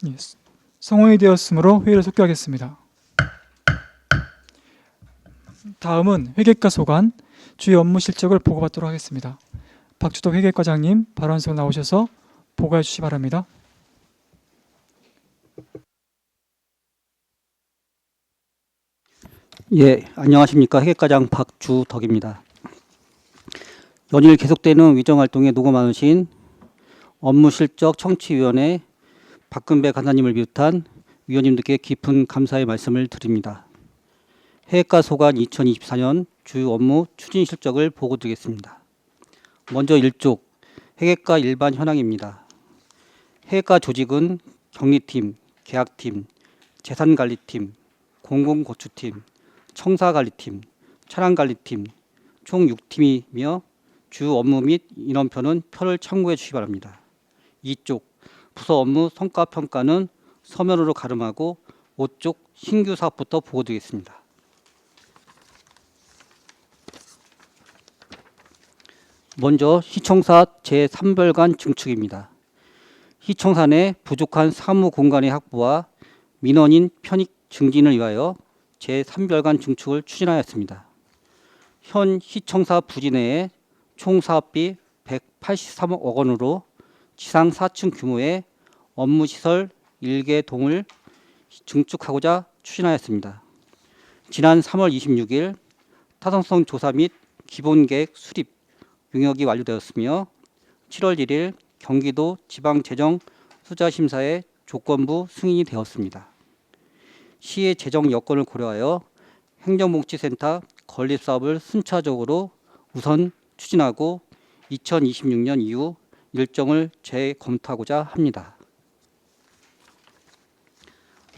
예, 성원이 되었으므로 회의를 속기하겠습니다. 다음은 회계과 소관 주요 업무 실적을 보고받도록 하겠습니다. 박주덕 회계과장님 발언석으로 나오셔서 보고해 주시기 바랍니다. 예, 안녕하십니까. 회계과장 박주덕입니다. 연일 계속되는 위정활동에 노고 많으신 업무실적 청취위원회 박근배 간사님을 비롯한 위원님들께 깊은 감사의 말씀을 드립니다. 회계과 소관 2024년 주요 업무 추진 실적을 보고드리겠습니다. 먼저 1쪽 회계과 일반 현황입니다. 회계과 조직은 격리팀, 계약팀, 재산관리팀, 공공고추팀, 청사관리팀, 차량관리팀 총 6팀이며 주 업무 및 인원표는 표를 참고해 주시기 바랍니다. 2쪽 부서 업무 성과평가는 서면으로 가름하고 5쪽 신규 사업부터 보고드리겠습니다. 먼저 시청사 제3별관 증축입니다. 시청사 내 부족한 사무 공간의 확보와 민원인 편익 증진을 위하여 제3별관 증축을 추진하였습니다. 현 시청사 부지 내에 총 사업비 183억 원으로 지상 4층 규모의 업무시설 1개 동을 증축하고자 추진하였습니다. 지난 3월 26일 타당성 조사 및 기본계획 수립 용역이 완료되었으며 7월 1일 경기도 지방재정투자심사의 조건부 승인이 되었습니다. 시의 재정 여건을 고려하여 행정복지센터 건립사업을 순차적으로 우선 추진하고 2026년 이후 일정을 재검토하고자 합니다.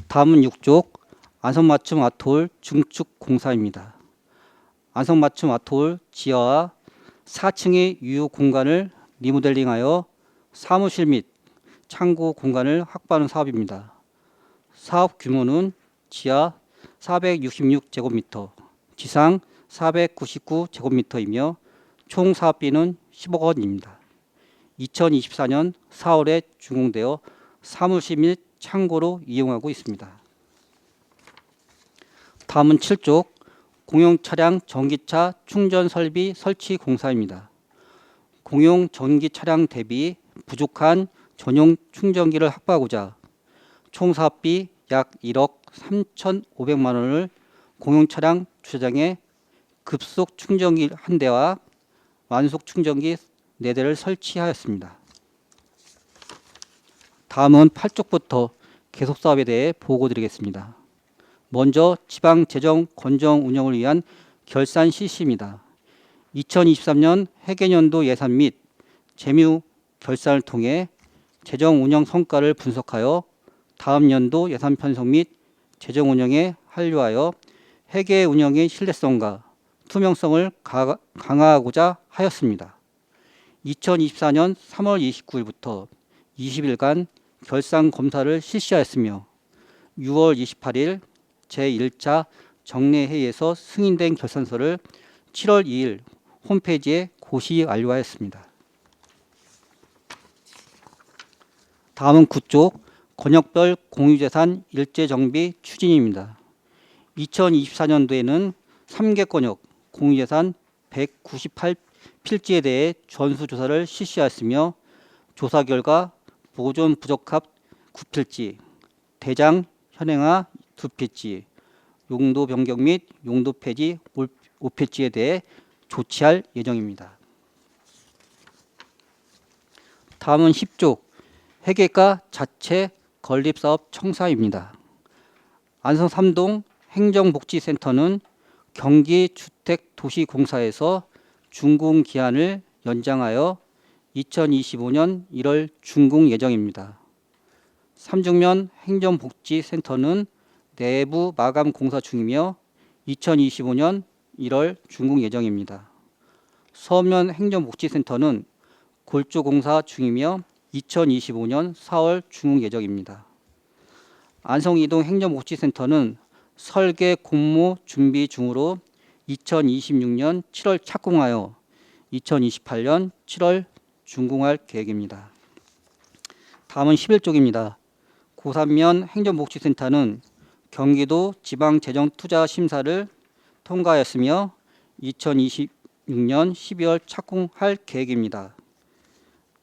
다음은 6쪽 안성맞춤 아트홀 증축 공사입니다. 안성맞춤 아트홀 지하와 4층의 유휴 공간을 리모델링하여 사무실 및 창고 공간을 확보하는 사업입니다. 사업 규모는 지하 466제곱미터, 지상 499제곱미터이며 총 사업비는 10억 원입니다. 2024년 4월에 준공되어 사무실 및 창고로 이용하고 있습니다. 다음은 7쪽 공용 차량 전기차 충전 설비 설치 공사입니다. 공용 전기 차량 대비 부족한 전용 충전기를 확보하고자 총 사업비 약 1억 3,500만 원을 공용 차량 주차장에 급속 충전기 1대와 완속 충전기 4대를 설치하였습니다. 다음은 8쪽부터 계속 사업에 대해 보고드리겠습니다. 먼저 지방재정 건정 운영을 위한 결산 실시입니다. 2023년 회계연도 예산 및 재무 결산을 통해 재정 운영 성과를 분석하여 다음 연도 예산 편성 및 재정 운영에 한류하여 회계 운영의 신뢰성과 투명성을 강화하고자 하였습니다. 2024년 3월 29일부터 20일간 결산 검사를 실시하였으며 6월 28일 제1차 정례회의에서 승인된 결산서를 7월 2일 홈페이지에 고시 완료하였습니다. 다음은 9쪽 권역별 공유재산 일제정비 추진입니다. 2024년도에는 3개 권역 공유재산 198필지에 대해 전수조사를 실시하였으며 조사 결과 보존 부적합 9필지, 대장 현행화 2필지, 용도 변경 및 용도 폐지 5필지에 대해 조치할 예정입니다. 다음은 10쪽 회계과 자체 건립사업 청사입니다. 안성 3동 행정복지센터는 경기주택도시공사에서 준공기한을 연장하여 2025년 1월 준공 예정입니다. 삼중면 행정복지센터는 내부 마감 공사 중이며 2025년 1월 준공 예정입니다. 서면 행정복지센터는 골조 공사 중이며 2025년 4월 준공 예정입니다. 안성이동 행정복지센터는 설계 공모 준비 중으로 2026년 7월 착공하여 2028년 7월 준공할 계획입니다. 다음은 11쪽입니다. 고산면 행정복지센터는 경기도 지방재정투자심사를 통과하였으며 2026년 12월 착공할 계획입니다.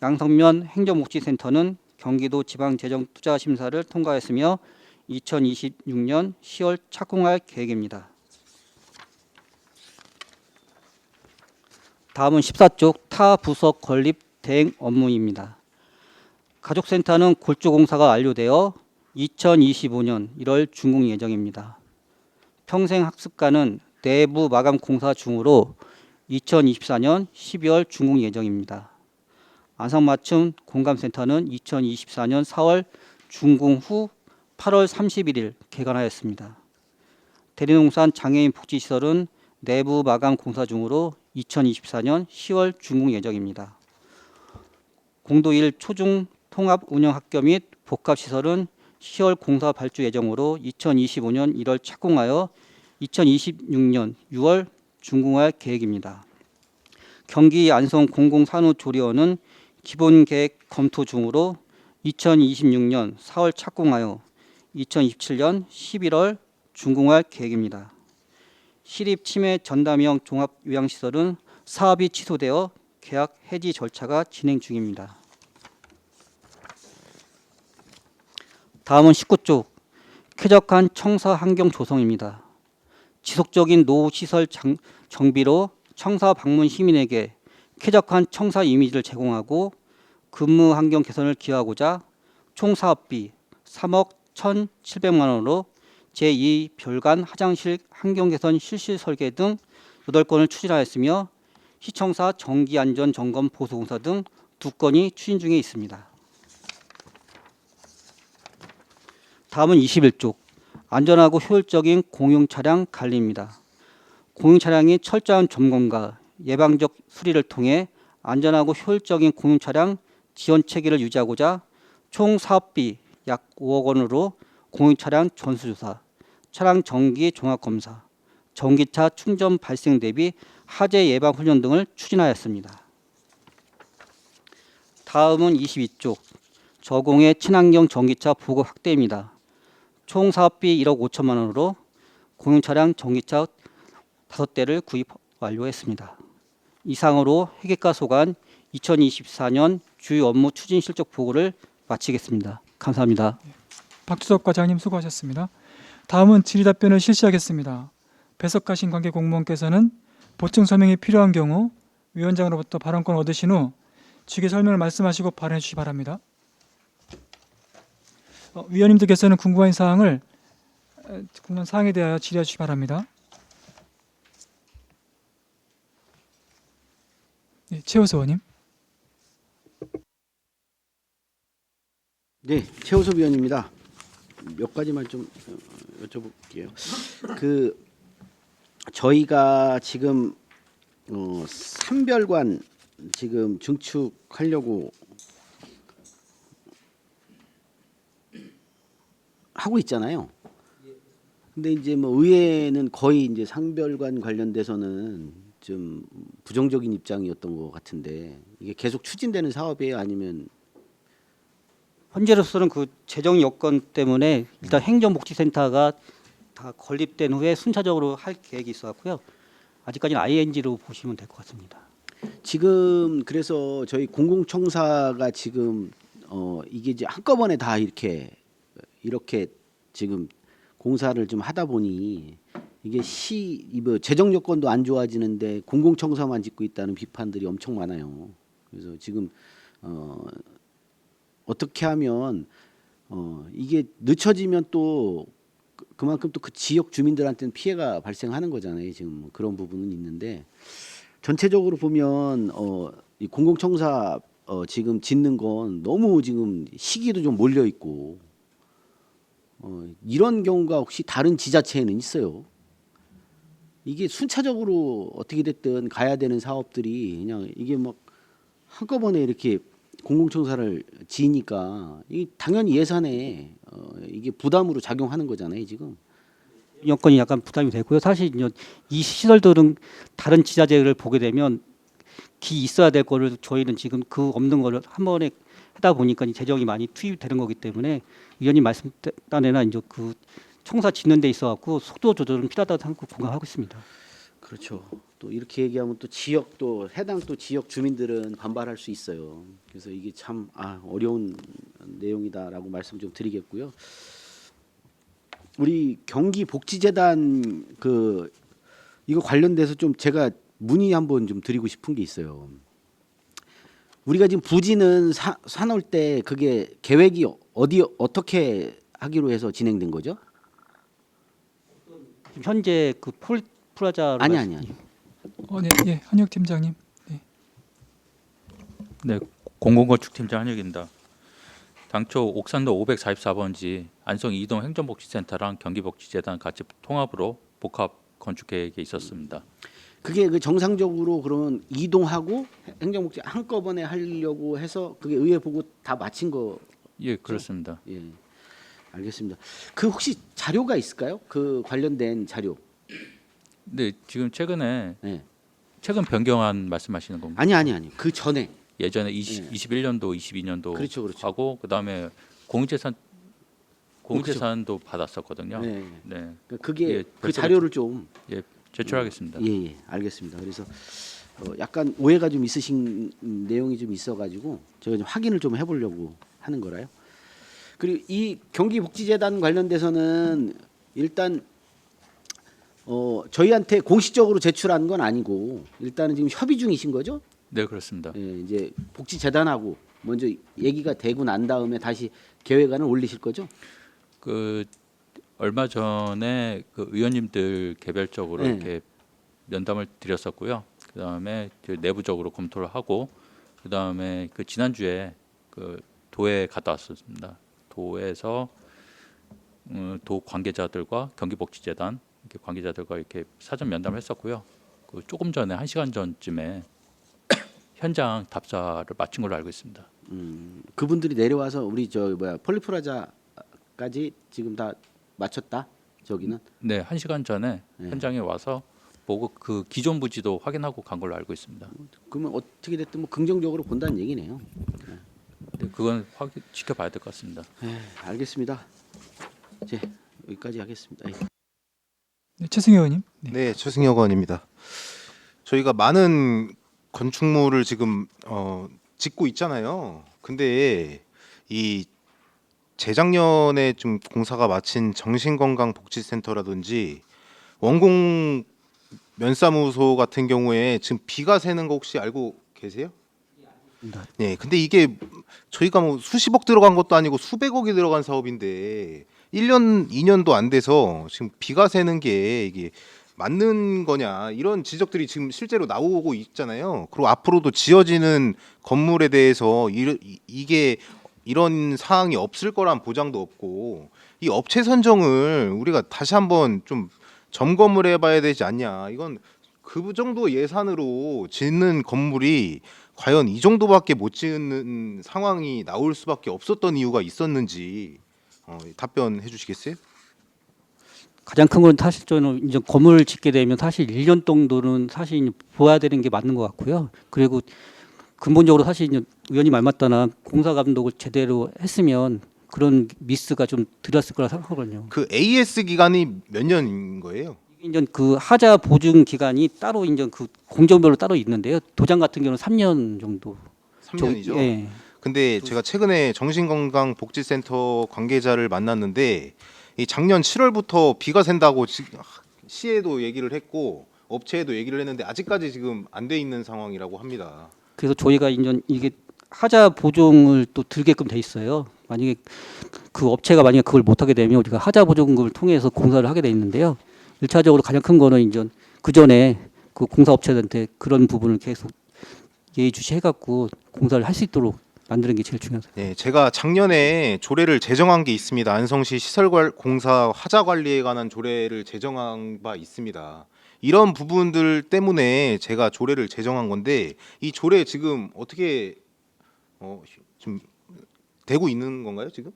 양성면 행정복지센터는 경기도 지방재정투자심사를 통과했으며 2026년 10월 착공할 계획입니다. 다음은 14쪽 타 부서 건립 대행 업무입니다. 가족센터는 골조공사가 완료되어 2025년 1월 준공 예정입니다. 평생학습관은 내부 마감 공사 중으로 2024년 12월 준공 예정입니다. 안성맞춤 공감센터는 2024년 4월 준공 후 8월 31일 개관하였습니다. 대리농산 장애인 복지시설은 내부 마감 공사 중으로 2024년 10월 준공 예정입니다. 공도1 초중 통합 운영학교 및 복합시설은 10월 공사 발주 예정으로 2025년 1월 착공하여 2026년 6월 준공할 계획입니다. 경기 안성 공공산후조리원은 기본계획 검토 중으로 2026년 4월 착공하여 2027년 11월 준공할 계획입니다. 시립치매 전담형 종합요양시설은 사업이 취소되어 계약 해지 절차가 진행 중입니다. 다음은 19쪽 쾌적한 청사 환경 조성입니다. 지속적인 노후시설 정비로 청사 방문 시민에게 쾌적한 청사 이미지를 제공하고 근무 환경 개선을 기여하고자 총 사업비 3억 1,700만 원으로 제2 별관 화장실 환경 개선 실시 설계 등 8건을 추진하였으며 시청사 정기 안전 점검 보수 공사 등 2건이 추진 중에 있습니다. 다음은 21쪽 안전하고 효율적인 공용 차량 관리입니다. 공용 차량이 철저한 점검과 예방적 수리를 통해 안전하고 효율적인 공용 차량 지원 체계를 유지하고자 총 사업비 약 5억 원으로 공용 차량 전수조사, 차량 정기 종합검사, 전기차 충전 발생 대비 화재 예방 훈련 등을 추진하였습니다. 다음은 22쪽 저공해 친환경 전기차 보급 확대입니다. 총 사업비 1억 5천만 원으로 공용 차량 전기차 5대를 구입 완료했습니다. 이상으로 회계과 소관 2024년 주요 업무 추진 실적 보고를 마치겠습니다. 감사합니다. 박주석 과장님 수고하셨습니다. 다음은 질의답변을 실시하겠습니다. 배석하신 관계 공무원께서는 보충 설명이 필요한 경우 위원장으로부터 발언권을 얻으신 후 직위 설명을 말씀하시고 발언해 주시기 바랍니다. 위원님들께서는 궁금한 사항에 대하여 질의해 주시기 바랍니다. 네, 최호수 의원님. 네, 최호섭 위원입니다. 몇 가지만 좀 여쭤볼게요. 저희가 지금 산별관 지금 증축하려고 하고 있잖아요. 근데 이제 뭐 의회는 거의 이제 산별관 관련돼서는 좀 부정적인 입장이었던 것 같은데 이게 계속 추진되는 사업이에요, 아니면? 현재로서는 그 재정 여건 때문에 일단 행정복지센터가 다 건립된 후에 순차적으로 할 계획이 있어갖고요. 아직까지는 ING로 보시면 될 것 같습니다. 지금 그래서 저희 공공청사가 지금 이게 이제 한꺼번에 다 이렇게 지금 공사를 좀 하다 보니 이게 재정 여건도 안 좋아지는데 공공청사만 짓고 있다는 비판들이 엄청 많아요. 그래서 지금 어떻게 하면 이게 늦춰지면 또 그만큼 또 그 지역 주민들한테는 피해가 발생하는 거잖아요. 지금 그런 부분은 있는데 전체적으로 보면 이 공공청사 지금 짓는 건 너무 지금 시기도 좀 몰려 있고 이런 경우가 혹시 다른 지자체에는 있어요? 이게 순차적으로 어떻게 됐든 가야 되는 사업들이 그냥 이게 막 한꺼번에 이렇게 공공청사를 지으니까 이 당연히 예산에 이게 부담으로 작용하는 거잖아요, 지금. 여건이 약간 부담이 되고요. 사실 이 시설들은 다른 지자체를 보게 되면 기 있어야 될 거를 저희는 지금 그 없는 거를 한 번에 하다 보니까 이 재정이 많이 투입되는 거기 때문에 의원님 말씀 딴에나 이제 그 청사 짓는 데 있어 갖고 속도 조절은 필요하다고 하고 공감하고 있습니다. 그렇죠. 또 이렇게 얘기하면 또 지역 또 해당 또 지역 주민들은 반발할 수 있어요. 그래서 이게 참 어려운 내용이다라고 말씀 좀 드리겠고요. 우리 경기복지재단 그 이거 관련돼서 좀 제가 문의 한번 좀 드리고 싶은 게 있어요. 우리가 지금 부지는 사놓을 때 그게 계획이 어떻게 하기로 해서 진행된 거죠? 지금 현재 그 폴프라자 아니. 네, 예, 한혁 팀장님. 네, 공공건축팀장 한혁입니다. 당초 옥산로 544번지 안성 이동 행정복지센터랑 경기복지재단 같이 통합으로 복합 건축 계획에 있었습니다. 그게 그 정상적으로 그러면 이동하고 행정복지 한꺼번에 하려고 해서 그게 의회 보고 다 마친 거. 예, 그렇습니다. 예, 알겠습니다. 그 혹시 자료가 있을까요? 그 관련된 자료. 네, 지금 최근에 네. 최근 변경안 말씀하시는 건가요? 아니. 그 전에. 예전에 예. 21년도, 22년도 그렇죠. 하고 그다음에 공유재산도 받았었거든요. 네. 네, 그게 예, 그 별도로 자료를 좀. 예, 제출하겠습니다. 예, 알겠습니다. 그래서 약간 오해가 좀 있으신 내용이 좀 있어가지고 제가 좀 확인을 좀 해보려고 하는 거라요. 그리고 이 경기복지재단 관련돼서는 일단 저희한테 공식적으로 제출한 건 아니고 일단은 지금 협의 중이신 거죠? 네, 그렇습니다. 예, 이제 복지재단하고 먼저 얘기가 되고 난 다음에 다시 계획안을 올리실 거죠? 그 얼마 전에 그 의원님들 개별적으로 네. 이렇게 면담을 드렸었고요. 그다음에 내부적으로 검토를 하고 그다음에 그 지난주에 그 도에 갔다 왔었습니다. 도에서 도 관계자들과 경기복지재단 이렇게 관계자들과 이렇게 사전 면담을 했었고요. 그 조금 전에 1시간 전쯤에 현장 답사를 마친 걸로 알고 있습니다. 그분들이 내려와서 우리 폴리프라자까지 지금 다 마쳤다. 저기는. 네, 1시간 전에 네. 현장에 와서 보고 그 기존 부지도 확인하고 간 걸로 알고 있습니다. 그러면 어떻게 됐든 뭐 긍정적으로 본다는 얘기네요. 네, 그건 지켜봐야 될 것 같습니다. 알겠습니다. 이제 여기까지 하겠습니다. 예. 네, 최승희 의원님. 네. 네, 최승혁 의원입니다. 저희가 많은 건축물을 지금 짓고 있잖아요. 근데 이 재작년에 좀 공사가 마친 정신건강복지센터라든지 원공 면사무소 같은 경우에 지금 비가 새는 거 혹시 알고 계세요? 네, 근데 이게 저희가 뭐 수십억 들어간 것도 아니고 수백억이 들어간 사업인데 1년, 2년도 안 돼서 지금 비가 새는 게 이게 맞는 거냐 이런 지적들이 지금 실제로 나오고 있잖아요. 그리고 앞으로도 지어지는 건물에 대해서 이게 이런 사항이 없을 거란 보장도 없고 이 업체 선정을 우리가 다시 한번 좀 점검을 해봐야 되지 않냐. 이건 그 정도 예산으로 짓는 건물이 과연 이 정도밖에 못 짓는 상황이 나올 수밖에 없었던 이유가 있었는지 답변해 주시겠어요? 가장 큰 건 사실 저는 이제 건물을 짓게 되면 사실 1년 정도는 사실 보아야 되는 게 맞는 것 같고요. 그리고 근본적으로 사실 이제 의원님 말 맞다나 공사 감독을 제대로 했으면 그런 미스가 좀 들었을 거라 생각하거든요. 그 AS 기간이 몇 년인 거예요? 이제 그 하자 보증 기간이 따로 이제 그 공정별로 따로 있는데요. 도장 같은 경우는 3년 정도. 3년이죠. 예. 근데 제가 최근에 정신건강복지센터 관계자를 만났는데 이 작년 7월부터 비가 샌다고 시에도 얘기를 했고 업체에도 얘기를 했는데 아직까지 지금 안 돼 있는 상황이라고 합니다. 그래서 저희가 이제 이게 하자 보증을 또 들게끔 돼 있어요. 만약에 그 업체가 만약에 그걸 못 하게 되면 우리가 하자 보증금을 통해서 공사를 하게 돼 있는데요. 1차적으로 가장 큰 거는 이제 그 전에 그 공사 업체들한테 그런 부분을 계속 예의주시해 갖고 공사를 할 수 있도록 만드는 게 제일 중요하다. 네, 제가 작년에 조례를 제정한 게 있습니다. 안성시 시설공사 하자 관리에 관한 조례를 제정한 바 있습니다. 이런 부분들 때문에 제가 조례를 제정한 건데 이 조례 지금 어떻게 좀 되고 있는 건가요 지금?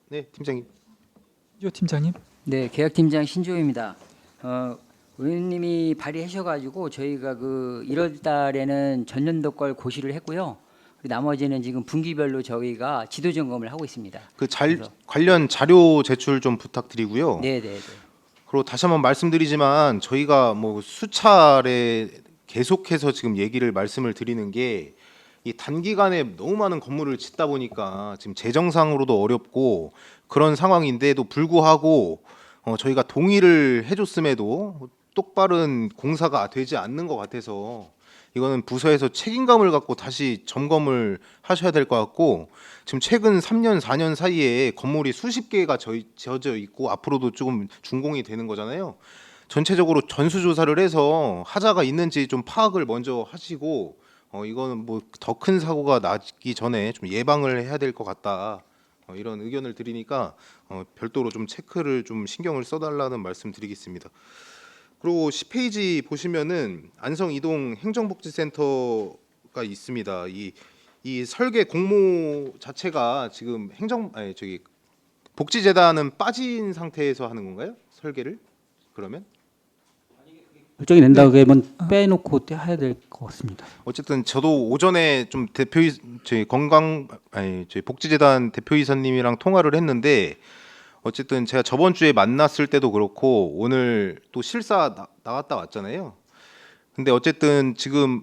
네, 팀장님. 조 팀장님. 네, 계약팀장 신조입니다. 의원님이 발의하셔가지고 저희가 그 1월 달에는 전년도 걸 고시를 했고요. 그리고 나머지는 지금 분기별로 저희가 지도 점검을 하고 있습니다. 그래서- 관련 자료 제출 좀 부탁드리고요. 네네네. 그리고 다시 한번 말씀드리지만 저희가 뭐 수차례 계속해서 지금 얘기를 말씀을 드리는 게 이 단기간에 너무 많은 건물을 짓다 보니까 지금 재정상으로도 어렵고 그런 상황인데도 불구하고 저희가 동의를 해줬음에도 똑바른 공사가 되지 않는 것 같아서 이거는 부서에서 책임감을 갖고 다시 점검을 하셔야 될 것 같고, 지금 최근 3년 4년 사이에 건물이 수십 개가 지어져 있고 앞으로도 조금 준공이 되는 거잖아요. 전체적으로 전수조사를 해서 하자가 있는지 좀 파악을 먼저 하시고 이거는 뭐 더 큰 사고가 나기 전에 좀 예방을 해야 될 것 같다. 이런 의견을 드리니까 별도로 좀 체크를 좀 신경을 써달라는 말씀 드리겠습니다. 그리고 10페이지 보시면은 안성 이동 행정복지센터가 있습니다. 이 설계 공모 자체가 지금 복지재단은 빠진 상태에서 하는 건가요? 설계를? 그러면? 결정이 된다고 하면 빼놓고 해야 될 것 같습니다. 어쨌든 저도 오전에 좀 저희 복지재단 대표이사님이랑 통화를 했는데, 어쨌든 제가 저번 주에 만났을 때도 그렇고 오늘 또 실사 나갔다 왔잖아요. 근데 어쨌든 지금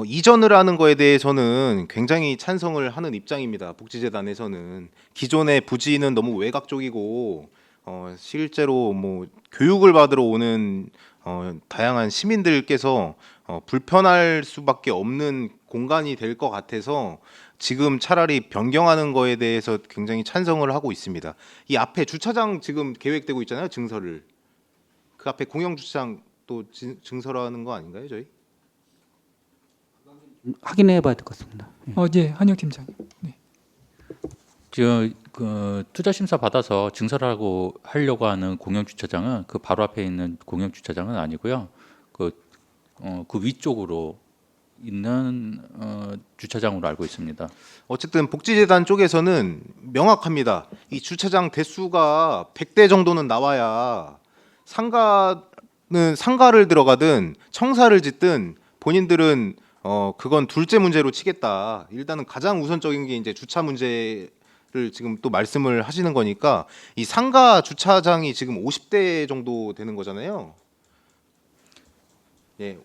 이전을 하는 거에 대해서는 굉장히 찬성을 하는 입장입니다. 복지재단에서는 기존의 부지는 너무 외곽 쪽이고 실제로 뭐 교육을 받으러 오는 다양한 시민들께서 불편할 수밖에 없는 공간이 될 것 같아서 지금 차라리 변경하는 거에 대해서 굉장히 찬성을 하고 있습니다. 이 앞에 주차장 지금 계획되고 있잖아요. 증설을. 그 앞에 공영 주차장 또 증설하는 거 아닌가요, 저희? 확인해 봐야 될 것 같습니다. 예, 한혁 팀장님. 네. 그 투자 심사 받아서 증설하고 하려고 하는 공영 주차장은 그 바로 앞에 있는 공영 주차장은 아니고요. 그 위쪽으로 있는 주차장으로 알고 있습니다. 어쨌든 복지재단 쪽에서는 명확합니다. 이 주차장 대수가 100대 정도는 나와야 상가를 들어가든 청사를 짓든 본인들은 그건 둘째 문제로 치겠다. 일단은 가장 우선적인 게 이제 주차 문제를 지금 또 말씀을 하시는 거니까, 이 상가 주차장이 지금 50대 정도 되는 거잖아요. 예.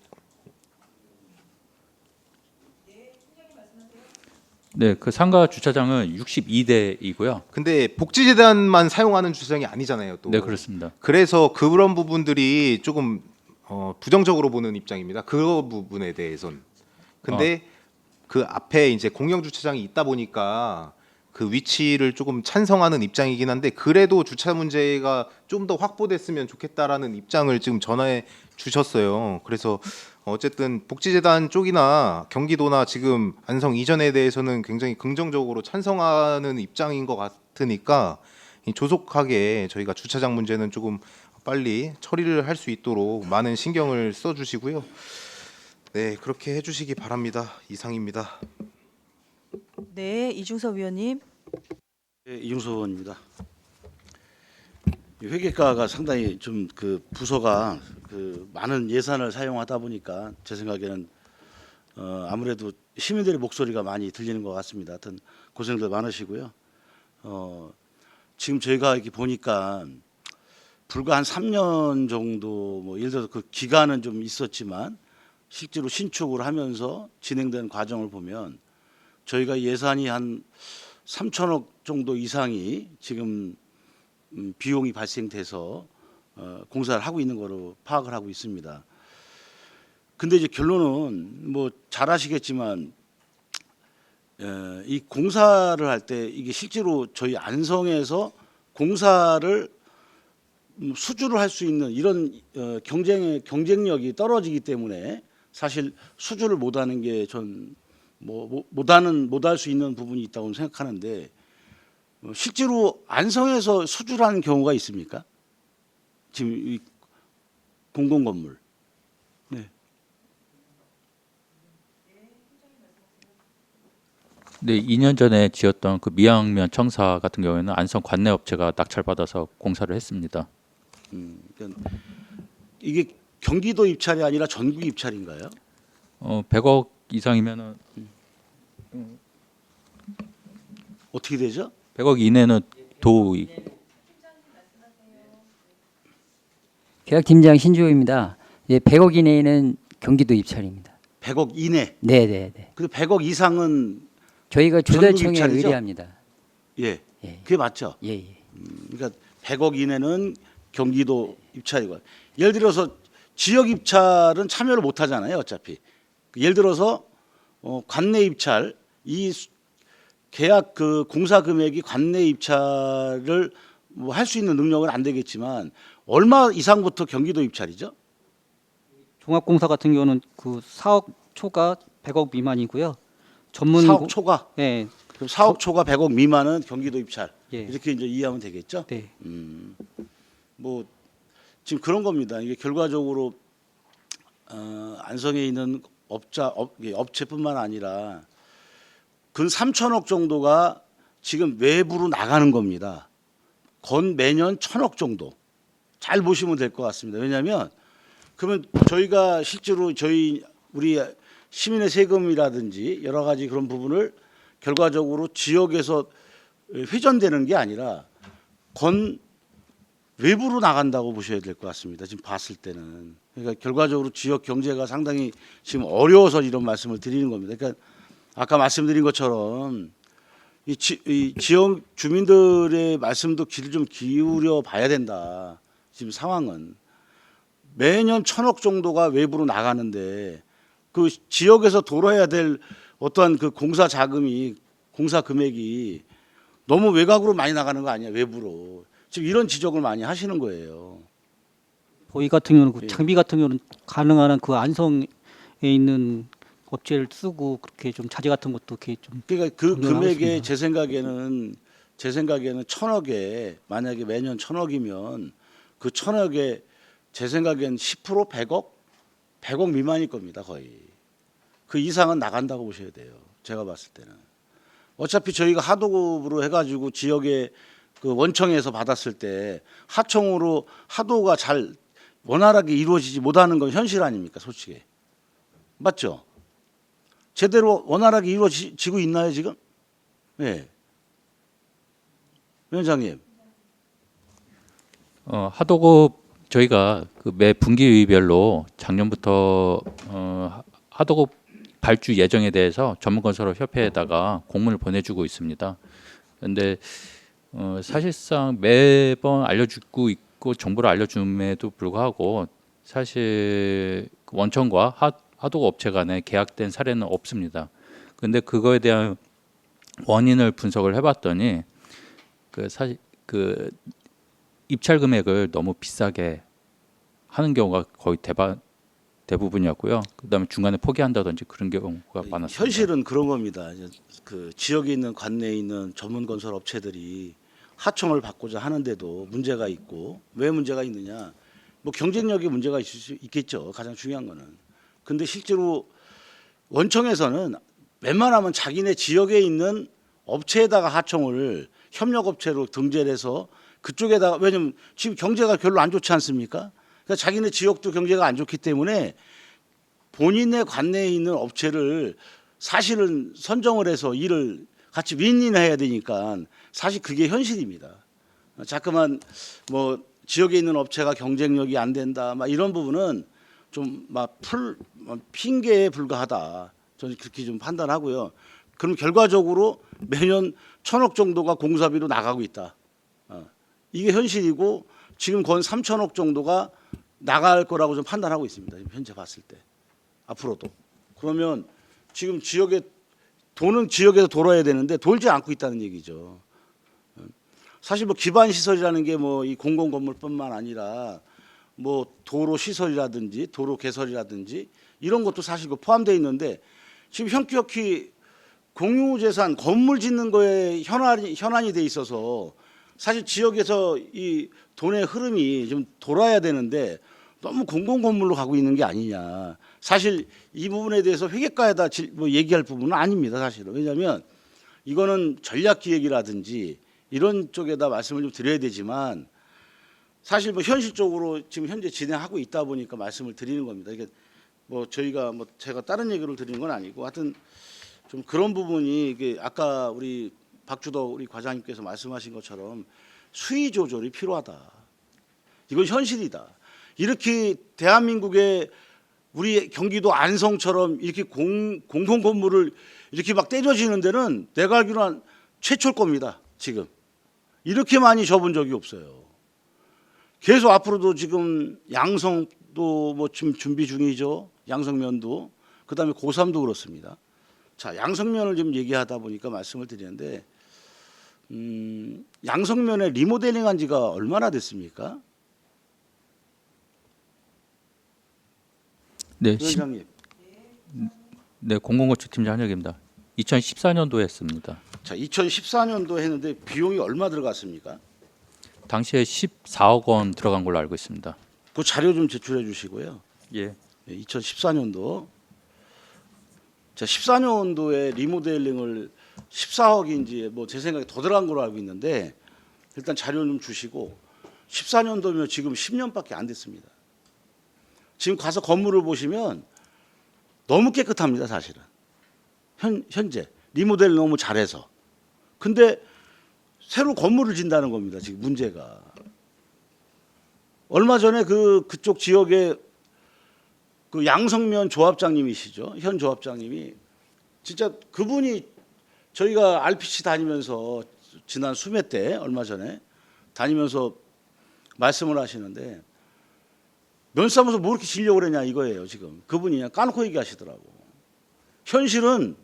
네, 그 상가 주차장은 62대이고요. 근데 복지재단만 사용하는 주차장이 아니잖아요, 또. 네, 그렇습니다. 그래서 그런 부분들이 조금 부정적으로 보는 입장입니다. 그 부분에 대해서는. 근데 그 앞에 이제 공영 주차장이 있다 보니까 그 위치를 조금 찬성하는 입장이긴 한데, 그래도 주차 문제가 좀 더 확보됐으면 좋겠다라는 입장을 지금 전해 주셨어요. 그래서 어쨌든 복지재단 쪽이나 경기도나 지금 안성 이전에 대해서는 굉장히 긍정적으로 찬성하는 입장인 것 같으니까 조속하게 저희가 주차장 문제는 조금 빨리 처리를 할 수 있도록 많은 신경을 써주시고요. 네, 그렇게 해주시기 바랍니다. 이상입니다. 네, 이중섭 위원님. 네, 이중섭 의원입니다. 이 회계과가 상당히 좀 그 부서가 그 많은 예산을 사용하다 보니까 제 생각에는 아무래도 시민들의 목소리가 많이 들리는 것 같습니다. 하여튼 고생들 많으시고요. 지금 저희가 이렇게 보니까 불과 한 3년 정도 뭐 예를 들어서 그 기간은 좀 있었지만 실제로 신축을 하면서 진행된 과정을 보면 저희가 예산이 한 3천억 정도 이상이 지금 비용이 발생돼서 공사를 하고 있는 거로 파악을 하고 있습니다. 근데 이제 결론은 뭐 잘 아시겠지만 이 공사를 할 때 이게 실제로 저희 안성에서 공사를 수주를 할 수 있는 이런 경쟁력이 떨어지기 때문에 사실 수주를 못하는 게 전 못할 수 있는 부분이 있다고 생각하는데, 실제로 안성에서 수주를 하는 경우가 있습니까? 지금 이 공공건물. 네. 네, 2년 전에 지었던 그 미양면 청사 같은 경우에는 안성 관내업체가 낙찰받아서 공사를 했습니다. 그러니까 이게 경기도 입찰이 아니라 전국 입찰인가요? 100억 이상이면은 어떻게 되죠? 100억 이내는 도 계약팀장 신주호입니다. 예, 100억 이내에는 경기도 입찰입니다. 100억 이내. 네, 네, 네. 그 100억 이상은 저희가 전국 조달청에 입찰이죠? 의뢰합니다. 예, 예, 그게 맞죠. 예, 예. 그러니까 100억 이내는 경기도 입찰이고 예를 들어서 지역 입찰은 참여를 못 하잖아요. 어차피 예를 들어서 관내 입찰 계약 그 공사 금액이 관내 입찰을 뭐 할 수 있는 능력은 안 되겠지만 얼마 이상부터 경기도 입찰이죠? 종합공사 같은 경우는 그 사억 초과 100억 미만이고요. 전문 4억 초과. 예, 그럼 4억 초과 100억 미만은 경기도 입찰. 예. 이렇게 이제 이해하면 되겠죠? 네. 뭐 지금 그런 겁니다. 이게 결과적으로 안성에 있는 업체뿐만 아니라 근 3천억 정도가 지금 외부로 나가는 겁니다. 건 매년 1,000억 정도. 잘 보시면 될 것 같습니다. 왜냐하면 그러면 저희가 실제로 우리 시민의 세금이라든지 여러 가지 그런 부분을 결과적으로 지역에서 회전되는 게 아니라 건 외부로 나간다고 보셔야 될 것 같습니다. 지금 봤을 때는. 그러니까 결과적으로 지역 경제가 상당히 지금 어려워서 이런 말씀을 드리는 겁니다. 그러니까 아까 말씀드린 것처럼 이 지역 주민들의 말씀도 귀를 좀 기울여 봐야 된다. 지금 상황은 매년 1,000억 정도가 외부로 나가는데 그 지역에서 돌아야 될 어떠한 그 공사 자금이 공사 금액이 너무 외곽으로 많이 나가는 거 아니야 외부로. 지금 이런 지적을 많이 하시는 거예요. 저희 같은 경우는 그 예. 장비 같은 경우는 가능한 한 그 안성에 있는 업체를 쓰고 그렇게 좀 자재 같은 것도 이렇게 좀 그러니까 그 정리를 금액에 하겠습니다. 제 생각에는 1,000억에 만약에 매년 1,000억이면 그 1,000억에 제 생각엔 10% 100억 미만일 겁니다 거의. 그 이상은 나간다고 보셔야 돼요. 제가 봤을 때는. 어차피 저희가 하도급으로 해가지고 지역에 그 원청에서 받았을 때 하청으로 하도가 잘 원활하게 이루어지지 못하는 건 현실 아닙니까 솔직히. 맞죠? 제대로 원활하게 이루어지고 있나요 지금? 네. 위원장님. 하도급 저희가 그 매 분기별로 작년부터 하도급 발주 예정에 대해서 전문건설업 협회에다가 공문을 보내주고 있습니다. 그런데 사실상 매번 알려주고 있고 정보를 알려줌에도 불구하고 사실 원청과 하도급 업체 간에 계약된 사례는 없습니다. 그런데 그거에 대한 원인을 분석을 해봤더니 사실 입찰 금액을 너무 비싸게 하는 경우가 거의 대부분이었고요. 그다음에 중간에 포기한다든지 그런 경우가 많았습니다. 현실은 그런 겁니다. 이제 그 지역에 있는 관내에 있는 전문 건설 업체들이 하청을 받고자 하는데도 문제가 있고 왜 문제가 있느냐? 뭐 경쟁력에 문제가 있을 수 있겠죠. 가장 중요한 거는. 근데 실제로 원청에서는 웬만하면 자기네 지역에 있는 업체에다가 하청을 협력업체로 등재를 해서 그쪽에다가 왜냐면 지금 경제가 별로 안 좋지 않습니까? 그러니까 자기네 지역도 경제가 안 좋기 때문에 본인의 관내에 있는 업체를 사실은 선정을 해서 일을 같이 윈윈해야 되니까 사실 그게 현실입니다. 자꾸만 뭐 지역에 있는 업체가 경쟁력이 안 된다 막 이런 부분은 좀 막 핑계에 불과하다. 저는 그렇게 좀 판단하고요. 그럼 결과적으로 매년 1,000억 정도가 공사비로 나가고 있다. 이게 현실이고 지금 건 3,000억 정도가 나갈 거라고 좀 판단하고 있습니다. 지금 현재 봤을 때 앞으로도. 그러면 지금 돈은 지역에서 돌아야 되는데 돌지 않고 있다는 얘기죠. 사실 뭐 기반 시설이라는 게 뭐 이 공공 건물뿐만 아니라 뭐 도로 시설이라든지 도로 개설이라든지 이런 것도 사실 포함되어 있는데 지금 현격히 공유재산 건물 짓는 거에 현안이 돼 있어서 사실 지역에서 이 돈의 흐름이 좀 돌아야 되는데 너무 공공 건물로 가고 있는 게 아니냐. 사실 이 부분에 대해서 회계과에다 뭐 얘기할 부분은 아닙니다. 사실은. 왜냐하면 이거는 전략기획이라든지 이런 쪽에다 말씀을 좀 드려야 되지만 사실 뭐 현실적으로 지금 현재 진행하고 있다 보니까 말씀을 드리는 겁니다. 이게 뭐 저희가 뭐 제가 다른 얘기를 드리는 건 아니고 하여튼 좀 그런 부분이 이게 아까 우리 박주덕 우리 과장님께서 말씀하신 것처럼 수위 조절이 필요하다. 이건 현실이다. 이렇게 대한민국의 우리 경기도 안성처럼 이렇게 공공 건물을 이렇게 막 때려지는 데는 내가 알기로는 한 최초일 겁니다. 지금 이렇게 많이 접은 적이 없어요. 계속 앞으로도 지금 양성도 뭐 지금 준비 중이죠. 양성면도 그다음에 고3도 그렇습니다. 자, 양성면을 좀 얘기하다 보니까 말씀을 드리는데 양성면에 리모델링한 지가 얼마나 됐습니까? 네, 위원장님. 네, 공공건축팀장 한혁입니다. 2014년도에 했습니다. 자, 2014년도 했는데 비용이 얼마 들어갔습니까? 당시에 14억 원 들어간 걸로 알고 있습니다. 그 자료 좀 제출해 주시고요. 예. 2014년도. 자, 14년도에 리모델링을 14억인지 뭐 제 생각에 더 들어간 걸로 알고 있는데 일단 자료 좀 주시고 14년도면 지금 10년밖에 안 됐습니다. 지금 가서 건물을 보시면 너무 깨끗합니다, 사실은. 현재 리모델 너무 잘해서. 근데 새로 건물을 짓는다는 겁니다. 지금 문제가. 얼마 전에 그쪽 지역에 그 양성면 조합장님이시죠. 현 조합장님이 진짜 그분이 저희가 RPC 다니면서 지난 수매 때 얼마 전에 다니면서 말씀을 하시는데 면사무소 뭐 이렇게 지려고 그러냐 이거예요. 지금 그분이 그냥 까놓고 얘기하시더라고. 현실은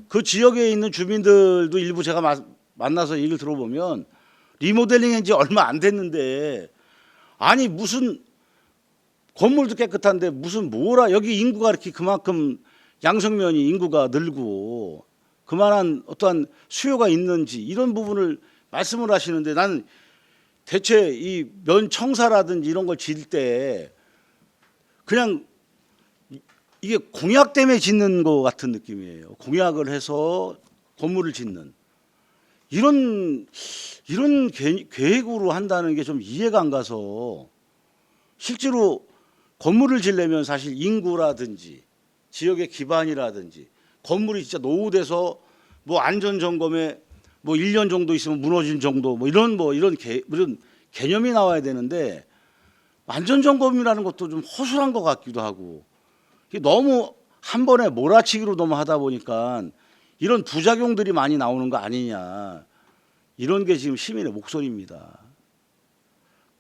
그 지역에 있는 주민들도 일부 제가 만나서 얘기를 들어보면 리모델링한 지 얼마 안 됐는데 아니 무슨 건물도 깨끗한데 무슨 뭐라 여기 인구가 이렇게 그만큼 양성면이 인구가 늘고 그만한 어떠한 수요가 있는지 이런 부분을 말씀을 하시는데 나는 대체 이 면 청사라든지 이런 걸 지을 때 그냥 이게 공약 때문에 짓는 것 같은 느낌이에요. 공약을 해서 건물을 짓는 이런 계획으로 한다는 게 좀 이해가 안 가서 실제로 건물을 지려면 사실 인구라든지 지역의 기반이라든지 건물이 진짜 노후돼서 뭐 안전 점검에 뭐 1년 정도 있으면 무너진 정도 뭐 이런 개념이 나와야 되는데 안전 점검이라는 것도 좀 허술한 것 같기도 하고 이게 너무 한 번에 몰아치기로 너무 하다 보니까 이런 부작용들이 많이 나오는 거 아니냐 이런 게 지금 시민의 목소리입니다.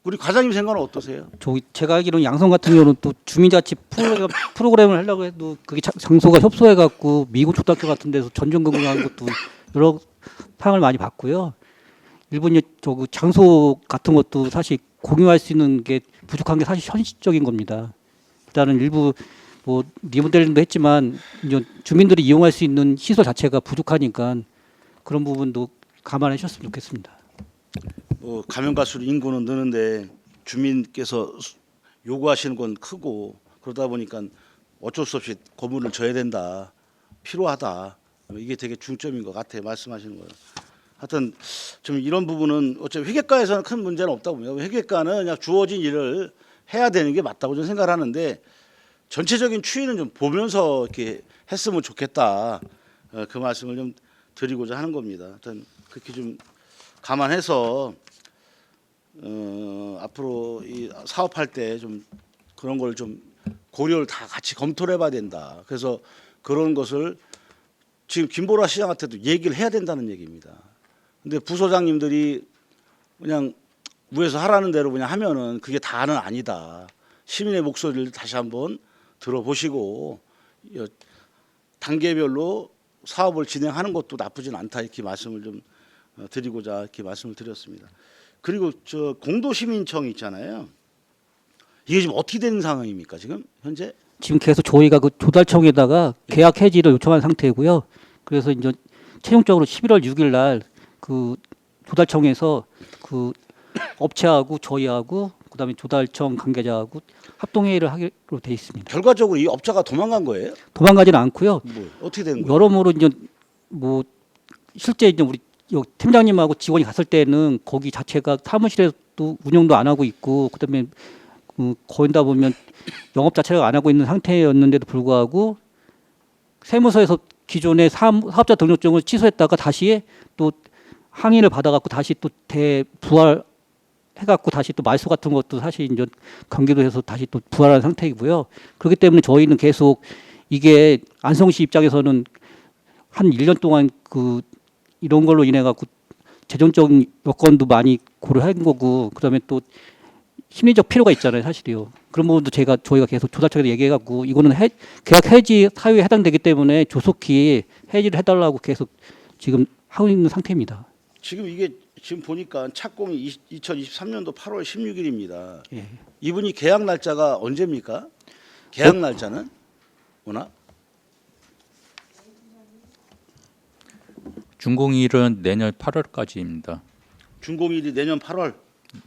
우리 과장님 생각은 어떠세요? 제가 알기로는 양성 같은 경우는 또 주민자치 프로그램을 하려고 해도 그게 장소가 협소해갖고 미국 초등학교 같은 데서 전전긍긍하는 것도 여러 사항을 많이 봤고요. 일본 그 장소 같은 것도 사실 공유할 수 있는 게 부족한 게 사실 현실적인 겁니다. 일단은 일부 뭐 리모델링도 했지만 이제 주민들이 이용할 수 있는 시설 자체가 부족하니까 그런 부분도 감안해 주셨으면 좋겠습니다. 가면 갈수록 인구는 느는데 주민께서 요구하시는 건 크고 그러다 보니까 어쩔 수 없이 건물을 져야 된다. 필요하다. 이게 되게 중점인 것 같아요. 말씀하시는 거예요. 하여튼 좀 이런 부분은 어차피 회계과에서는 큰 문제는 없다고 봅니다. 회계과는 그냥 주어진 일을 해야 되는 게 맞다고 저는 생각을 하는데 전체적인 추이는 좀 보면서 이렇게 했으면 좋겠다. 그 말씀을 좀 드리고자 하는 겁니다. 하여튼 그렇게 좀 감안해서 앞으로 이 사업할 때 좀 그런 걸 좀 고려를 다 같이 검토를 해봐야 된다. 그래서 그런 것을 지금 김보라 시장한테도 얘기를 해야 된다는 얘기입니다. 근데 부소장님들이 그냥 위에서 하라는 대로 그냥 하면은 그게 다는 아니다. 시민의 목소리를 다시 한번 들어보시고 단계별로 사업을 진행하는 것도 나쁘진 않다 이렇게 말씀을 좀 드리고자 이렇게 말씀을 드렸습니다. 그리고 저 공도시민청 있잖아요. 이게 지금 어떻게 된 상황입니까? 지금 현재? 지금 계속 저희가 그 조달청에다가 계약 해지를 요청한 상태고요. 그래서 이제 최종적으로 11월 6일 날 그 조달청에서 그 업체하고 저희하고 그다음에 조달청 관계자하고 합동 회의를 하기로 돼 있습니다. 결과적으로 이 업자가 도망간 거예요? 도망가지는 않고요. 뭐 어떻게 된 거예요? 여러모로 이제 뭐 실제 이제 우리 팀장님하고 직원이 갔을 때는 거기 자체가 사무실에서 또 운영도 안 하고 있고 그다음에 거의 다 보면 영업 자체를 안 하고 있는 상태였는데도 불구하고 세무서에서 기존의 사업자 등록증을 취소했다가 다시 또 항의를 받아갖고 다시 또 대부활 해갖고 다시 또 말소 같은 것도 사실 이제 관계도해서 다시 또 부활한 상태이고요. 그렇기 때문에 저희는 계속 이게 안성시 입장에서는 한 1년 동안 이런 걸로 인해 갖고 재정적인 여건도 많이 고려한 거고 그다음에 또 심리적 필요가 있잖아요, 사실이요. 그런 부분도 저희가 계속 조달청에서 얘기해갖고 이거는 계약 해지 사유에 해당되기 때문에 조속히 해지를 해달라고 계속 지금 하고 있는 상태입니다. 지금 이게 지금 보니까 착공이 2023년도 8월 16일입니다. 예. 이분이 계약 날짜가 언제입니까? 계약 날짜는 뭐나? 준공일은 내년 8월까지입니다. 준공일이 내년 8월.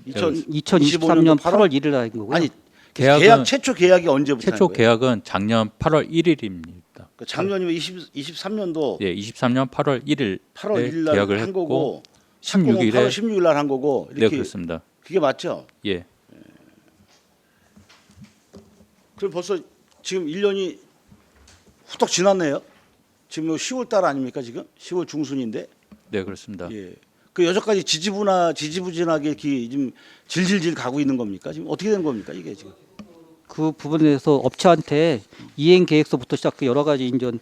2023년 8월 1일 날인 거고요. 아니 계약은 계약 최초 계약이 언제부터 최초 한 거예요? 계약은 작년 8월 1일입니다. 그 작년이면 23년도 예, 23년 8월 1일 8월 1일 날 계약을 한 했고 거고 착공은 16일에 8월 16일 날 한 거고 네, 이렇게 그렇습니다. 그게 맞죠? 예. 그럼 벌써 지금 1년이 후딱 지났네요. 지금 10월 달 아닙니까 지금? 10월 중순인데. 네, 그렇습니다. 예. 그 여전까지 지지부진하게 이렇게 지금 질질질 가고 있는 겁니까? 지금 어떻게 된 겁니까 이게 지금? 그 부분에 대해서 업체한테 이행 계획서부터 시작해 여러 가지 인전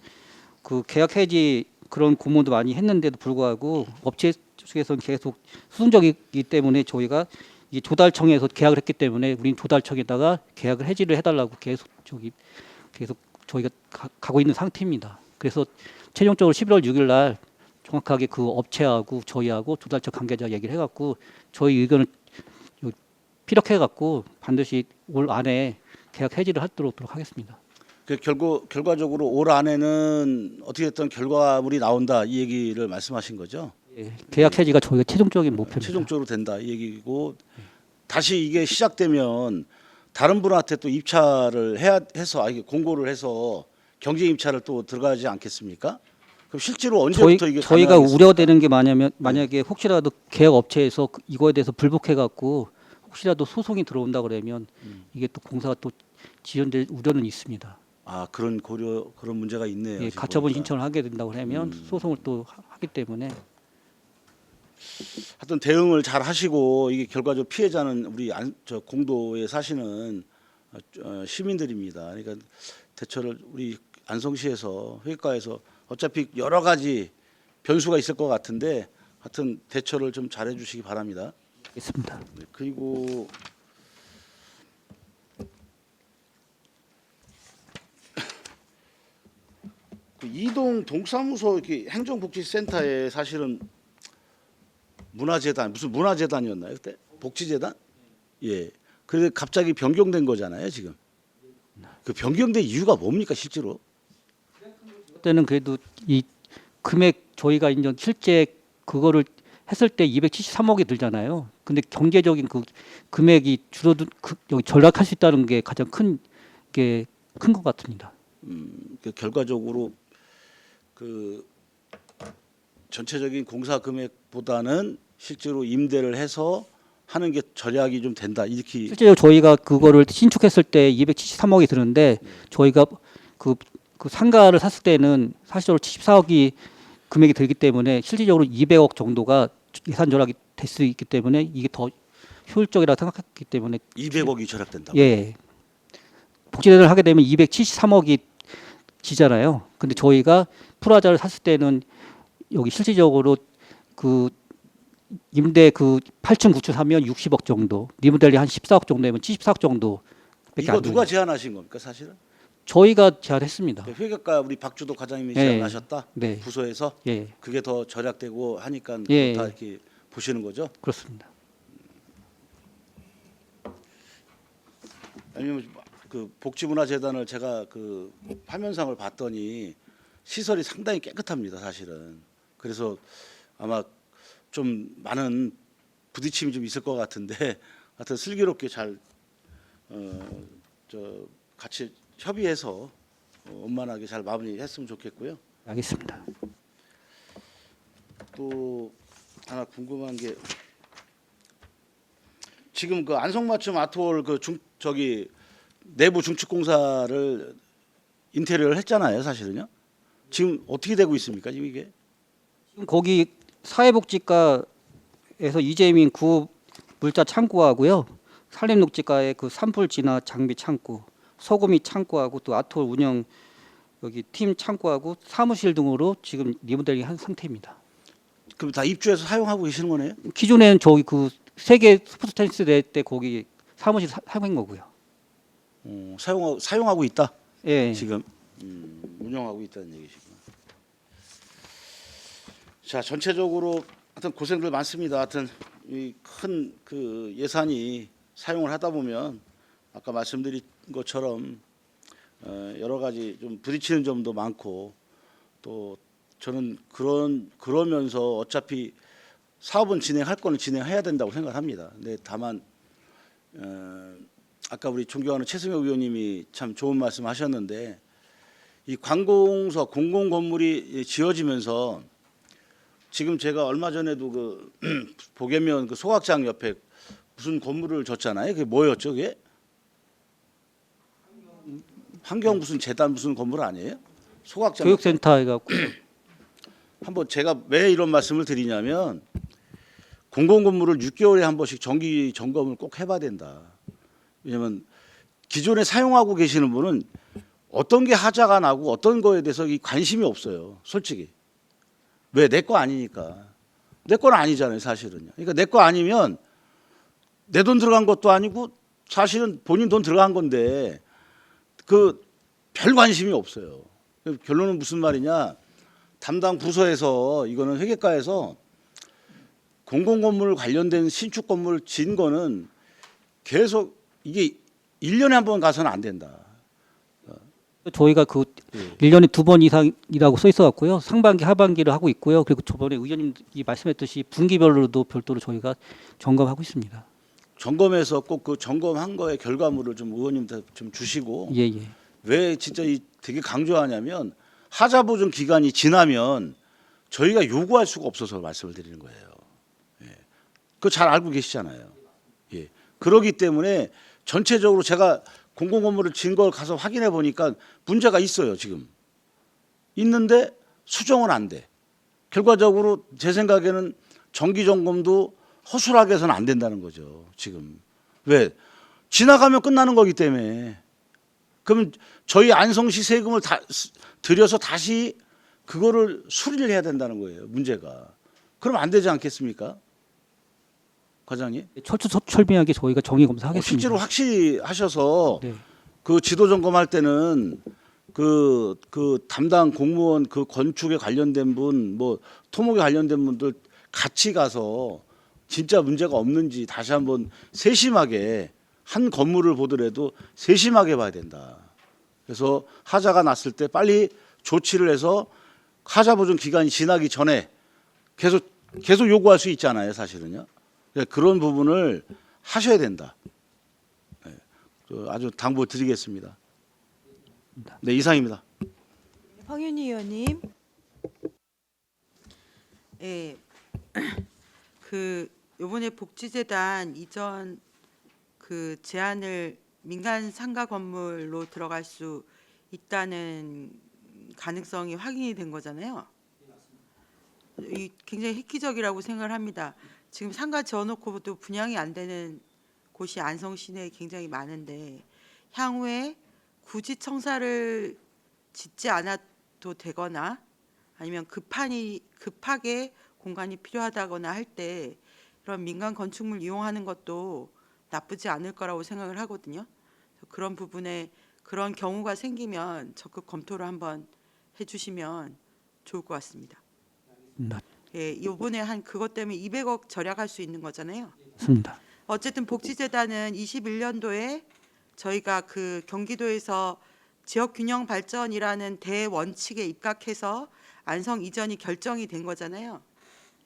계약 해지 그런 공모도 많이 했는데도 불구하고 업체 측에서는 계속 수순적이기 때문에 저희가 이 조달청에서 계약을 했기 때문에 우린 조달청에다가 계약을 해지를 해달라고 계속 저희가 가고 있는 상태입니다. 그래서 최종적으로 11월 6일 날 정확하게 그 업체하고 저희하고 조달청 관계자 얘기를 해갖고 저희 의견을 피력해갖고 반드시 올 안에 계약 해지를 하도록 하겠습니다. 그 결과적으로 올 안에는 어떻게 됐든 결과물이 나온다 이 얘기를 말씀하신 거죠? 예, 계약 해지가 저희가 최종적인 목표입니다. 최종적으로 된다 이 얘기고 다시 이게 시작되면 다른 분한테 또 입찰을 해서 공고를 해서 경쟁 입찰을 또 들어가지 않겠습니까? 그럼 실제로 언제부터 이게 저희가 가능하겠습니까? 우려되는 게 만약에 혹시라도 계약 업체에서 이거에 대해서 불복해 갖고 혹시라도 소송이 들어온다 그러면 이게 또 공사가 또 지연될 우려는 있습니다. 아 그런 그런 문제가 있네요. 예, 지금 가처분 보니까. 신청을 하게 된다고 하면 소송을 또 하기 때문에 하여튼 대응을 잘 하시고 이게 결과적 피해자는 우리 공도에 사시는 시민들입니다. 그러니까 대처를 우리 안성시에서 회계과에서 어차피 여러 가지 변수가 있을 것 같은데 하여튼 대처를 좀 잘해 주시기 바랍니다. 있습니다. 네, 그리고 그 이동 동사무소 이렇게 행정복지센터에 사실은 문화재단 무슨 문화재단이었나요 그때 복지재단? 예. 그래서 갑자기 변경된 거잖아요 지금. 그 변경된 이유가 뭡니까 실제로? 그때는 그래도 이 금액 저희가 이제 실제 그거를 했을 때 273억이 들잖아요. 근데 경제적인 그 금액이 줄어든 여기 절약할 수 있다는 게 가장 큰 것 같습니다. 그 결과적으로 그 전체적인 공사 금액보다는 실제로 임대를 해서 하는 게 절약이 좀 된다 이렇게. 실제로 저희가 그거를 신축했을 때 273억이 드는데 저희가 그 상가를 샀을 때는 사실적으로 74억이 금액이 들기 때문에 실질적으로 200억 정도가 예산 절약이 될 수 있기 때문에 이게 더 효율적이라고 생각했기 때문에 200억이 절약된다. 예. 복지대를 하게 되면 273억이 지잖아요. 근데 저희가 프라자를 샀을 때는 여기 실질적으로 그 임대 8층 9층 사면 60억 정도, 리모델링 한 14억 정도면 74억 정도. 이거 누가 제안하신 겁니까 사실은? 저희가 제안했습니다. 회계과 우리 박주도 과장님이 예. 제안하셨다. 네. 부서에서 예, 그게 더 절약되고 하니까 예. 다 이렇게 보시는 거죠. 그렇습니다. 아니면 그 복지문화재단을 제가 그 화면상을 봤더니 시설이 상당히 깨끗합니다 사실은. 그래서 아마 좀 많은 부딪힘이 좀 있을 것 같은데 하여튼 슬기롭게 잘 같이 협의해서 원만하게 잘 마무리했으면 좋겠고요. 알겠습니다. 또 하나 궁금한 게 지금 그 안성맞춤 아트홀 저기 내부 중축 공사를 인테리어를 했잖아요, 사실은요. 지금 어떻게 되고 있습니까, 지금 이게? 지금 거기 사회복지과에서 이재민 구 물자 창고하고요. 산림녹지과의 그 산불 진화 장비 창고, 소금이 창고하고 또 아트홀 운영 여기 팀 창고하고 사무실 등으로 지금 리모델링 한 상태입니다. 그럼 다 입주해서 사용하고 계시는 거네요? 기존에는 저기 그 세계 스포츠 테니스 대회 때 거기 사무실 사용한 거고요. 사용하고 있다. 예. 지금 운영하고 있다는 얘기시구나. 자, 전체적으로 하여튼 고생들 많습니다. 하여튼 이 큰 그 예산이 사용을 하다 보면 아까 말씀드린 것처럼 여러 가지 좀 부딪히는 점도 많고, 또 저는 그러면서 어차피 사업은 진행할 거는 진행해야 된다고 생각합니다. 근데 다만 아까 우리 존경하는 최승혁 의원님이 참 좋은 말씀하셨는데, 이 관공서 공공 건물이 지어지면서 지금 제가 얼마 전에도 그 보계면 그 소각장 옆에 무슨 건물을 졌잖아요. 그게 뭐였죠, 그게? 환경 무슨 재단 무슨 건물 아니에요? 소각장. 교육센터 해갖고 한번 제가 왜 이런 말씀을 드리냐면, 공공 건물을 6개월에 한 번씩 정기 점검을 꼭 해봐야 된다. 왜냐면 기존에 사용하고 계시는 분은 어떤 게 하자가 나고 어떤 거에 대해서 이 관심이 없어요, 솔직히. 왜? 내 거 아니니까. 내 건 아니잖아요, 사실은요. 그러니까 내 거 아니면 내 돈 들어간 것도 아니고 사실은 본인 돈 들어간 건데 그 별 관심이 없어요. 결론은 무슨 말이냐? 담당 부서에서 이거는 회계과에서 공공건물 관련된 신축 건물 진 거는 계속 이게 1년에 한 번 가서는 안 된다. 저희가 그 1년에 2번 이상이라고 써 있어 갖고요. 상반기 하반기를 하고 있고요. 그리고 저번에 의원님이 말씀했듯이 분기별로도 별도로 저희가 점검하고 있습니다. 점검해서 꼭 그 점검한 거의 결과물을 좀 의원님들 좀 주시고. 예, 예. 왜 진짜 이 되게 강조하냐면, 하자 보증 기간이 지나면 저희가 요구할 수가 없어서 말씀을 드리는 거예요. 예. 그거 잘 알고 계시잖아요. 예. 그러기 때문에 전체적으로 제가 공공건물을 진 걸 가서 확인해 보니까 문제가 있어요, 지금. 있는데 수정은 안 돼. 결과적으로 제 생각에는 정기 점검도 허술하게 해서는 안 된다는 거죠, 지금. 왜? 지나가면 끝나는 거기 때문에. 그럼 저희 안성시 세금을 다 들여서 다시 그거를 수리를 해야 된다는 거예요, 문제가. 그럼 안 되지 않겠습니까, 과장님? 철저하게 저희가 정의 검사하겠습니다. 실제로 확실히 하셔서 네. 그 지도 점검할 때는 그 담당 공무원, 그 건축에 관련된 분, 뭐 토목에 관련된 분들 같이 가서 진짜 문제가 없는지 다시 한번 세심하게, 한 건물을 보더라도 세심하게 봐야 된다. 그래서 하자가 났을 때 빨리 조치를 해서 하자 보증 기간이 지나기 전에 계속 요구할 수 있잖아요, 사실은요. 그런 부분을 하셔야 된다. 네, 아주 당부드리겠습니다. 네, 이상입니다. 황윤희 의원님. 예. 그 이번에 복지재단 이전 그 제안을 민간 상가 건물로 들어갈 수 있다는 가능성이 확인이 된 거잖아요. 이 굉장히 획기적이라고 생각을 합니다. 지금 상가 지어놓고도 분양이 안 되는 곳이 안성 시내에 굉장히 많은데, 향후에 굳이 청사를 짓지 않아도 되거나 아니면 급하게 공간이 필요하다거나 할 때 이런 민간 건축물 이용하는 것도 나쁘지 않을 거라고 생각을 하거든요. 그런 부분에 그런 경우가 생기면 적극 검토를 한번 해주시면 좋을 것 같습니다. 예, 이번에 한 그것 때문에 200억 절약할 수 있는 거잖아요. 맞습니다. 어쨌든 복지재단은 21년도에 저희가 그 경기도에서 지역균형 발전이라는 대원칙에 입각해서 안성 이전이 결정이 된 거잖아요.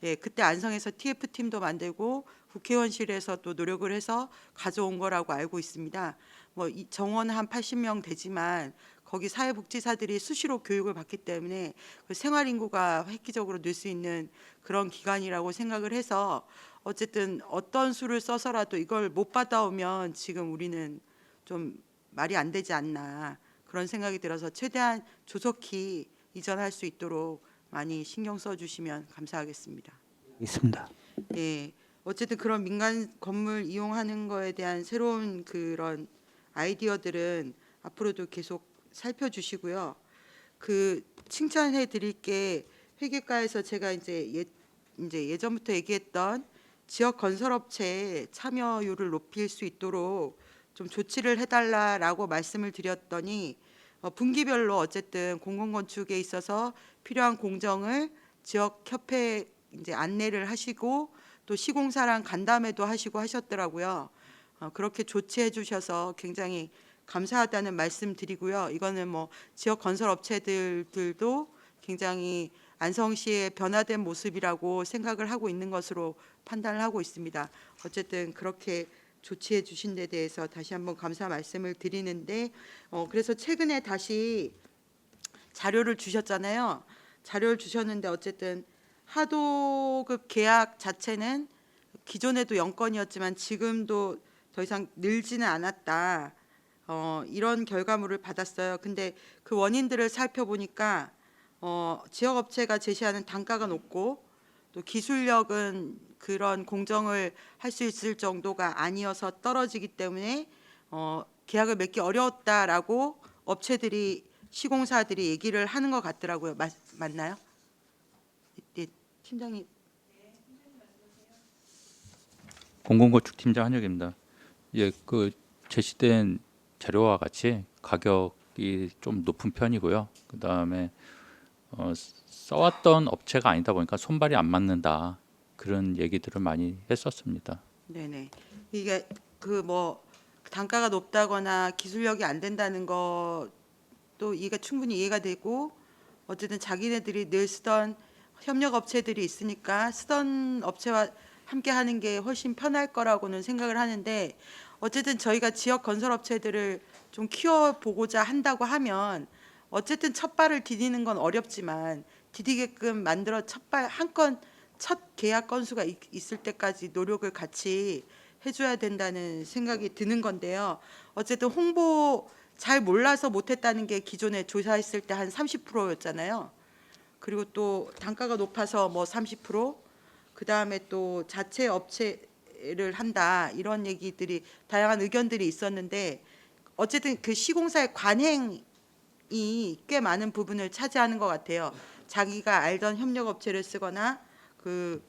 예, 그때 안성에서 TF팀도 만들고 국회의원실에서 또 노력을 해서 가져온 거라고 알고 있습니다. 뭐 정원 한 80명 되지만 거기 사회복지사들이 수시로 교육을 받기 때문에 그 생활 인구가 획기적으로 늘 수 있는 그런 기관이라고 생각을 해서 어쨌든 어떤 수를 써서라도 이걸 못 받아오면 지금 우리는 좀 말이 안 되지 않나 그런 생각이 들어서 최대한 조속히 이전할 수 있도록 많이 신경 써주시면 감사하겠습니다. 있습니다. 예, 어쨌든 그런 민간 건물 이용하는 거에 대한 새로운 그런 아이디어들은 앞으로도 계속 살펴주시고요. 그 칭찬해 드릴 게 회계과에서 제가 이제 예전부터 얘기했던 지역 건설업체의 참여율을 높일 수 있도록 좀 조치를 해달라라고 말씀을 드렸더니 분기별로 어쨌든 공공건축에 있어서 필요한 공정을 지역 협회에 이제 안내를 하시고 또 시공사랑 간담회도 하시고 하셨더라고요. 그렇게 조치해 주셔서 굉장히 감사하다는 말씀 드리고요. 이거는 뭐 지역 건설 업체들도 굉장히 안성시의 변화된 모습이라고 생각을 하고 있는 것으로 판단을 하고 있습니다. 어쨌든 그렇게 조치해 주신 데 대해서 다시 한번 감사 말씀을 드리는데 그래서 최근에 다시 자료를 주셨잖아요. 자료를 주셨는데 어쨌든 하도급 계약 자체는 기존에도 0건이었지만 지금도 더 이상 늘지는 않았다. 이런 결과물을 받았어요. 근데 그 원인들을 살펴보니까 지역업체가 제시하는 단가가 높고 또 기술력은 그런 공정을 할 수 있을 정도가 아니어서 떨어지기 때문에 계약을 맺기 어려웠다라고 업체들이 시공사들이 얘기를 하는 것 같더라고요. 맞나요? 네, 팀장님. 공공건축팀장 한혁입니다. 예, 그 제시된 자료와 같이 가격이 좀 높은 편이고요. 그 다음에 써왔던 업체가 아니다 보니까 손발이 안 맞는다 그런 얘기들을 많이 했었습니다. 네네. 이게 그 뭐 단가가 높다거나 기술력이 안 된다는 것도 이해가 충분히 이해가 되고 어쨌든 자기네들이 늘 쓰던 협력 업체들이 있으니까 쓰던 업체와 함께 하는 게 훨씬 편할 거라고는 생각을 하는데 어쨌든 저희가 지역 건설 업체들을 좀 키워보고자 한다고 하면 어쨌든 첫 발을 디디는 건 어렵지만 디디게끔 만들어 첫 계약 건수가 있을 때까지 노력을 같이 해줘야 된다는 생각이 드는 건데요. 어쨌든 홍보 잘 몰라서 못했다는 게 기존에 조사했을 때 한 30%였잖아요. 그리고 또 단가가 높아서 뭐 30%, 그 다음에 또 자체 업체를 한다 이런 얘기들이 다양한 의견들이 있었는데 어쨌든 그 시공사의 관행이 꽤 많은 부분을 차지하는 것 같아요. 자기가 알던 협력 업체를 쓰거나 그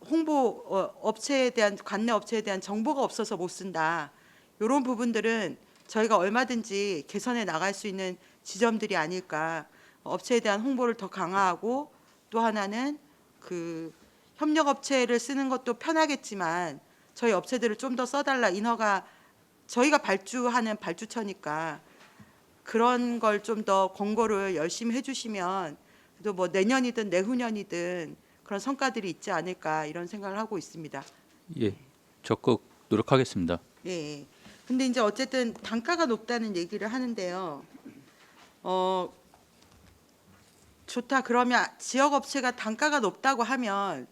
홍보 업체에 대한 관내 업체에 대한 정보가 없어서 못 쓴다. 이런 부분들은 저희가 얼마든지 개선해 나갈 수 있는 지점들이 아닐까. 업체에 대한 홍보를 더 강화하고 또 하나는 그 협력 업체를 쓰는 것도 편하겠지만 저희 업체들을 좀 더 써달라. 인허가 저희가 발주하는 발주처니까 그런 걸 좀 더 권고를 열심히 해주시면 또 뭐 내년이든 내후년이든 그런 성과들이 있지 않을까 이런 생각을 하고 있습니다. 예, 적극 노력하겠습니다. 예. 근데 이제 어쨌든 단가가 높다는 얘기를 하는데요. 좋다. 그러면 지역 업체가 단가가 높다고 하면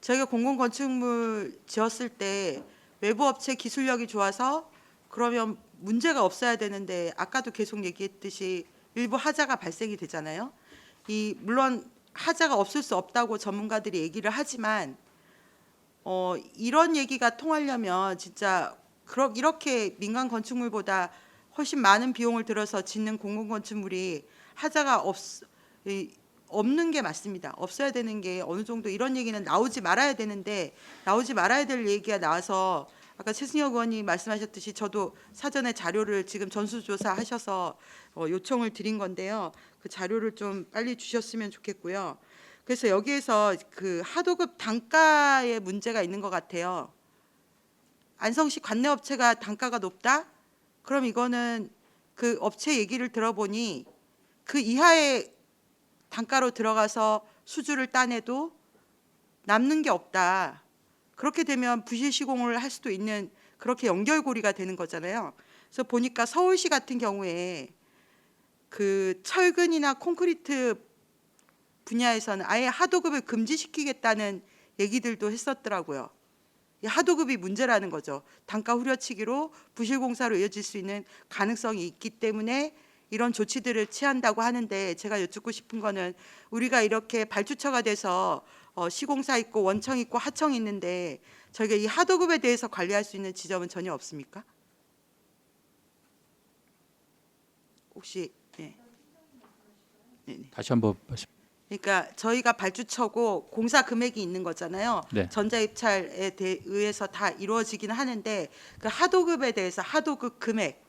저희가 공공건축물 지었을 때 외부 업체 기술력이 좋아서 그러면 문제가 없어야 되는데 아까도 계속 얘기했듯이 일부 하자가 발생이 되잖아요. 물론 하자가 없을 수 없다고 전문가들이 얘기를 하지만 이런 얘기가 통하려면 진짜 이렇게 민간 건축물보다 훨씬 많은 비용을 들어서 짓는 공공건축물이 하자가 없는 게 맞습니다. 없어야 되는 게 어느 정도 이런 얘기는 나오지 말아야 되는데 나오지 말아야 될 얘기가 나와서 아까 최승혁 의원이 말씀하셨듯이 저도 사전에 자료를 지금 전수조사 하셔서 요청을 드린 건데요. 그 자료를 좀 빨리 주셨으면 좋겠고요. 그래서 여기에서 그 하도급 단가에 문제가 있는 것 같아요. 안성시 관내 업체가 단가가 높다? 그럼 이거는 그 업체 얘기를 들어보니 그 이하의 단가로 들어가서 수주를 따내도 남는 게 없다. 그렇게 되면 부실 시공을 할 수도 있는 그렇게 연결고리가 되는 거잖아요. 그래서 보니까 서울시 같은 경우에 그 철근이나 콘크리트 분야에서는 아예 하도급을 금지시키겠다는 얘기들도 했었더라고요. 이 하도급이 문제라는 거죠. 단가 후려치기로 부실공사로 이어질 수 있는 가능성이 있기 때문에 이런 조치들을 취한다고 하는데, 제가 여쭙고 싶은 거는 우리가 이렇게 발주처가 돼서 시공사 있고 원청 있고 하청 있는데 저희가 이 하도급에 대해서 관리할 수 있는 지점은 전혀 없습니까? 혹시 네. 다시 한번 말씀. 그러니까 저희가 발주처고 공사 금액이 있는 거잖아요. 네. 전자입찰에 의해서 다 이루어지긴 하는데 그 하도급에 대해서 하도급 금액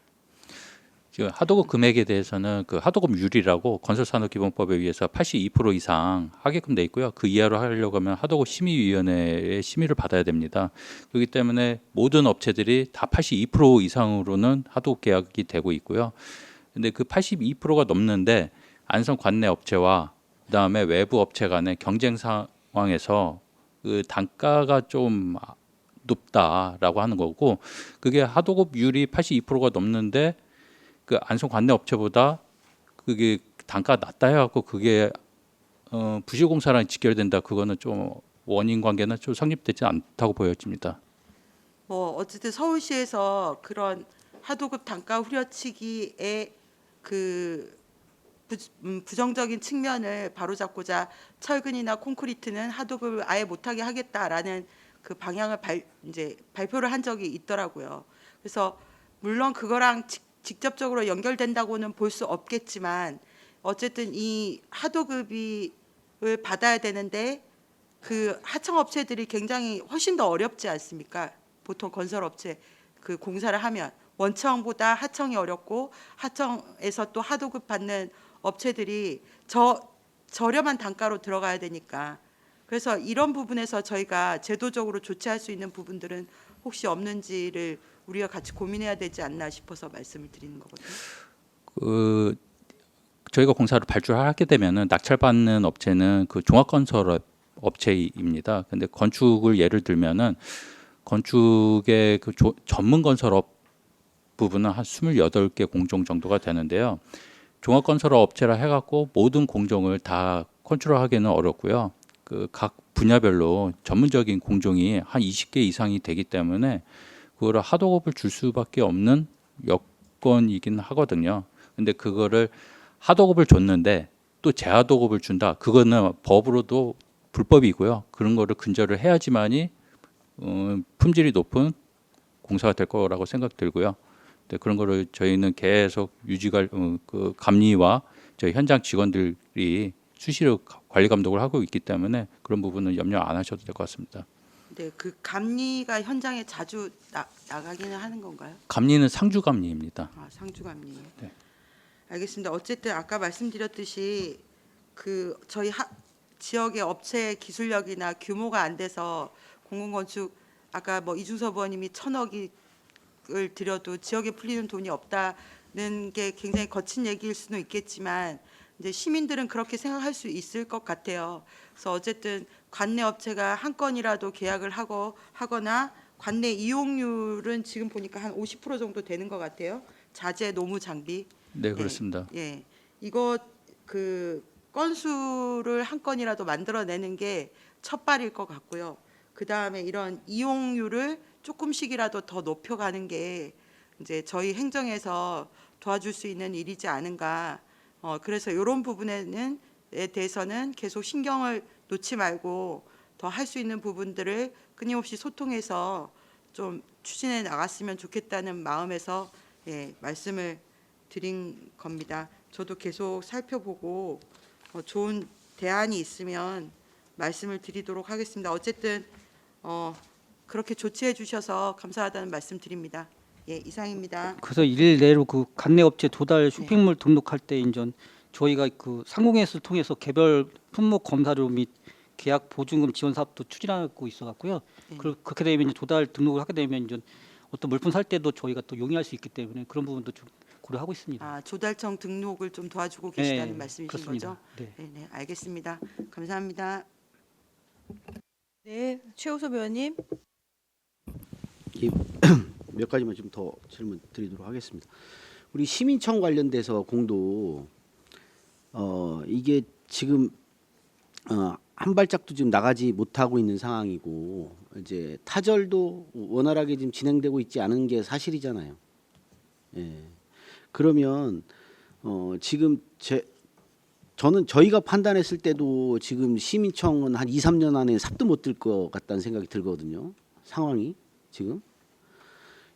지금 하도급 금액에 대해서는 그 하도급률이라고 건설산업기본법에 의해서 82% 이상 하게끔 돼 있고요. 그 이하로 하려고 하면 하도급 심의위원회의 심의를 받아야 됩니다. 그렇기 때문에 모든 업체들이 다 82% 이상으로는 하도급 계약이 되고 있고요. 근데 그 82%가 넘는데 안성 관내 업체와 그다음에 외부 업체 간의 경쟁 상황에서 그 단가가 좀 높다라고 하는 거고, 그게 하도급률이 82%가 넘는데 그 안성 관내 업체보다 그게 단가가 낮다 해갖고 그게 부실공사랑 직결된다, 그거는 좀 원인 관계는 좀 성립되지 않다고 보여집니다. 뭐 어쨌든 서울시에서 그런 하도급 단가 후려치기의 그 부정적인 측면을 바로잡고자 철근이나 콘크리트는 하도급을 아예 못하게 하겠다라는 그 방향을 이제 발표를 한 적이 있더라고요. 그래서 물론 그거랑 직접적으로 연결된다고는 볼 수 없겠지만 어쨌든 이 하도급을 받아야 되는데 그 하청 업체들이 굉장히 훨씬 더 어렵지 않습니까? 보통 건설업체 그 공사를 하면 원청보다 하청이 어렵고 하청에서 또 하도급 받는 업체들이 저렴한 단가로 들어가야 되니까, 그래서 이런 부분에서 저희가 제도적으로 조치할 수 있는 부분들은 혹시 없는지를 우리가 같이 고민해야 되지 않나 싶어서 말씀을 드리는 거거든요. 그 저희가 공사를 발주하게 되면은 낙찰받는 업체는 그 종합건설 업체입니다. 근데 건축을 예를 들면은 건축의 그 전문 건설업 부분은 한 28개 공종 정도가 되는데요. 종합건설 업체라 해갖고 모든 공종을 다 컨트롤하기는 어렵고요. 그 각 분야별로 전문적인 공종이 한 20개 이상이 되기 때문에 그거를 하도급을 줄 수밖에 없는 여건이긴 하거든요. 근데 그거를 하도급을 줬는데 또 재하도급을 준다, 그거는 법으로도 불법이고요. 그런 거를 근절을 해야지만이 품질이 높은 공사가 될 거라고 생각 들고요. 네, 그런 거를 저희는 계속 그 감리와 저희 현장 직원들이 수시로 관리 감독을 하고 있기 때문에 그런 부분은 염려 안 하셔도 될 것 같습니다. 네, 그 감리가 현장에 자주 나가기는 하는 건가요? 감리는 상주 감리입니다. 아, 상주 감리예요. 네. 알겠습니다. 어쨌든 아까 말씀드렸듯이 그 저희 지역의 업체 기술력이나 규모가 안 돼서 공공건축, 아까 뭐 이준섭 의원님이 1,000억을 들여도 지역에 풀리는 돈이 없다는 게 굉장히 거친 얘기일 수는 있겠지만 이제 시민들은 그렇게 생각할 수 있을 것 같아요. 그래서 어쨌든 관내 업체가 한 건이라도 계약을 하거나 관내 이용률은 지금 보니까 한 50% 정도 되는 것 같아요. 자재, 노무, 장비. 네, 그렇습니다. 예, 이거 그 건수를 한 건이라도 만들어내는 게 첫발일 것 같고요. 그 다음에 이런 이용률을 조금씩이라도 더 높여가는 게 이제 저희 행정에서 도와줄 수 있는 일이지 않은가. 그래서 이런 부분에 대해서는 계속 신경을 놓지 말고 더 할 수 있는 부분들을 끊임없이 소통해서 좀 추진해 나갔으면 좋겠다는 마음에서 말씀을 드린 겁니다. 저도 계속 살펴보고 좋은 대안이 있으면 말씀을 드리도록 하겠습니다. 어쨌든 그렇게 조치해 주셔서 감사하다는 말씀 드립니다. 예, 이상입니다. 그래서 일례로 그 관내 업체 도달 쇼핑몰 등록할 때 인전 저희가 그 상공회의를 통해서 개별 품목 검사료 및 계약 보증금 지원 사업도 추진하고 있어갖고요. 네. 그렇게 되면 이제 도달 등록을 하게 되면 이제 어떤 물품 살 때도 저희가 또 용이할 수 있기 때문에 그런 부분도 좀 고려하고 있습니다. 아, 조달청 등록을 좀 도와주고 계시다는 네, 말씀이신 그렇습니다. 거죠? 네. 네, 네, 알겠습니다. 감사합니다. 네, 최우섭 의원님. 몇 가지만 좀 더 질문 드리도록 하겠습니다. 우리 시민청 관련돼서 공도 이게 지금 한 발짝도 지금 나가지 못하고 있는 상황이고 이제 타절도 원활하게 지금 진행되고 있지 않은 게 사실이잖아요. 예. 그러면 지금 저는 저희가 판단했을 때도 지금 시민청은 한 2, 3년 안에 삽도 못 들 것 같다는 생각이 들거든요. 상황이 지금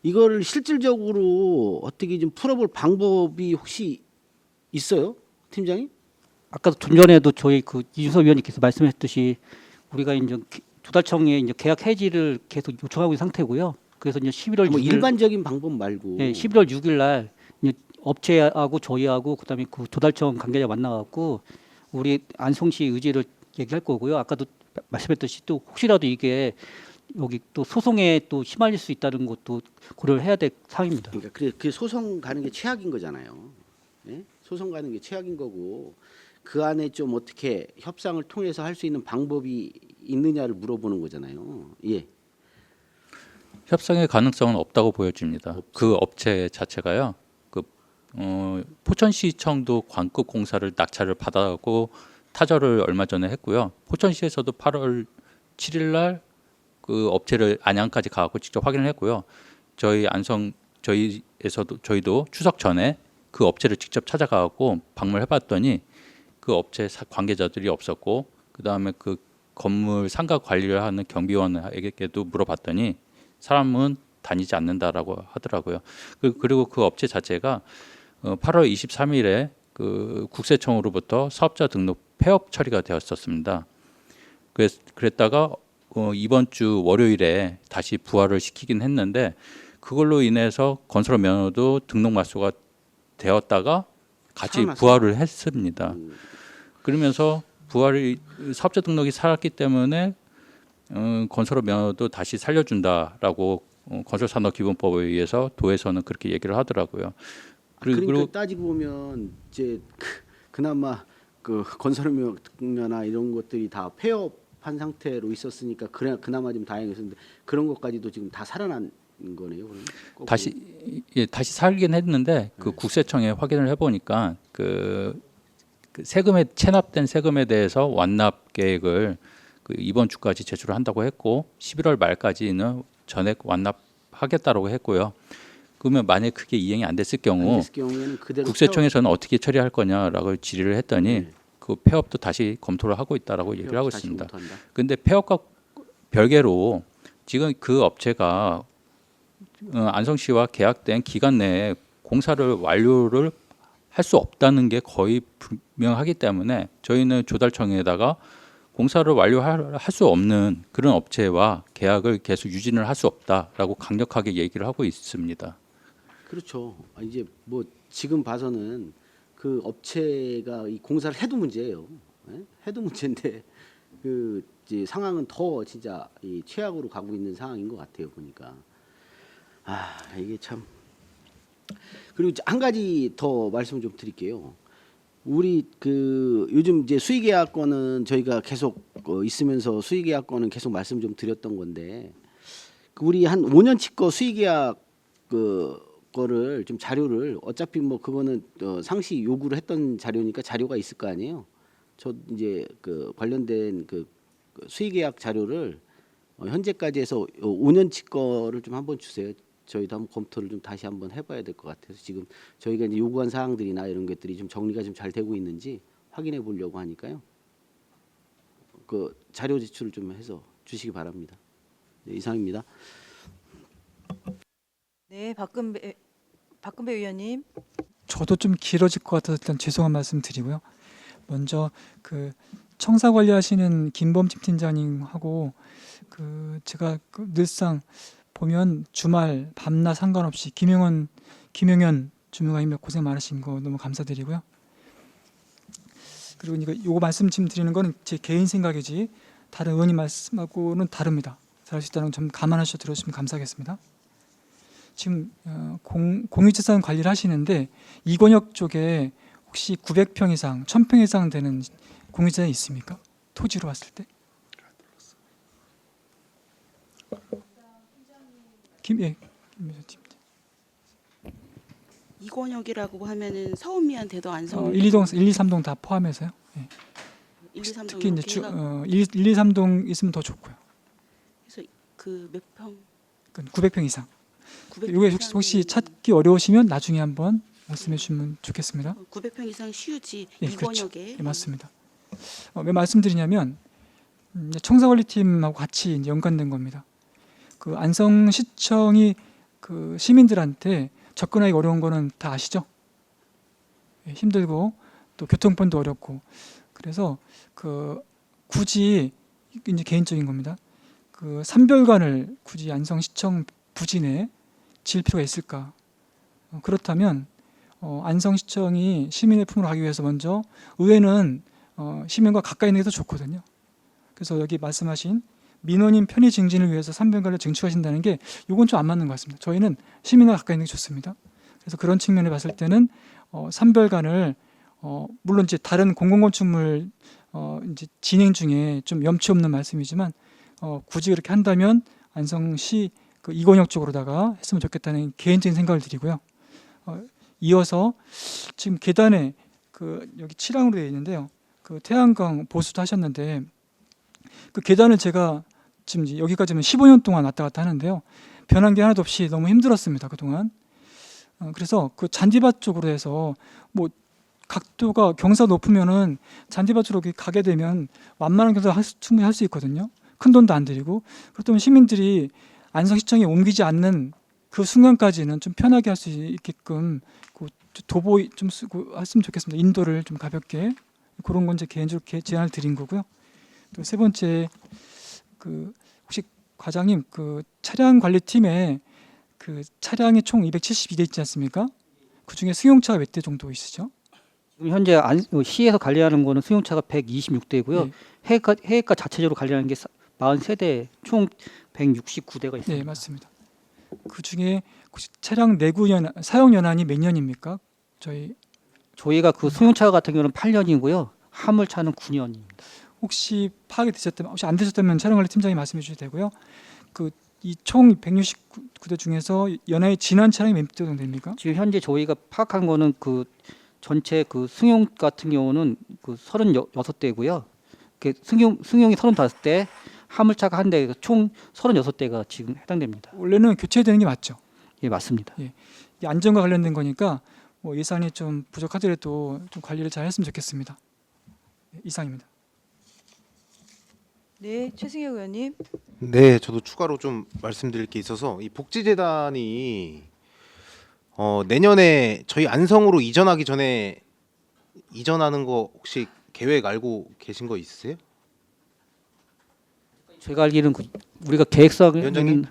이걸 실질적으로 어떻게 좀 풀어볼 방법이 혹시 있어요, 팀장님? 아까 좀 전에도 저희 그 이준석 위원님께서 말씀하셨듯이 우리가 이제 조달청에 이제 계약 해지를 계속 요청하고 있는 상태고요. 그래서 이제 11월 뭐 6일 일반적인 방법 말고. 네, 11월 6일 날 이제 업체하고 저희하고 그다음에 그 조달청 관계자 만나갖고 우리 안성시 의지를 얘기할 거고요. 아까도 말씀했듯이 또 혹시라도 이게 여기 또 소송에 또 휘말릴 수 있다는 것도 고려를 해야 될 사항입니다. 그러니까 그 소송 가는 게 최악인 거잖아요. 예? 소송 가는 게 최악인 거고 그 안에 좀 어떻게 협상을 통해서 할 수 있는 방법이 있느냐를 물어보는 거잖아요. 예. 협상의 가능성은 없다고 보여집니다. 그 업체 자체가요. 그 포천시청도 관급 공사를 낙찰을 받아고 타절을 얼마 전에 했고요. 포천시에서도 8월 7일 날 그 업체를 안양까지 가고 직접 확인을 했고요. 저희도 추석 전에 그 업체를 직접 찾아가고 방문을 해봤더니 그 업체 관계자들이 없었고 그 다음에 그 건물 상가 관리를 하는 경비원에게도 물어봤더니 사람은 다니지 않는다라고 하더라고요. 그리고 그 업체 자체가 8월 23일에 그 국세청으로부터 사업자 등록 폐업 처리가 되었었습니다. 그랬다가 이번 주 월요일에 다시 부활을 시키긴 했는데 그걸로 인해서 건설 면허도 등록 말소가 되었다가 같이 살아났어요. 부활을 했습니다. 그러면서 사업자 등록이 살았기 때문에 건설 면허도 다시 살려준다라고 건설산업기본법에 의해서 도에서는 그렇게 얘기를 하더라고요. 그러니까 따지고 보면 이제 그나마 그 건설업면허나 이런 것들이 다 폐업한 상태로 있었으니까 그나마 좀 다행이었는데 그런 것까지도 지금 다 살아난 거네요. 그러면 다시 살긴 했는데 그 국세청에 확인을 해보니까 그 세금에 체납된 세금에 대해서 완납 계획을 그 이번 주까지 제출을 한다고 했고 11월 말까지는 전액 완납하겠다라고 했고요. 그러면 만약 그게 이행이 안 됐을 경우 경우에는 그대로 국세청에서는 어떻게 처리할 거냐라고 질의를 했더니 네. 그 폐업도 다시 검토를 하고 있다라고 얘기를 하고 다시 있습니다. 검토한다. 근데 폐업과 별개로 지금 그 업체가 안성시와 계약된 기간 내에 공사를 완료를 할 수 없다는 게 거의 분명하기 때문에 저희는 조달청에다가 공사를 완료할 수 없는 그런 업체와 계약을 계속 유지를 할 수 없다라고 강력하게 얘기를 하고 있습니다. 그렇죠. 이제 뭐 지금 봐서는 그 업체가 이 공사를 해도 문제예요. 예? 해도 문제인데 그 이제 상황은 더 진짜 이 최악으로 가고 있는 상황인 것 같아요. 보니까 이게 참. 그리고 한 가지 더 말씀 좀 드릴게요. 우리 그 요즘 이제 수의계약건은 저희가 계속 있으면서 수의계약건은 계속 말씀 좀 드렸던 건데 우리 한 5년치 거 수의계약 거를 좀 자료를 어차피 뭐 그거는 상시 요구를 했던 자료니까 자료가 있을 거 아니에요. 저 이제 그 관련된 그 수의계약 자료를 현재까지 해서 5년치 거를 좀 한번 주세요. 저희도 한번 검토를 좀 다시 한번 해봐야 될 것 같아서 지금 저희가 이제 요구한 사항들이나 이런 것들이 좀 정리가 좀 잘 되고 있는지 확인해 보려고 하니까요. 그 자료 제출을 좀 해서 주시기 바랍니다. 네, 이상입니다. 네, 박근배 의원님. 저도 좀 길어질 것 같아서 일단 죄송한 말씀 드리고요. 먼저 그 청사 관리하시는 김범집 팀장님하고 그 제가 그 늘상 보면 주말 밤낮 상관없이 김영현 주무관님 고생 많으신 거 너무 감사드리고요. 그리고 요거 말씀 지금 드리는 거는 제 개인 생각이지 다른 의원님 말씀하고는 다릅니다. 잘할 수 있다는 점 좀 감안하셔서 들어주시면 감사하겠습니다. 지금 공유재산 관리를 하시는데 이권역 쪽에 혹시 900평 이상, 1000평 이상 되는 공유재산이 있습니까? 토지로 봤을 때? 김 여사님. 이권역이라고 하면은 서울미안 대도 안성 1, 2동, 1, 2, 3동 다 포함해서요. 예. 1, 2, 3동 특히 이제 이렇게 해가 1, 2, 3동 있으면 더 좋고요. 그래서 그 몇 평? 900평 이상. 900평 이게 이상이- 혹시 찾기 어려우시면 나중에 한번 말씀해 주시면 좋겠습니다. 900평 이상 시유지 예, 그렇죠. 이권역에 예, 맞습니다. 왜 말씀드리냐면 이제 청사관리팀하고 같이 이제 연관된 겁니다. 그 안성시청이 그 시민들한테 접근하기 어려운 거는 다 아시죠? 예, 힘들고 또 교통편도 어렵고 그래서 그 굳이 이제 개인적인 겁니다. 그 산별관을 굳이 안성시청 부진에 지을 필요가 있을까? 그렇다면 안성시청이 시민의 품으로 가기 위해서 먼저 의회는 시민과 가까이 있는 게 더 좋거든요. 그래서 여기 말씀하신 민원인 편의 증진을 위해서 산별관을 증축하신다는 게 이건 좀 안 맞는 것 같습니다. 저희는 시민과 가까이 있는 게 좋습니다. 그래서 그런 측면에 봤을 때는 산별관을 물론 이제 다른 공공건축물 이제 진행 중에 좀 염치 없는 말씀이지만 굳이 그렇게 한다면 안성시 그 이권역 쪽으로다가 했으면 좋겠다는 개인적인 생각을 드리고요. 이어서 지금 계단에 그 여기 칠항으로 되어 있는데요. 그 태양광 보수도 하셨는데 그 계단을 제가 지금 이제 여기까지는 15년 동안 왔다 갔다 하는데요. 변한 게 하나도 없이 너무 힘들었습니다. 그동안. 그래서 그 잔디밭 쪽으로 해서 뭐 각도가 경사 높으면은 잔디밭 쪽으로 가게 되면 완만한 경사 충분히 할 수 있거든요. 큰 돈도 안 들이고 그렇다면 시민들이 안성시청에 옮기지 않는 그 순간까지는 좀 편하게 할 수 있게끔 그 도보 좀 쓰고 했으면 좋겠습니다. 인도를 좀 가볍게 그런 건 제 개인적으로 제안을 드린 거고요. 또 세 번째 그 혹시 과장님 그 차량 관리팀에 그 차량이 총 272대 있지 않습니까? 그 중에 승용차가 몇 대 정도 있으죠? 지금 현재 시에서 관리하는 거는 승용차가 126대고요. 네. 해외가 자체적으로 관리하는 게 43대, 총 169대가 있습니다. 네, 맞습니다. 그 중에 혹시 차량 내구 사용 연한이 몇 년입니까? 저희가 그 승용차 같은 경우는 8년이고요. 화물차는 9년입니다. 혹시 파악이 되셨다면 혹시 안 되셨다면 차량관리 팀장이 말씀해 주셔도 되고요. 그 이 총 169대 중에서 연한이 지난 차량이 몇 대 정도 됩니까? 지금 현재 저희가 파악한 거는 그 전체 그 승용 같은 경우는 그 36대고요. 승용이 35대, 화물차가 한 대, 총 36대가 지금 해당됩니다. 원래는 교체되는 게 맞죠? 예, 맞습니다. 이 안전과 관련된 거니까 뭐 예산이 좀 부족하더라도 좀 관리를 잘 했으면 좋겠습니다. 이상입니다. 네, 최승혁 의원님. 네, 저도 추가로 좀 말씀드릴 게 있어서 이 복지재단이 내년에 저희 안성으로 이전하기 전에 이전하는 거 혹시 계획 알고 계신 거 있으세요? 제가 알기로는 우리가 계획상 위원장님?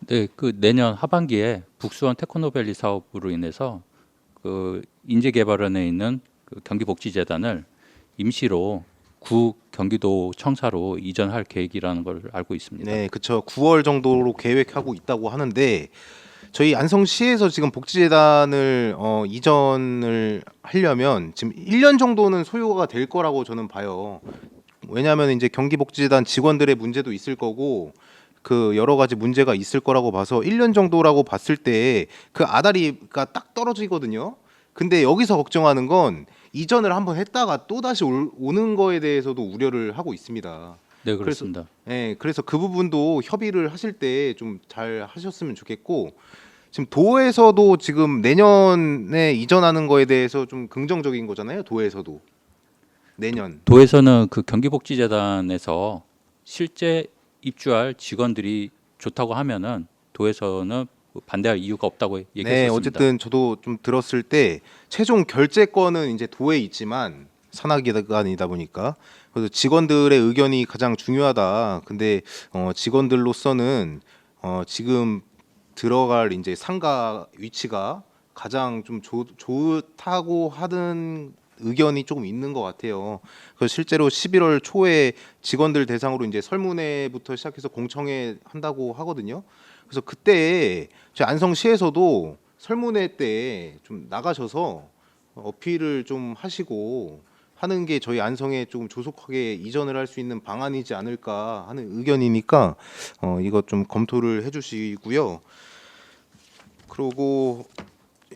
네, 그 내년 하반기에 북수원 테크노밸리 사업으로 인해서 그 인재개발원에 있는 그 경기복지재단을 임시로 구 경기도 청사로 이전할 계획이라는 걸 알고 있습니다. 네, 그렇죠. 9월 정도로 계획하고 있다고 하는데 저희 안성시에서 지금 복지재단을 이전을 하려면 지금 1년 정도는 소요가 될 거라고 저는 봐요. 왜냐하면 이제 경기복지재단 직원들의 문제도 있을 거고 그 여러 가지 문제가 있을 거라고 봐서 1년 정도라고 봤을 때 그 아다리가 딱 떨어지거든요. 근데 여기서 걱정하는 건 이전을 한번 했다가 또 다시 오는 거에 대해서도 우려를 하고 있습니다. 네, 그렇습니다. 네, 그래서 그 부분도 협의를 하실 때 좀 잘 하셨으면 좋겠고 지금 도에서도 지금 내년에 이전하는 거에 대해서 좀 긍정적인 거잖아요. 도에서도 내년. 도에서는 그 경기복지재단에서 실제 입주할 직원들이 좋다고 하면은 도에서는 반대할 이유가 없다고 얘기했었습니다. 네, 어쨌든 저도 좀 들었을 때 최종 결재권은 이제 도에 있지만 산하기관이다 보니까 그래서 직원들의 의견이 가장 중요하다. 근데 직원들로서는 지금 들어갈 이제 상가 위치가 가장 좀 좋다고 하는 의견이 조금 있는 것 같아요. 그래서 실제로 11월 초에 직원들 대상으로 이제 설문회부터 시작해서 공청회 한다고 하거든요. 그래서 그때 저희 안성시에서도 설문회 때 좀 나가셔서 어필을 좀 하시고 하는 게 저희 안성에 조금 조속하게 이전을 할 수 있는 방안이지 않을까 하는 의견이니까 이것 좀 검토를 해주시고요. 그리고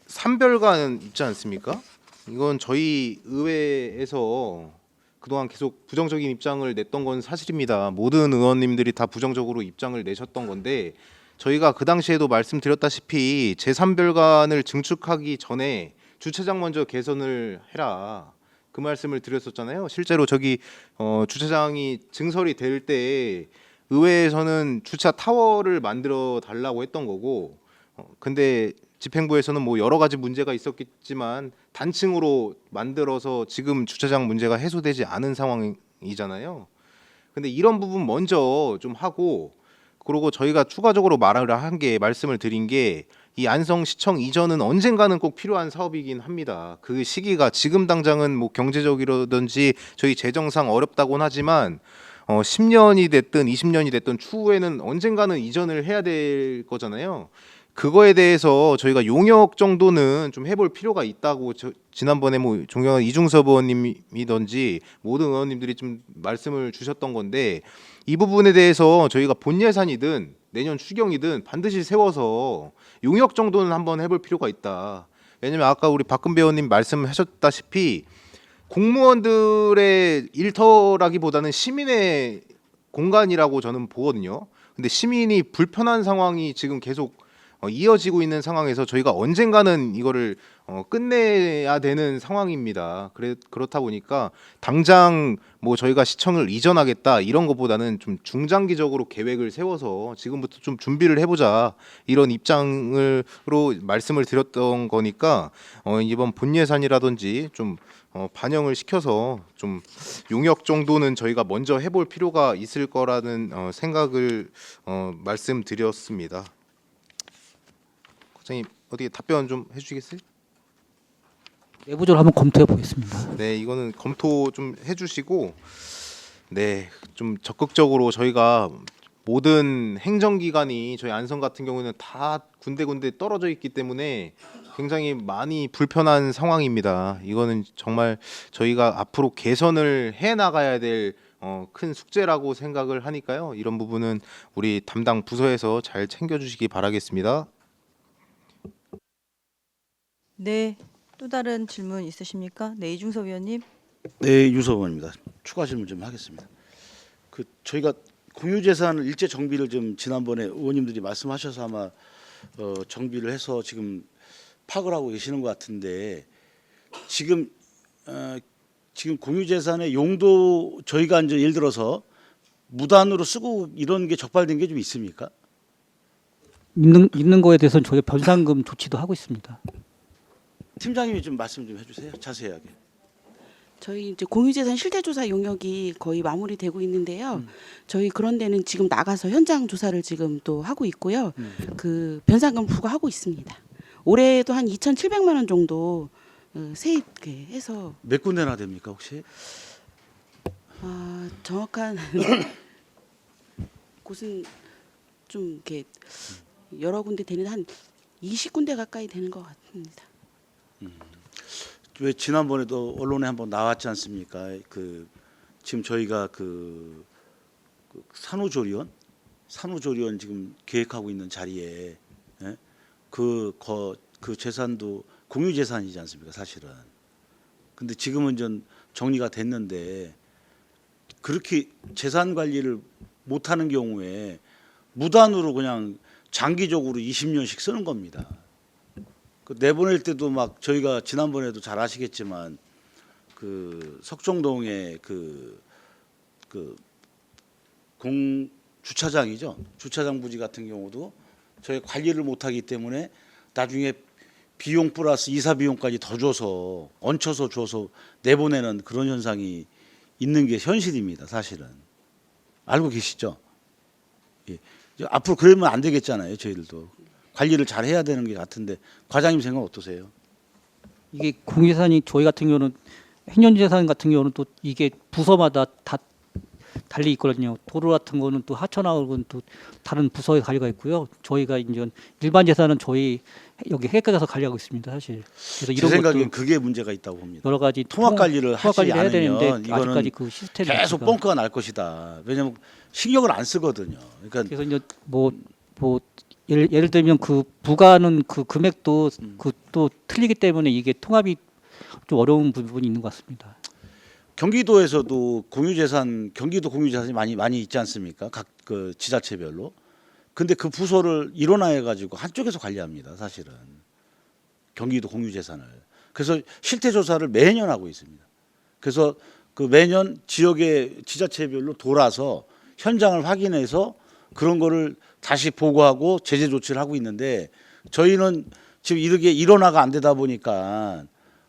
산별관 있지 않습니까? 이건 저희 의회에서 그동안 계속 부정적인 입장을 냈던 건 사실입니다. 모든 의원님들이 다 부정적으로 입장을 내셨던 건데 저희가 그 당시에도 말씀드렸다시피 제3별관을 증축하기 전에 주차장 먼저 개선을 해라. 그 말씀을 드렸었잖아요. 실제로 저기 주차장이 증설이 될 때 의회에서는 주차 타워를 만들어 달라고 했던 거고 근데 집행부에서는 뭐 여러 가지 문제가 있었겠지만 단층으로 만들어서 지금 주차장 문제가 해소되지 않은 상황이잖아요. 근데 이런 부분 먼저 좀 하고 그리고 저희가 추가적으로 말씀을 드린 게 이 안성시청 이전은 언젠가는 꼭 필요한 사업이긴 합니다. 그 시기가 지금 당장은 뭐 경제적이라든지 저희 재정상 어렵다고는 하지만 10년이 됐든 20년이 됐든 추후에는 언젠가는 이전을 해야 될 거잖아요. 그거에 대해서 저희가 용역 정도는 좀 해볼 필요가 있다고 지난번에 뭐 존경하는 이중섭 의원님이든지 모든 의원님들이 좀 말씀을 주셨던 건데 이 부분에 대해서 저희가 본 예산이든 내년 추경이든 반드시 세워서 용역 정도는 한번 해볼 필요가 있다. 왜냐면 아까 우리 박근배 의원님 말씀하셨다시피 공무원들의 일터라기보다는 시민의 공간이라고 저는 보거든요. 근데 시민이 불편한 상황이 지금 계속 이어지고 있는 상황에서 저희가 언젠가는 이거를 끝내야 되는 상황입니다. 그렇다 보니까 당장 뭐 저희가 시청을 이전하겠다 이런 것보다는 좀 중장기적으로 계획을 세워서 지금부터 좀 준비를 해보자 이런 입장으로 말씀을 드렸던 거니까 이번 본 예산이라든지 좀 반영을 시켜서 좀 용역 정도는 저희가 먼저 해볼 필요가 있을 거라는 생각을 말씀드렸습니다. 과장님 어떻게 답변 좀 해주시겠어요? 내부적으로 한번 검토해 보겠습니다. 네, 이거는 검토 좀 해주시고, 네, 좀 적극적으로 저희가 모든 행정기관이 저희 안성 같은 경우는 다 군데군데 떨어져 있기 때문에 굉장히 많이 불편한 상황입니다. 이거는 정말 저희가 앞으로 개선을 해 나가야 될 큰 숙제라고 생각을 하니까요. 이런 부분은 우리 담당 부서에서 잘 챙겨주시기 바라겠습니다. 네, 또 다른 질문 있으십니까? 네, 이중섭 위원님. 네, 유석 의원입니다. 추가 질문 좀 하겠습니다. 그 저희가 공유재산 일제 정비를 좀 지난번에 의원님들이 말씀하셔서 아마 정비를 해서 지금 파악을 하고 계시는 것 같은데 지금 공유재산의 용도 저희가 이제 예를 들어서 무단으로 쓰고 이런 게 적발된 게 좀 있습니까? 있는 거에 대해서는 저희가 변상금 조치도 하고 있습니다. 팀장님이 좀 말씀 좀 해주세요. 자세하게. 저희 이제 공유재산 실태조사 용역이 거의 마무리되고 있는데요. 저희 그런 데는 지금 나가서 현장 조사를 지금 또 하고 있고요. 그 변상금 부과하고 있습니다. 올해도 한 2,700만 원 정도 세입해서 몇 군데나 됩니까 혹시? 정확한 곳은 좀 이렇게 여러 군데 되는 한 20군데 가까이 되는 것 같습니다. 왜 지난번에도 언론에 한번 나왔지 않습니까? 지금 저희가 산후조리원 지금 계획하고 있는 자리에 그 재산도 공유 재산이지 않습니까? 사실은. 근데 지금은 좀 정리가 됐는데 그렇게 재산 관리를 못하는 경우에 무단으로 그냥 장기적으로 20년씩 쓰는 겁니다. 내보낼 때도 막 저희가 지난번에도 잘 아시겠지만 석정동의 주차장이죠. 주차장 부지 같은 경우도 저희 관리를 못하기 때문에 나중에 비용 플러스 이사 비용까지 더 줘서 얹혀서 줘서 내보내는 그런 현상이 있는 게 현실입니다. 사실은 알고 계시죠? 예. 앞으로 그러면 안 되겠잖아요. 저희들도 관리를 잘 해야 되는 게 같은데 과장님 생각 어떠세요? 이게 공유재산이 저희 같은 경우는 행정재산 같은 경우는 또 이게 부서마다 다 달리 있거든요. 도로 같은 거는 또 하천하고는 또 다른 부서에 관리가 있고요. 저희가 이제 일반 재산은 저희 여기 헷갈려서 관리하고 있습니다, 사실. 그래서 제 이런 생각엔 것도 그게 문제가 있다고 봅니다. 여러 가지 통합 관리를 통합 하지 관리를 해야 되는데 않으면 이거는 아직까지 그 시스템이 계속 없으니까. 뻥크가 날 것이다. 왜냐하면 신경을 안 쓰거든요. 그러니까 그래서 이제 뭐 예를 들면 그 부과하는 그 금액도 그 또 틀리기 때문에 이게 통합이 좀 어려운 부분이 있는 것 같습니다. 경기도에서도 공유재산, 경기도 공유재산이 많이 있지 않습니까? 각 그 지자체별로. 근데 그 부서를 일원화해 가지고 한쪽에서 관리합니다. 사실은 경기도 공유재산을. 그래서 실태 조사를 매년 하고 있습니다. 그래서 그 매년 지역의 지자체별로 돌아서 현장을 확인해서 그런 거를 다시 보고하고 제재 조치를 하고 있는데 저희는 지금 이렇게 일원화가 안 되다 보니까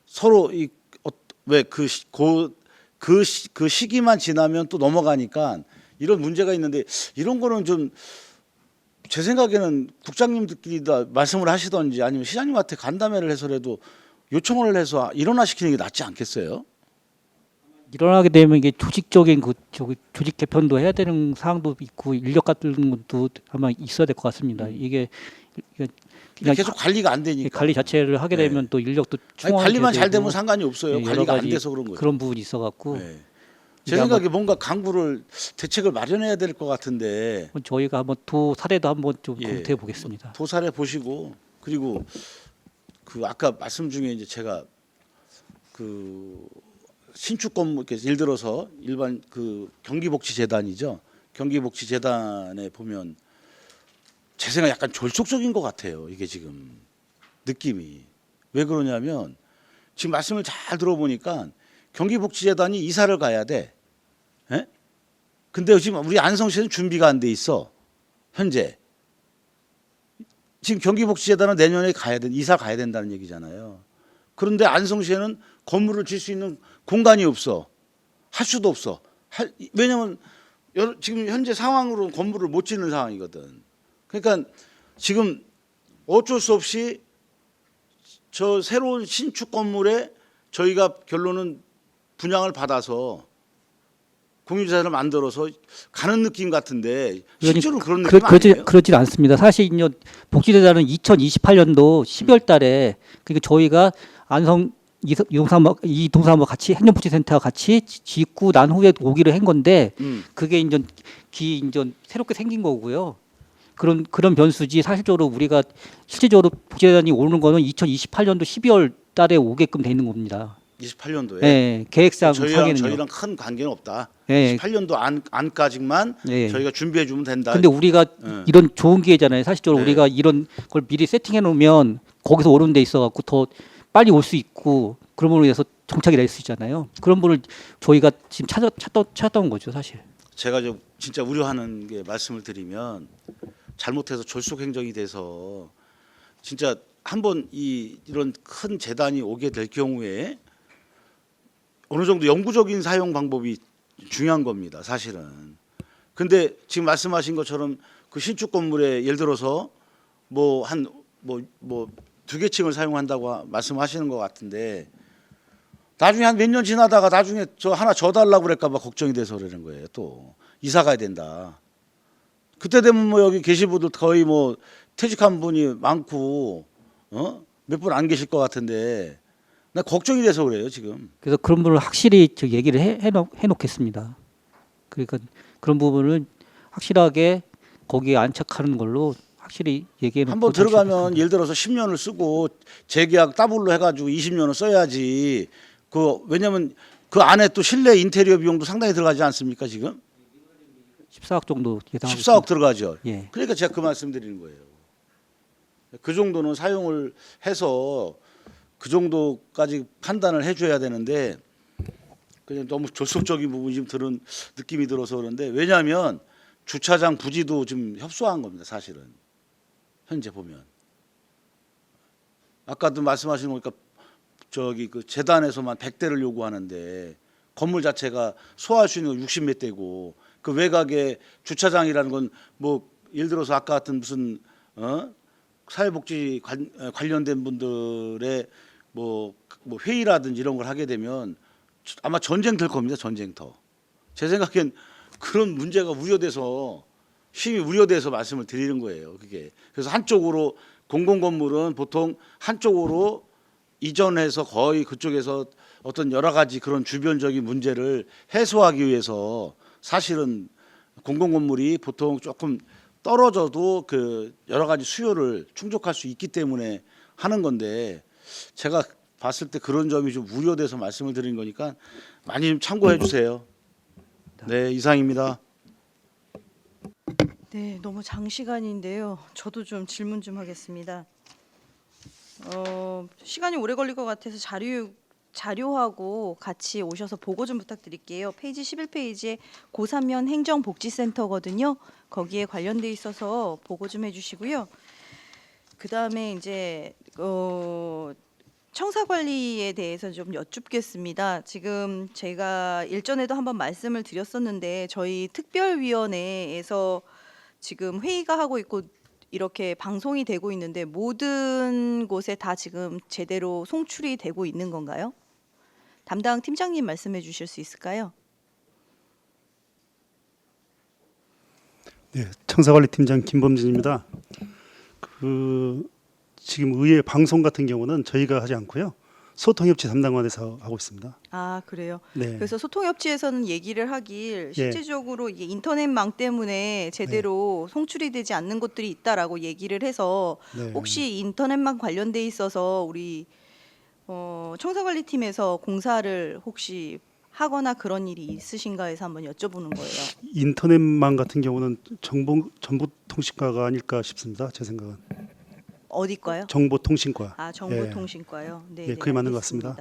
서로 이왜그 그 시기만 지나면 또 넘어가니까 이런 문제가 있는데 이런 거는 좀 제 생각에는 국장님들끼리 다 말씀을 하시던지 아니면 시장님한테 간담회를 해서라도 요청을 해서 일원화시키는 게 낫지 않겠어요? 일어나게 되면 이게 조직적인 조직 개편도 해야 되는 사항도 있고 인력 같은 것도 아마 있어야 될 것 같습니다. 이게 그냥 계속 관리가 안 되니까. 관리 자체를 하게 네. 되면 또 인력도 아니, 관리만 잘 되면 되고 상관이 없어요. 예, 여러 관리가 안 가지 돼서 그런 거죠. 그런 부분이 있어갖고 네. 제 생각에 뭔가 강구를 대책을 마련해야 될 것 같은데 저희가 한번 도 사례도 한번 좀 예. 검토해 보겠습니다. 도사래 보시고 그리고 그 아까 말씀 중에 이제 제가 그 신축 건물 예를 들어서 일반 그 경기복지재단이죠. 경기복지재단에 보면 제 생각 약간 졸속적인 것 같아요. 이게 지금 느낌이 왜 그러냐면 지금 말씀을 잘 들어보니까 경기복지재단이 이사를 가야 돼. 예? 근데 지금 우리 안성시는 준비가 안 돼 있어. 현재. 지금 경기복지재단은 내년에 이사 가야 된다는 얘기잖아요. 그런데 안성시에는 건물을 질 수 있는 공간이 없어. 할 수도 없어. 왜냐하면 지금 현재 상황으로 건물을 못 짓는 상황이거든. 그러니까 지금 어쩔 수 없이 저 새로운 신축 건물에 저희가 결론은 분양을 받아서 공유재산을 만들어서 가는 느낌 같은데 실제로 그런 느낌 아니에요? 그러질 않습니다. 사실 이제 복지재단은 2028년도 12월 달에 그러니까 저희가 안성 이동사무소 같이 행정복지센터와 같이 짓고 난 후에 오기로 한 건데 그게 이제 새롭게 생긴 거고요. 그런 변수지 사실적으로 우리가 실질적으로 복지재단이 오는 거는 2028년도 12월 달에 오게끔 돼 있는 겁니다. 28년도에 네, 계획상 상에는요. 저희랑 큰 관계는 없다. 네. 28년도 안까지만 네. 저희가 준비해 주면 된다. 근데 우리가 네. 이런 좋은 기회잖아요. 사실적으로 네. 우리가 이런 걸 미리 세팅해 놓으면 거기서 오는 데 있어 갖고 더 빨리 올 수 있고 그런 분을 위해서 정착이 될 수 있잖아요. 그런 분을 저희가 지금 찾았던 거죠, 사실. 제가 좀 진짜 우려하는 게 말씀을 드리면 잘못해서 졸속 행정이 돼서 진짜 한번 이런 큰 재단이 오게 될 경우에 어느 정도 영구적인 사용 방법이 중요한 겁니다, 사실은. 근데 지금 말씀하신 것처럼 그 신축 건물에 예를 들어서 뭐 두 개 층을 사용한다고 말씀하시는 것 같은데 나중에 한 몇 년 지나다가 나중에 저 하나 줘 달라고 그럴까 봐 걱정이 돼서 그러는 거예요. 또 이사 가야 된다. 그때 되면 뭐 여기 계신 분들 거의 뭐 퇴직한 분이 많고 몇 분 안 계실 것 같은데 나 걱정이 돼서 그래요, 지금. 그래서 그런 부분을 확실히 저 얘기를 해놓겠습니다. 그러니까 그런 부분을 확실하게 거기에 안착하는 걸로 확실히 얘기해 놓고 한번 들어가면 예를 들어서 10년을 쓰고 재계약 더블로 해가지고 20년을 써야지. 왜냐면 그 안에 또 실내 인테리어 비용도 상당히 들어가지 않습니까, 지금? 14억 정도 예상하고 14억 들어가죠. 예. 그러니까 제가 그 말씀드리는 거예요. 그 정도는 사용을 해서 그 정도까지 판단을 해줘야 되는데 그냥 너무 졸속적인 부분이 좀 들은 느낌이 들어서 그런데 왜냐하면 주차장 부지도 좀 협소한 겁니다, 사실은. 현재 보면 아까도 말씀하신 거니까 저기 그 재단에서만 100대를 요구하는데 건물 자체가 소화할 수 있는 건 60몇 대고 그 외곽에 주차장이라는 건 뭐 예를 들어서 아까 같은 무슨 사회복지 관련된 분들의 뭐 회의라든지 이런 걸 하게 되면 아마 전쟁 될 겁니다. 전쟁터. 제 생각엔 그런 문제가 우려돼서 심히 우려돼서 말씀을 드리는 거예요. 그게 그래서 한쪽으로 공공건물은 보통 한쪽으로 이전해서 거의 그쪽에서 어떤 여러 가지 그런 주변적인 문제를 해소하기 위해서 사실은 공공건물이 보통 조금 떨어져도 그 여러 가지 수요를 충족할 수 있기 때문에 하는 건데 제가 봤을 때 그런 점이 좀 우려돼서 말씀을 드린 거니까 많이 좀 참고해 주세요. 네, 이상입니다. 네, 너무 장시간인데요. 저도 좀 질문 좀 하겠습니다. 시간이 오래 걸릴 것 같아서 자료하고 같이 오셔서 보고 좀 부탁드릴게요. 페이지 11페이지에 고3면 행정복지센터거든요. 거기에 관련돼 있어서 보고 좀 해주시고요. 그 다음에 이제 청사 관리에 대해서 좀 여쭙겠습니다. 지금 제가 일전에도 한번 말씀을 드렸었는데 저희 특별위원회에서 지금 회의가 하고 있고 이렇게 방송이 되고 있는데 모든 곳에 다 지금 제대로 송출이 되고 있는 건가요? 담당 팀장님 말씀해 주실 수 있을까요? 네, 청사관리팀장 김범진입니다. 지금 의회 방송 같은 경우는 저희가 하지 않고요. 소통협치 담당관에서 하고 있습니다. 아, 그래요. 네. 그래서 소통협치에서는 얘기를 하길 예. 실질적으로 이게 인터넷망 때문에 제대로 송출이 되지 않는 곳들이 있다라고 얘기를 해서 네. 혹시 인터넷망 관련돼 있어서 우리 청사관리팀에서 공사를 혹시 하거나 그런 일이 있으신가 해서 한번 여쭤보는 거예요. 인터넷망 같은 경우는 정보통신과가 아닐까 싶습니다. 제 생각은. 어디과요? 정보통신과. 아, 정보통신과요. 네, 예, 그게 맞는 것 같습니다.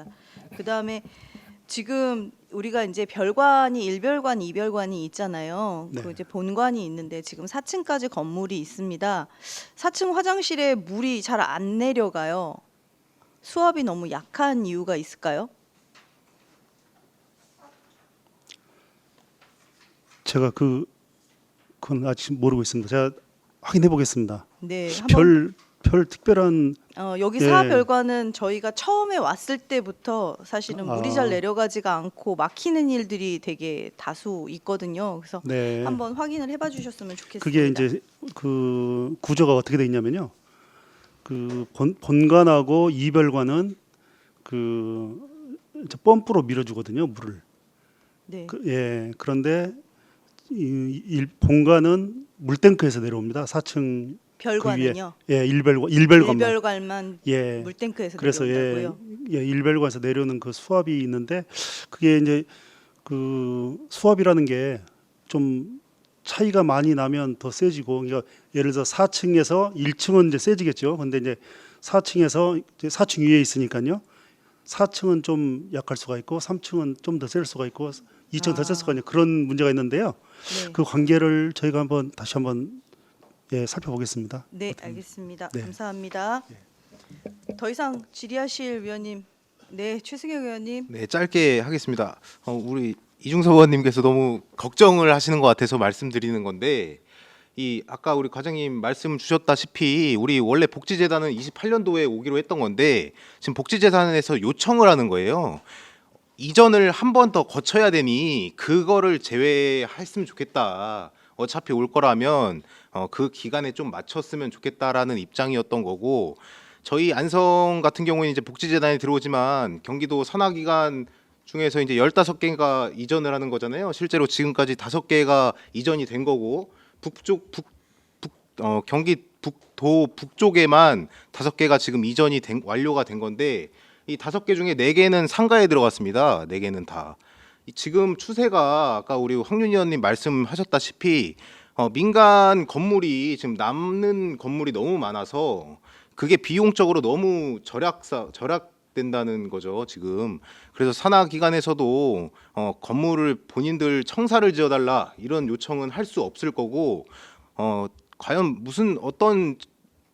그다음에 지금 우리가 이제 별관이 1별관, 2별관이 있잖아요. 네. 그 이제 본관이 있는데 지금 4층까지 건물이 있습니다. 4층 화장실에 물이 잘 안 내려가요. 수압이 너무 약한 이유가 있을까요? 제가 그건 아직 모르고 있습니다. 제가 확인해 보겠습니다. 네, 한번 별 특별한 여기 예. 4별관은 저희가 처음에 왔을 때부터 사실은 물이 아. 잘 내려가지가 않고 막히는 일들이 되게 다수 있거든요. 그래서 네. 한번 확인을 해봐 주셨으면 좋겠습니다. 그게 이제 그 구조가 어떻게 돼 있냐면요. 그 본관하고 이별관은 그 이제 펌프로 밀어주거든요, 물을. 네. 그런데 본관은 물탱크에서 내려옵니다. 4층 별관은요. 그 위에, 일별관만. 일별관만 예. 물탱크에서 그래서 내려온다고요. 일별관에서 내려오는 그 수압이 있는데 그게 이제 그 수압이라는 게 좀 차이가 많이 나면 더 세지고, 그러니까 예를 들어 4층에서 1층은 이제 세지겠죠. 근데 이제 4층에서 이제 4층 위에 있으니까요. 4층은 좀 약할 수가 있고 3층은 좀 더 셀 수가 있고 2층은 더 셀 수가 있는 그런 문제가 있는데요. 네. 그 관계를 저희가 다시 한번 살펴보겠습니다. 네, 알겠습니다. 네. 감사합니다. 더 이상 질의하실 위원님, 네, 최승혁 의원님. 네, 짧게 하겠습니다. 우리 이중섭 의원님께서 너무 걱정을 하시는 것 같아서 말씀드리는 건데, 이 아까 우리 과장님 말씀 주셨다시피 우리 원래 복지재단은 28년도에 오기로 했던 건데 지금 복지재단에서 요청을 하는 거예요. 이전을 한 번 더 거쳐야 되니 그거를 제외했으면 좋겠다. 어차피 올 거라면 그 기간에 좀 맞췄으면 좋겠다라는 입장이었던 거고, 저희 안성 같은 경우는 이제 복지재단에 들어오지만 경기도 산하기관 중에서 이제 15개가 이전을 하는 거잖아요. 실제로 지금까지 5개가 이전이 된 거고, 경기 북도 북쪽에만 5개가 지금 이전이 완료가 된 건데, 이 5개 중에 4개는 상가에 들어갔습니다. 4개는 다. 지금 추세가 아까 우리 황윤희 의원님 말씀하셨다시피 민간 건물이 지금 남는 건물이 너무 많아서 그게 비용적으로 너무 절약된다는 거죠, 지금. 그래서 산하기관에서도 건물을 본인들 청사를 지어달라 이런 요청은 할 수 없을 거고, 과연 무슨 어떤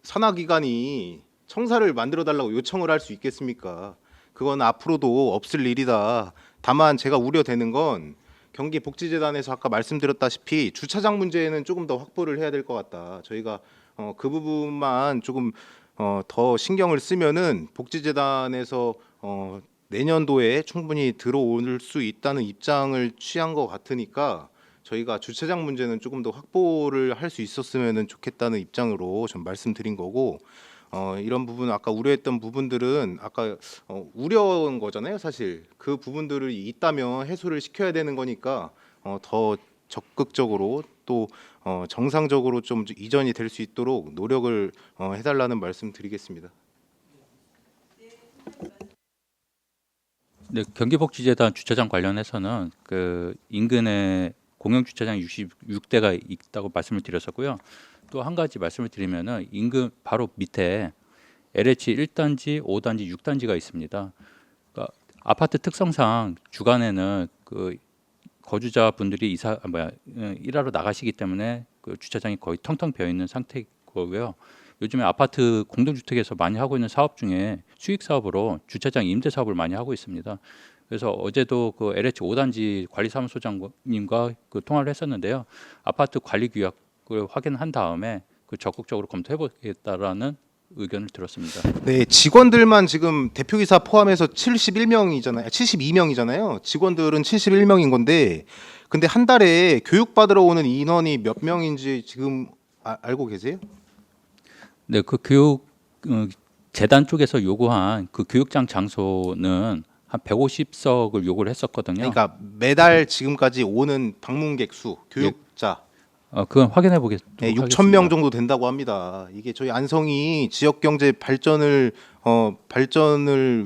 산하기관이 청사를 만들어달라고 요청을 할 수 있겠습니까? 그건 앞으로도 없을 일이다. 다만 제가 우려되는 건 경기복지재단에서 아까 말씀드렸다시피 주차장 문제는 조금 더 확보를 해야 될 것 같다. 저희가 그 부분만 조금 더 신경을 쓰면은 복지재단에서 내년도에 충분히 들어올 수 있다는 입장을 취한 것 같으니까 저희가 주차장 문제는 조금 더 확보를 할 수 있었으면 좋겠다는 입장으로 좀 말씀드린 거고, 이런 부분 아까 우려했던 부분들은 아까 우려인 거잖아요. 사실 그 부분들을 있다면 해소를 시켜야 되는 거니까 더 적극적으로 또 정상적으로 좀 이전이 될 수 있도록 노력을 해달라는 말씀 드리겠습니다. 네, 경기복지재단 주차장 관련해서는 그 인근에 공영 주차장 66대가 있다고 말씀을 드렸었고요. 또 한 가지 말씀을 드리면은 인근 바로 밑에 LH 1단지, 5단지, 6단지가 있습니다. 그러니까 아파트 특성상 주간에는 그 거주자분들이 일하러 나가시기 때문에 그 주차장이 거의 텅텅 비어 있는 상태고요. 요즘에 아파트 공동주택에서 많이 하고 있는 사업 중에 수익 사업으로 주차장 임대 사업을 많이 하고 있습니다. 그래서 어제도 그 LH 5단지 관리사무소장님과 그 통화를 했었는데요. 아파트 관리 규약을 확인한 다음에 그 적극적으로 검토해 보겠다라는 의견을 들었습니다. 네, 직원들만 지금 대표이사 포함해서 72명이잖아요. 직원들은 71명인 건데, 근데 한 달에 교육받으러 오는 인원이 몇 명인지 지금 알고 계세요? 네, 그 교육 재단 쪽에서 요구한 그 교육장 장소는 한 150석을 요구를 했었거든요. 그러니까 매달 지금까지 오는 방문객 수, 교육자 그건 확인해 보겠습니다. 네, 6천 명 정도 된다고 합니다. 이게 저희 안성이 지역 경제 발전을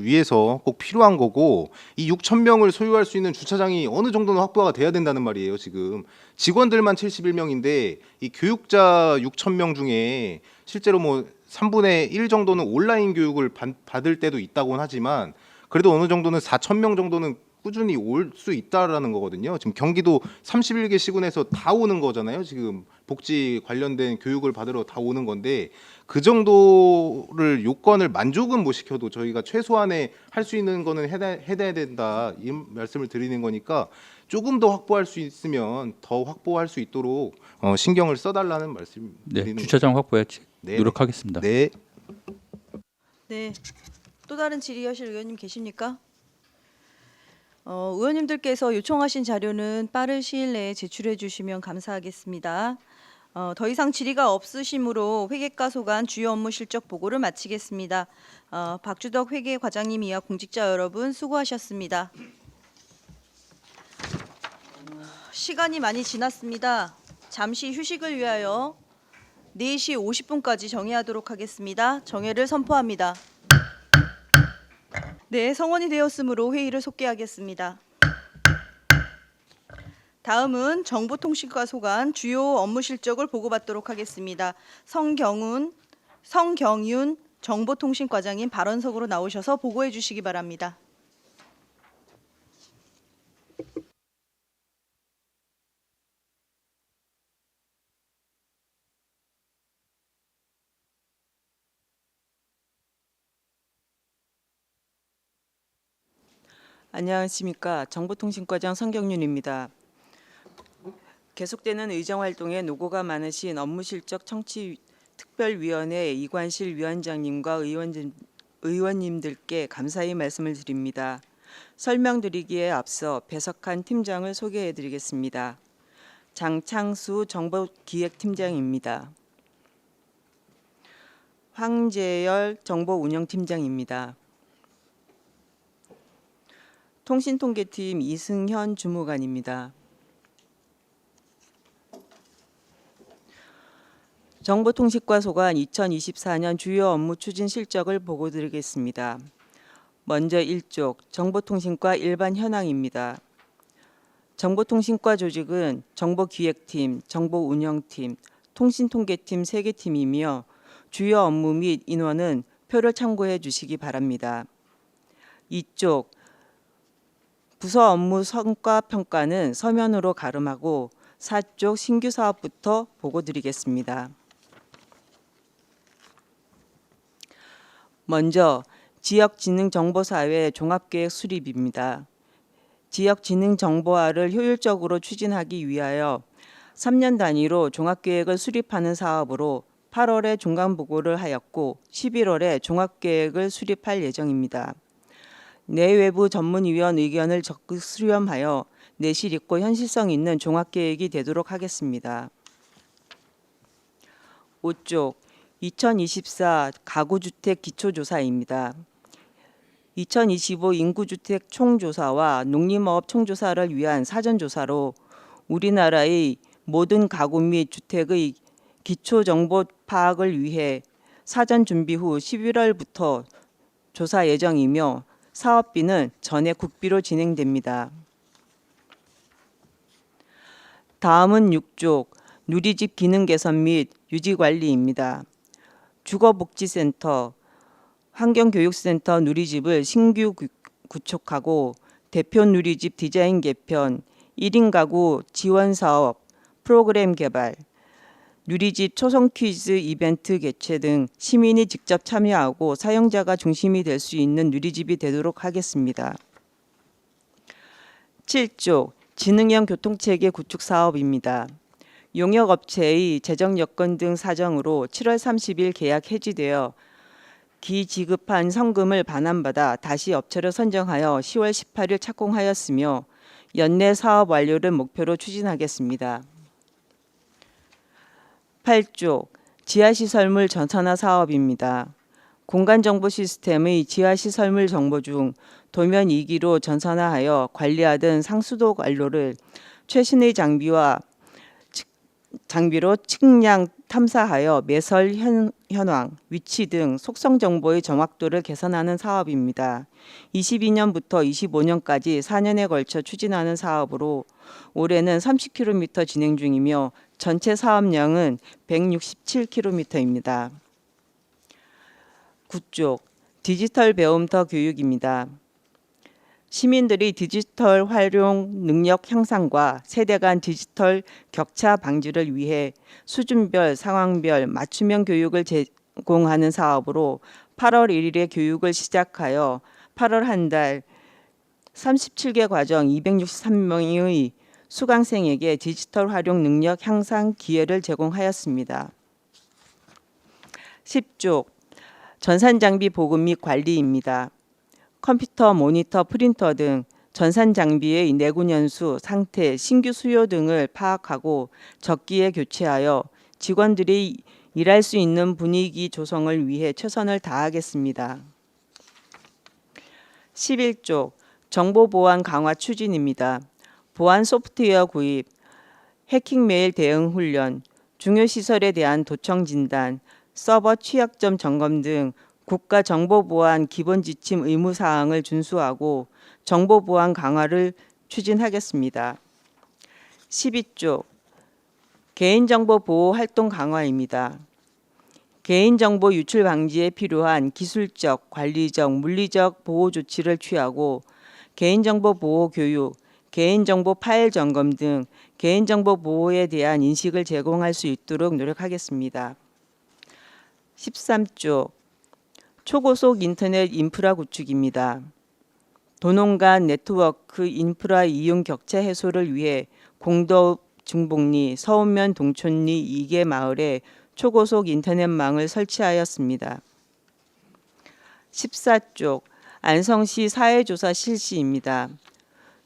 위해서 꼭 필요한 거고, 이 6천 명을 소유할 수 있는 주차장이 어느 정도는 확보가 돼야 된다는 말이에요. 지금 직원들만 71명인데 이 교육자 6천 명 중에 실제로 뭐 3분의 1 정도는 온라인 교육을 받을 때도 있다고는 하지만 그래도 어느 정도는 4천 명 정도는 꾸준히 올 수 있다라는 거거든요. 지금 경기도 31개 시군에서 다 오는 거잖아요. 지금 복지 관련된 교육을 받으러 다 오는 건데 그 정도를 요건을 만족은 못 시켜도 저희가 최소한의 할 수 있는 거는 해야 된다 이 말씀을 드리는 거니까 조금 더 확보할 수 있으면 더 확보할 수 있도록 신경을 써달라는 말씀 드리는 네, 주차장 확보에 네, 노력하겠습니다. 네. 네. 또 다른 질의하실 의원님 계십니까? 의원님들께서 요청하신 자료는 빠른 시일 내에 제출해 주시면 감사하겠습니다. 더 이상 질의가 없으시므로 회계과 소관 주요 업무 실적 보고를 마치겠습니다. 박주덕 회계과장님 이하 공직자 여러분 수고하셨습니다. 시간이 많이 지났습니다. 잠시 휴식을 위하여 4시 50분까지 정회하도록 하겠습니다. 정회를 선포합니다. 네, 성원이 되었으므로 회의를 속개하겠습니다. 다음은 정보통신과 소관 주요 업무 실적을 보고받도록 하겠습니다. 성경윤 정보통신과장님 발언석으로 나오셔서 보고해 주시기 바랍니다. 안녕하십니까. 정보통신과장 성경윤입니다. 계속되는 의정활동에 노고가 많으신 업무실적 청취 특별위원회 이관실 위원장님과 의원님들께 감사의 말씀을 드립니다. 설명드리기에 앞서 배석한 팀장을 소개해드리겠습니다. 장창수 정보기획팀장입니다. 황재열 정보운영팀장입니다. 통신통계팀 이승현 주무관입니다. 정보통신과 소관 2024년 주요 업무 추진 실적을 보고드리겠습니다. 먼저 1쪽 정보통신과 일반 현황입니다. 정보통신과 조직은 정보기획팀, 정보운영팀, 통신통계팀 3개 팀이며 주요 업무 및 인원은 표를 참고해 주시기 바랍니다. 2쪽 부서 업무 성과 평가는 서면으로 가름하고 4쪽 신규 사업부터 보고드리겠습니다. 먼저 지역지능정보사회 종합계획 수립입니다. 지역지능정보화를 효율적으로 추진하기 위하여 3년 단위로 종합계획을 수립하는 사업으로 8월에 중간보고를 하였고 11월에 종합계획을 수립할 예정입니다. 내외부 전문위원 의견을 적극 수렴하여 내실 있고 현실성 있는 종합계획이 되도록 하겠습니다. 5쪽 2024 가구주택 기초조사입니다. 2025 인구주택 총조사와 농림업 총조사를 위한 사전조사로 우리나라의 모든 가구 및 주택의 기초정보 파악을 위해 사전 준비 후 11월부터 조사 예정이며 사업비는 전액 국비로 진행됩니다. 다음은 6쪽 누리집 기능 개선 및 유지 관리입니다. 주거복지센터, 환경교육센터 누리집을 신규 구축하고 대표 누리집 디자인 개편, 1인 가구 지원 사업, 프로그램 개발, 누리집 초성 퀴즈 이벤트 개최 등 시민이 직접 참여하고 사용자가 중심이 될 수 있는 누리집이 되도록 하겠습니다. 7조 지능형 교통체계 구축 사업입니다. 용역업체의 재정 여건 등 사정으로 7월 30일 계약 해지되어 기지급한 성금을 반환받아 다시 업체를 선정하여 10월 18일 착공하였으며 연내 사업 완료를 목표로 추진하겠습니다. 8조 지하시설물 전산화 사업입니다. 공간정보 시스템의 지하시설물 정보 중 도면 2기로 전산화하여 관리하던 상수도 관로를 최신의 장비로 측량 탐사하여 매설 현황, 위치 등 속성 정보의 정확도를 개선하는 사업입니다. 22년부터 25년까지 4년에 걸쳐 추진하는 사업으로 올해는 30km 진행 중이며 전체 사업량은 167km입니다. 9쪽 디지털 배움터 교육입니다. 시민들이 디지털 활용 능력 향상과 세대 간 디지털 격차 방지를 위해 수준별, 상황별 맞춤형 교육을 제공하는 사업으로 8월 1일에 교육을 시작하여 8월 한 달 37개 과정 263명의 수강생에게 디지털 활용 능력 향상 기회를 제공하였습니다. 10조 전산장비 보급 및 관리입니다. 컴퓨터, 모니터, 프린터 등 전산 장비의 내구 연수, 상태, 신규 수요 등을 파악하고 적기에 교체하여 직원들이 일할 수 있는 분위기 조성을 위해 최선을 다하겠습니다. 11조 정보 보안 강화 추진입니다. 보안 소프트웨어 구입, 해킹 메일 대응 훈련, 중요 시설에 대한 도청 진단, 서버 취약점 점검 등 국가정보보안 기본지침 의무사항을 준수하고 정보보안 강화를 추진하겠습니다. 12조 개인정보 보호 활동 강화입니다. 개인정보 유출 방지에 필요한 기술적, 관리적, 물리적 보호 조치를 취하고 개인정보 보호 교육, 개인정보 파일 점검 등 개인정보 보호에 대한 인식을 제공할 수 있도록 노력하겠습니다. 13조 초고속 인터넷 인프라 구축입니다. 도농 간 네트워크 인프라 이용 격차 해소를 위해 공도 중복리, 서운면 동촌리 2개 마을에 초고속 인터넷망을 설치하였습니다. 14조 안성시 사회조사 실시입니다.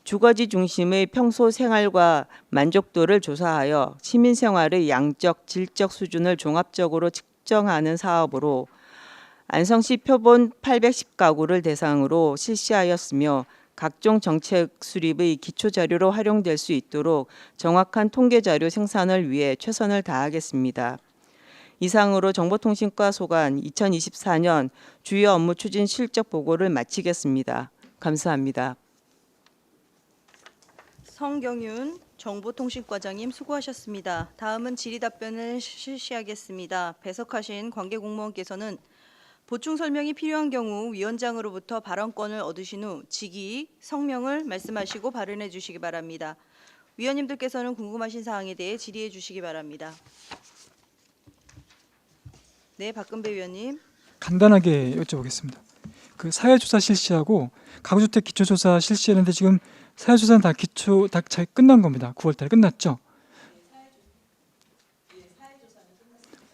주거지 중심의 평소 생활과 만족도를 조사하여 시민생활의 양적, 질적 수준을 종합적으로 측정하는 사업으로 안성시 표본 810가구를 대상으로 실시하였으며 각종 정책 수립의 기초자료로 활용될 수 있도록 정확한 통계자료 생산을 위해 최선을 다하겠습니다. 이상으로 정보통신과 소관 2024년 주요 업무 추진 실적 보고를 마치겠습니다. 감사합니다. 성경윤 정보통신과장님 수고하셨습니다. 다음은 질의답변을 실시하겠습니다. 배석하신 관계공무원께서는 보충 설명이 필요한 경우 위원장으로부터 발언권을 얻으신 후 직위, 성명을 말씀하시고 발언해 주시기 바랍니다. 위원님들께서는 궁금하신 사항에 대해 질의해 주시기 바랍니다. 네, 박근배 위원님. 간단하게 여쭤보겠습니다. 그 사회조사 실시하고 가구주택 기초조사 실시했는데 지금 사회조사는 다 잘 끝난 겁니다. 9월달에 끝났죠?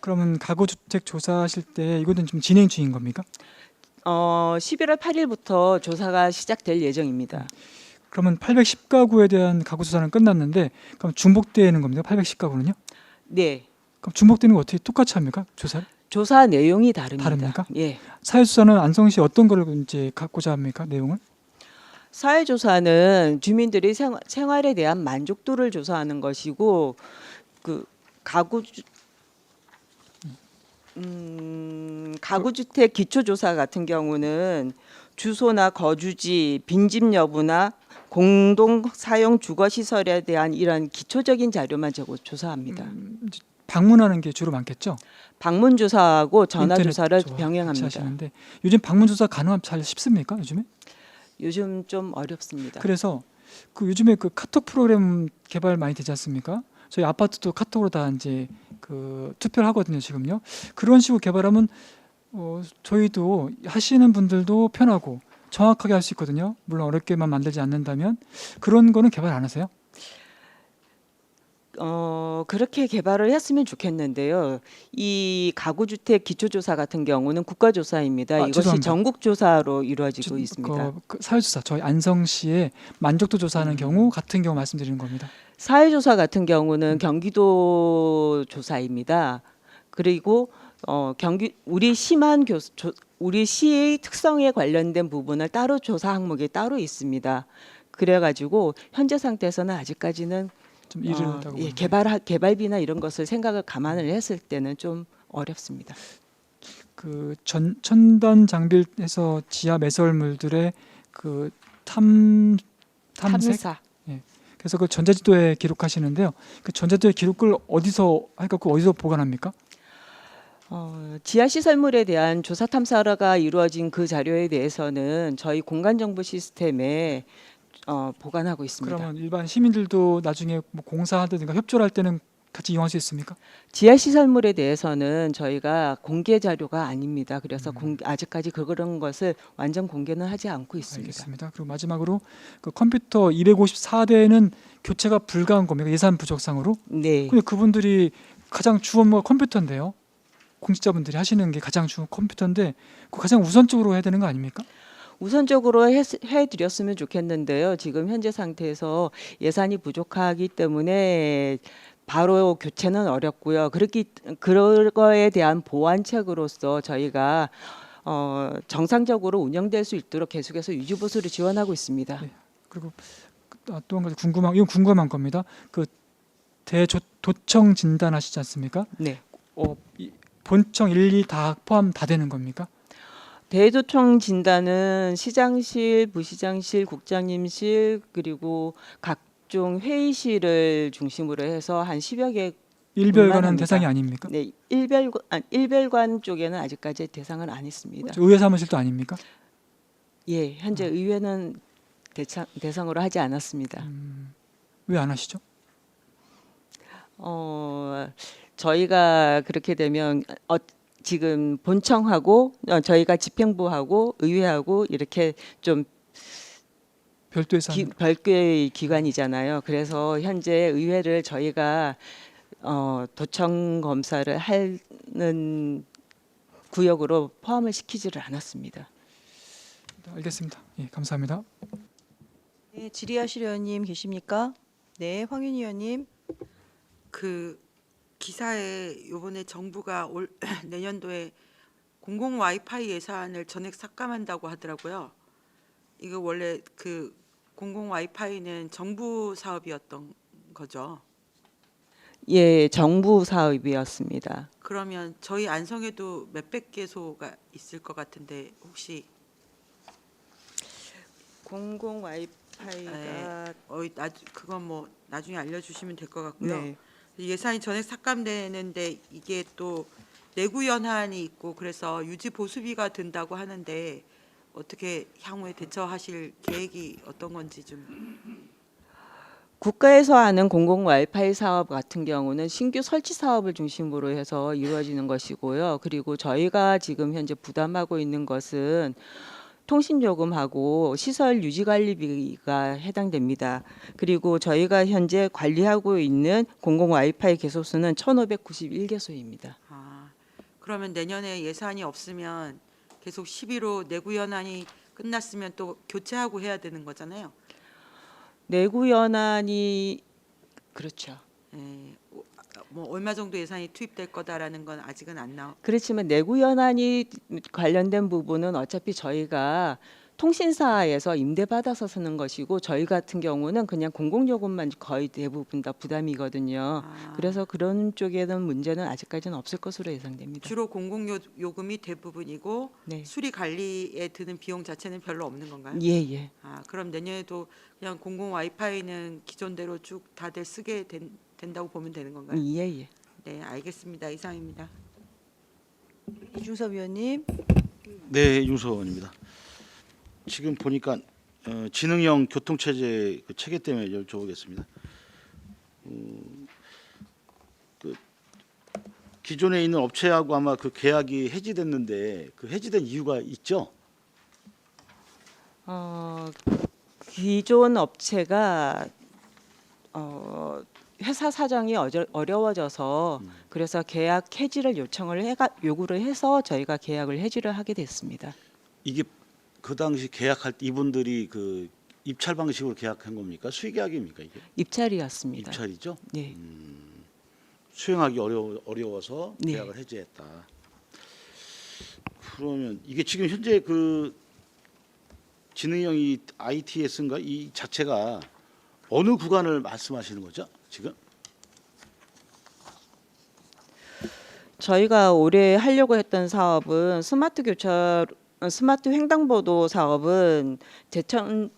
그러면 가구주택 조사하실 때 이거는 좀 진행 중인 겁니까? 11월 8일부터 조사가 시작될 예정입니다. 그러면 810가구에 대한 가구 조사는 끝났는데 그럼 중복되는 겁니까? 810가구는요? 네. 그럼 중복되는 거 어떻게 똑같이 합니까? 조사를? 조사 내용이 다릅니다. 다릅니까? 예. 사회조사는 안성시 어떤 걸 이제 갖고자 합니까? 내용을? 사회조사는 주민들이 생활에 대한 만족도를 조사하는 것이고 그 가구주택 기초조사 같은 경우는 주소나 거주지, 빈집 여부나 공동 사용 주거 시설에 대한 이런 기초적인 자료만 조사합니다. 방문하는 게 주로 많겠죠? 방문 조사하고 전화 인터넷 조사를 같이 병행합니다. 하시는데 요즘 방문 조사 가능하면 잘 쉽습니까? 요즘에? 요즘 좀 어렵습니다. 그래서 그 요즘에 그 카톡 프로그램 개발 많이 되지 않습니까? 저희 아파트도 카톡으로 다 이제 그 투표를 하거든요, 지금요. 그런 식으로 개발하면 저희도 하시는 분들도 편하고 정확하게 할 수 있거든요. 물론 어렵게만 만들지 않는다면 그런 거는 개발 안 하세요? 그렇게 개발을 했으면 좋겠는데요. 이 가구주택 기초조사 같은 경우는 국가조사입니다. 이것이 죄송합니다. 전국조사로 이루어지고 있습니다. 그 사회조사 저희 안성시의 만족도 조사하는 경우 같은 경우 말씀드리는 겁니다. 사회조사 같은 경우는 경기도 조사입니다. 그리고 우리 시의 특성에 관련된 부분을 따로 조사 항목이 따로 있습니다. 그래가지고 현재 상태에서는 아직까지는 좀 이르다고 예, 보는데. 개발비나 이런 것을 생각을 감안을 했을 때는 좀 어렵습니다. 그 첨단 장비에서 지하 매설물들의 그 탐색. 탐사. 그래서 그 전자지도에 기록하시는데요. 그 전자지도의 기록을 어디서 보관합니까? 지하 시설물에 대한 조사 탐사가 이루어진 그 자료에 대해서는 저희 공간 정보 시스템에 보관하고 있습니다. 그러면 일반 시민들도 나중에 뭐 공사하든가 협조를 할 때는 같이 이용할 수 있습니까? 지하 시설물에 대해서는 저희가 공개 자료가 아닙니다. 그래서 아직까지 그런 것을 완전 공개는 하지 않고 있습니다. 알겠습니다. 그리고 마지막으로 그 컴퓨터 254대는 교체가 불가한 겁니까? 예산 부족상으로? 네. 근데 그분들이 가장 주 업무가 컴퓨터인데요. 공직자분들이 하시는 게 가장 주 컴퓨터인데 그 가장 우선적으로 해야 되는 거 아닙니까? 우선적으로 해드렸으면 좋겠는데요. 지금 현재 상태에서 예산이 부족하기 때문에 바로 교체는 어렵고요. 그럴 거에 대한 보완책으로서 저희가 정상적으로 운영될 수 있도록 계속해서 유지보수를 지원하고 있습니다. 네. 그리고 또 한 가지 궁금한 겁니다. 그 대도청 진단 하시지 않습니까? 네. 본청 1, 2 다 포함 다 되는 겁니까? 대도청 진단은 시장실, 부시장실, 국장님실 그리고 각종 회의실을 중심으로 해서 한 10여 개 일별관은 합니다. 대상이 아닙니까? 네, 일별관 쪽에는 아직까지 대상을 안 했습니다. 의회 사무실도 아닙니까? 예, 현재 의회는 대상으로 하지 않았습니다. 왜 안 하시죠? 저희가 그렇게 되면 지금 본청하고 저희가 집행부하고 의회하고 이렇게 좀 별도에서 별개의 기관이잖아요. 그래서 현재 의회를 저희가 도청 검사를 하는 구역으로 포함을 시키지를 않았습니다. 알겠습니다. 예, 감사합니다. 네, 질의하실 의원님 계십니까? 네, 황윤희 의원님. 그 기사에 이번에 정부가 올 내년도에 공공 와이파이 예산을 전액 삭감한다고 하더라고요. 이거 원래 그 공공 와이파이는 정부 사업이었던 거죠. 예, 정부 사업이었습니다. 그러면 저희 안성에도 몇백 개소가 있을 것 같은데 혹시 공공 와이파이가 그건 뭐 나중에 알려주시면 될 것 같고요. 네. 예산이 전액 삭감되는데 이게 또 내구 연한이 있고 그래서 유지 보수비가 든다고 하는데 어떻게 향후에 대처하실 계획이 어떤 건지 좀. 국가에서 하는 공공 와이파이 사업 같은 경우는 신규 설치 사업을 중심으로 해서 이루어지는 것이고요. 그리고 저희가 지금 현재 부담하고 있는 것은 통신요금하고 시설 유지관리비가 해당됩니다. 그리고 저희가 현재 관리하고 있는 공공 와이파이 개소수는 1,591개소입니다. 그러면 내년에 예산이 없으면 계속 11호 내구 연한이 끝났으면 또 교체하고 해야 되는 거잖아요. 내구 연한이 그렇죠. 뭐 얼마 정도 예산이 투입될 거다라는 건 아직은 안 나오. 그렇지만 내구 연한이 관련된 부분은 어차피 저희가 통신사에서 임대받아서 쓰는 것이고 저희 같은 경우는 그냥 공공요금만 거의 대부분 다 부담이거든요. 아, 그래서 그런 쪽에는 문제는 아직까지는 없을 것으로 예상됩니다. 주로 공공요금이 대부분이고 네. 수리 관리에 드는 비용 자체는 별로 없는 건가요? 예, 예. 아, 그럼 내년에도 그냥 공공 와이파이는 기존대로 쭉 다들 쓰게 된다고 보면 되는 건가요? 예, 예. 네, 알겠습니다. 이상입니다. 이중섭 위원님. 네, 이중섭 의원입니다. 지금 보니까 지능형 교통체제 그 체계 때문에 여쭤보겠습니다. 그 기존에 있는 업체하고 아마 그 계약이 해지됐는데 그 해지된 이유가 있죠? 기존 업체가 회사 사정이 어려워져서 그래서 계약 해지를 요구를 해서 저희가 계약을 해지를 하게 됐습니다. 이게 그 당시 계약할 때 이분들이 그 입찰 방식으로 계약한 겁니까? 수의계약입니까 이게? 입찰이었습니다. 입찰이죠? 네. 수행하기 어려워서 네. 계약을 해지했다. 그러면 이게 지금 현재 그 지능형 ITS인가 이 자체가 어느 구간을 말씀하시는 거죠? 지금? 저희가 올해 하려고 했던 사업은 스마트 횡단보도 사업은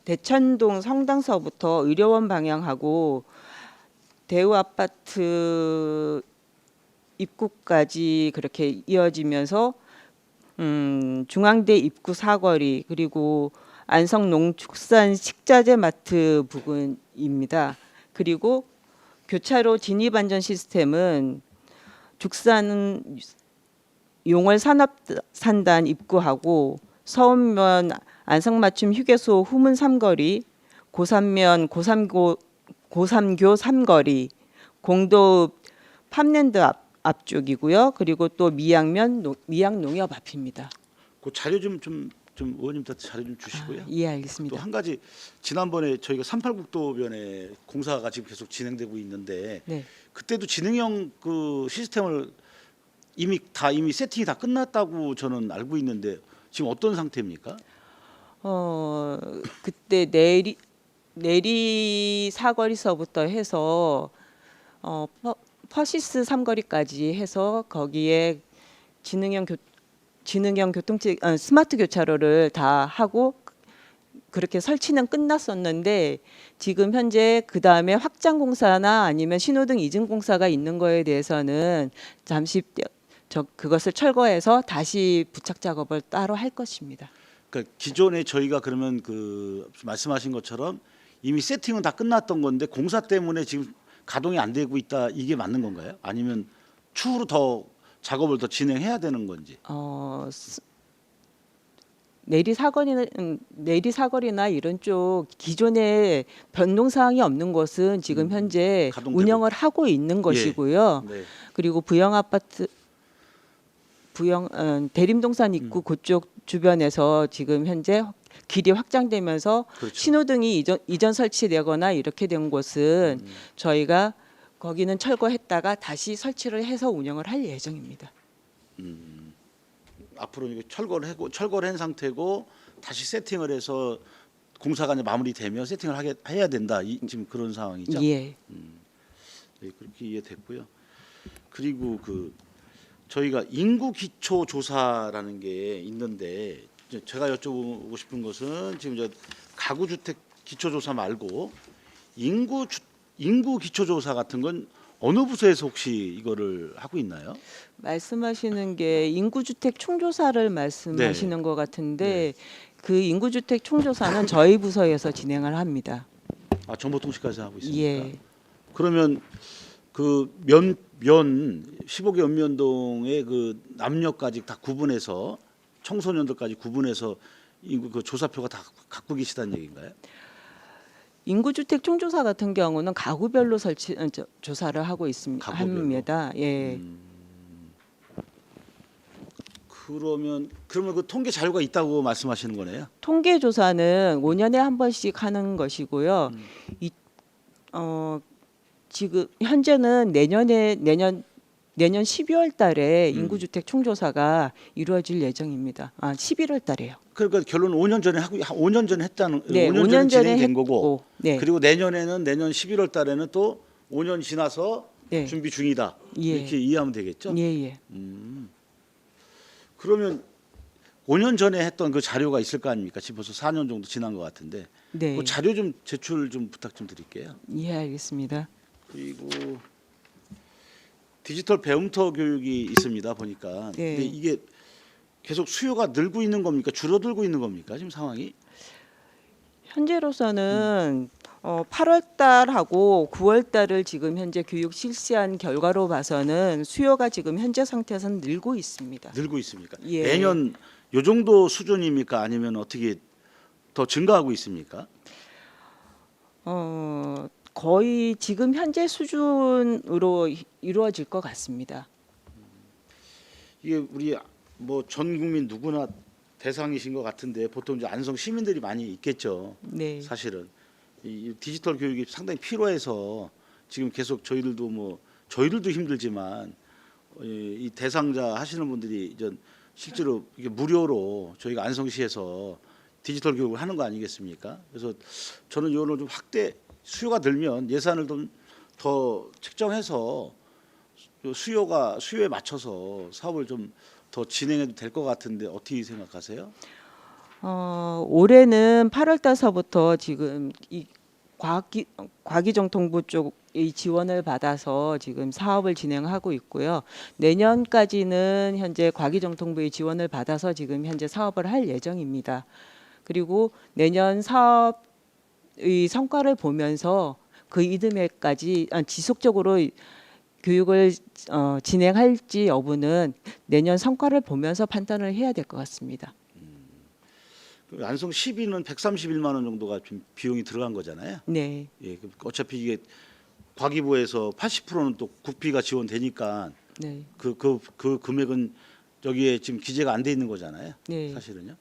대천동 성당서부터 의료원 방향하고 대우 아파트 입구까지 그렇게 이어지면서 중앙대 입구 사거리 그리고 안성 농축산 식자재 마트 부근입니다. 그리고 교차로 진입 안전 시스템은 죽산 용월 산업산단 입구하고 서운면 안성맞춤 휴게소 후문 삼거리, 고산면 고삼교 삼거리, 공도 팜랜드 앞쪽이고요. 그리고 또 미양면 미양 농협 앞입니다. 그 자료 좀 의원님한테 자료 좀 주시고요. 예, 알겠습니다. 또 한 가지 지난번에 저희가 38국도변에 공사가 지금 계속 진행되고 있는데 네. 그때도 지능형 그 시스템을 이미 세팅이 다 끝났다고 저는 알고 있는데 지금 어떤 상태입니까? 그때 내리 사거리서부터 해서 퍼시스 삼거리까지 해서 거기에 지능형 스마트 교차로를 다 하고 그렇게 설치는 끝났었는데 지금 현재 그 다음에 확장 공사나 아니면 신호등 이중 공사가 있는 거에 대해서는 잠시 그것을 철거해서 다시 부착 작업을 따로 할 것입니다. 그러니까 기존에 저희가 그러면 그 말씀하신 것처럼 이미 세팅은 다 끝났던 건데 공사 때문에 지금 가동이 안 되고 있다 이게 맞는 건가요? 아니면 추후로 더 작업을 더 진행해야 되는 건지? 내리사거리나 이런 쪽 기존에 변동 사항이 없는 곳은 지금 현재 가동되고 운영을 하고 있는 것이고요. 네. 그리고 대림동산 입구 그쪽 주변에서 지금 현재 길이 확장되면서 그렇죠. 신호등이 이전 설치되거나 이렇게 된 곳은 저희가 거기는 철거했다가 다시 설치를 해서 운영을 할 예정입니다. 앞으로 이게 철거를 한 상태고 다시 세팅을 해서 공사가 이제 마무리되면 세팅을 해야 된다. 지금 그런 상황이죠. 예. 네, 그렇게 이해됐고요. 그리고 저희가 인구 기초 조사라는 게 있는데 제가 여쭤보고 싶은 것은 지금 가구 주택 기초 조사 말고 인구 기초 조사 같은 건 어느 부서에서 혹시 이거를 하고 있나요? 말씀하시는 게 인구주택 총조사를 말씀하시는 것 같은데 그 인구주택 총조사는 저희 부서에서 진행을 합니다. 아, 정보통신과에서 하고 있습니까? 예. 그러면 그 15개 연면동의 그 남녀까지 다 구분해서 청소년들까지 구분해서 인구 그 조사표가 다 갖고 계시다는 얘기인가요? 인구주택 총조사 같은 경우는 가구별로 조사를 하고 있습니다. 가구별로? 합니다. 예. 그러면 그 통계 자료가 있다고 말씀하시는 거네요? 통계 조사는 5년에 한 번씩 하는 것이고요. 지금 현재는 내년 12월 달에 인구주택 총조사가 이루어질 예정입니다. 11월 달에요. 그러니까 결론 5년 전에 하고 5년 전에 했다는 네, 5년 5년 전에 전에 진행된 거고. 했고, 네. 그리고 내년에는 내년 11월 달에는 또 5년 지나서 네. 준비 중이다. 예. 이렇게 이해하면 되겠죠? 예. 그러면 5년 전에 했던 그 자료가 있을 거 아닙니까? 지금 벌써 4년 정도 지난 것 같은데 네. 그 자료 좀 제출 좀 부탁 좀 드릴게요. 예, 알겠습니다. 그리고 디지털 배움터 교육이 있습니다. 보니까. 네. 근데 이게 계속 수요가 늘고 있는 겁니까? 줄어들고 있는 겁니까? 지금 상황이? 현재로서는 8월 달하고 9월 달을 지금 현재 교육 실시한 결과로 봐서는 수요가 지금 현재 상태에서는 늘고 있습니다. 늘고 있습니까? 예. 매년 요 정도 수준입니까? 아니면 어떻게 더 증가하고 있습니까? 거의 지금 현재 수준으로 이루어질 것 같습니다. 이게 우리 뭐 전 국민 누구나 대상이신 것 같은데 보통 이제 안성 시민들이 많이 있겠죠. 네. 사실은 이 디지털 교육이 상당히 필요해서 지금 계속 저희들도 힘들지만 이 대상자 하시는 분들이 이제 실제로 이게 무료로 저희가 안성시에서 디지털 교육을 하는 거 아니겠습니까? 그래서 저는 이거를 좀 확대 수요가 늘면 예산을 좀 더 책정해서 수요에 맞춰서 사업을 좀 더 진행해도 될 것 같은데 어떻게 생각하세요? 올해는 8월 달서부터 지금 이 과기정통부 쪽의 지원을 받아서 지금 사업을 진행하고 있고요. 내년까지는 현재 과기정통부의 지원을 받아서 지금 현재 사업을 할 예정입니다. 그리고 내년 사업의 성과를 보면서 그 이듬해까지 지속적으로 교육을 진행할지 여부는 내년 성과를 보면서 판단을 해야 될 것 같습니다. 안성 시비는 131만 원 정도가 좀 비용이 들어간 거잖아요. 네. 예, 어차피 이게 과기부에서 80%는 또 국비가 지원되니까 네. 그 금액은 여기에 지금 기재가 안 돼 있는 거잖아요. 네. 사실은요.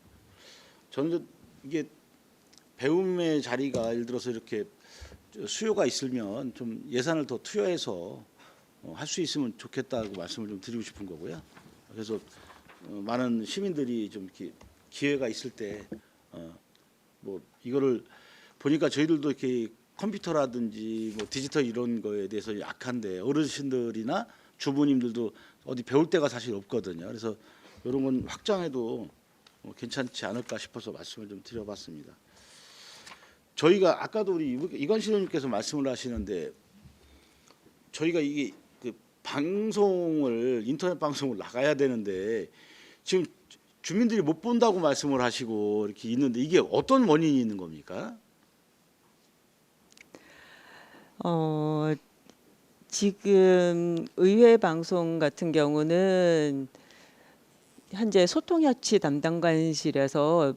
저는 이게 배움의 자리가 예를 들어서 이렇게 수요가 있으면 좀 예산을 더 투여해서 할 수 있으면 좋겠다고 말씀을 좀 드리고 싶은 거고요. 그래서 많은 시민들이 좀 이렇게 기회가 있을 때 뭐 이거를 보니까 저희들도 이렇게 컴퓨터라든지 뭐 디지털 이런 거에 대해서 약한데 어르신들이나 주부님들도 어디 배울 데가 사실 없거든요. 그래서 이런 건 확장해도 괜찮지 않을까 싶어서 말씀을 좀 드려봤습니다. 저희가 아까도 우리 이관실 의원님께서 말씀을 하시는데 저희가 이게 그 방송을 인터넷 방송을 나가야 되는데 지금 주민들이 못 본다고 말씀을 하시고 이렇게 있는데 이게 어떤 원인이 있는 겁니까? 지금 의회 방송 같은 경우는 현재 소통협치 담당관실에서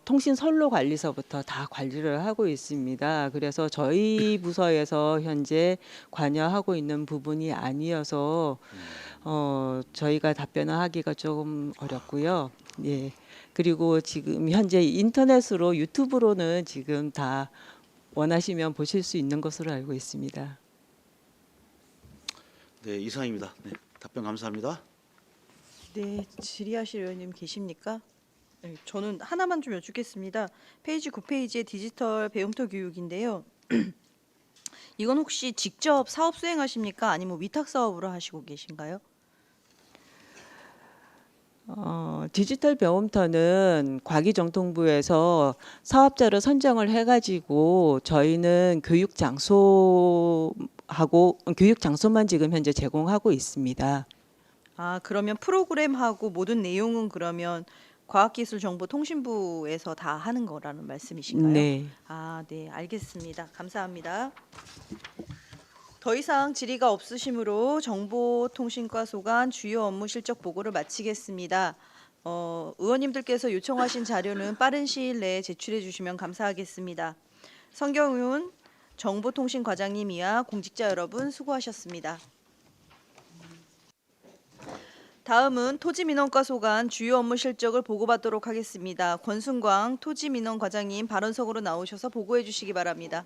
통신 선로 관리서부터 다 관리를 하고 있습니다. 그래서 저희 부서에서 현재 관여하고 있는 부분이 아니어서 저희가 답변을 하기가 조금 어렵고요. 예. 그리고 지금 현재 인터넷으로 유튜브로는 지금 다 원하시면 보실 수 있는 것으로 알고 있습니다. 네, 이상입니다. 네, 답변 감사합니다. 네, 질의하실 의원님 계십니까? 네, 저는 하나만 좀 여쭙겠습니다. 페이지 9페이지의 디지털 배움터 교육인데요. 이건 혹시 직접 사업 수행하십니까? 아니면 위탁 사업으로 하시고 계신가요? 디지털 배움터는 과기정통부에서 사업자를 선정을 해가지고 저희는 교육 장소만 지금 현재 제공하고 있습니다. 아, 그러면 프로그램하고 모든 내용은 그러면 과학기술정보통신부에서 다 하는 거라는 말씀이신가요? 네. 아, 네, 알겠습니다. 감사합니다. 더 이상 질의가 없으시므로 정보통신과 소관 주요 업무 실적 보고를 마치겠습니다. 의원님들께서 요청하신 자료는 빠른 시일 내에 제출해 주시면 감사하겠습니다. 성경훈 정보통신과장님 이하 공직자 여러분 수고하셨습니다. 다음은 토지민원과 소관 주요 업무 실적을 보고받도록 하겠습니다. 권순광 토지민원과장님 발언석으로 나오셔서 보고해 주시기 바랍니다.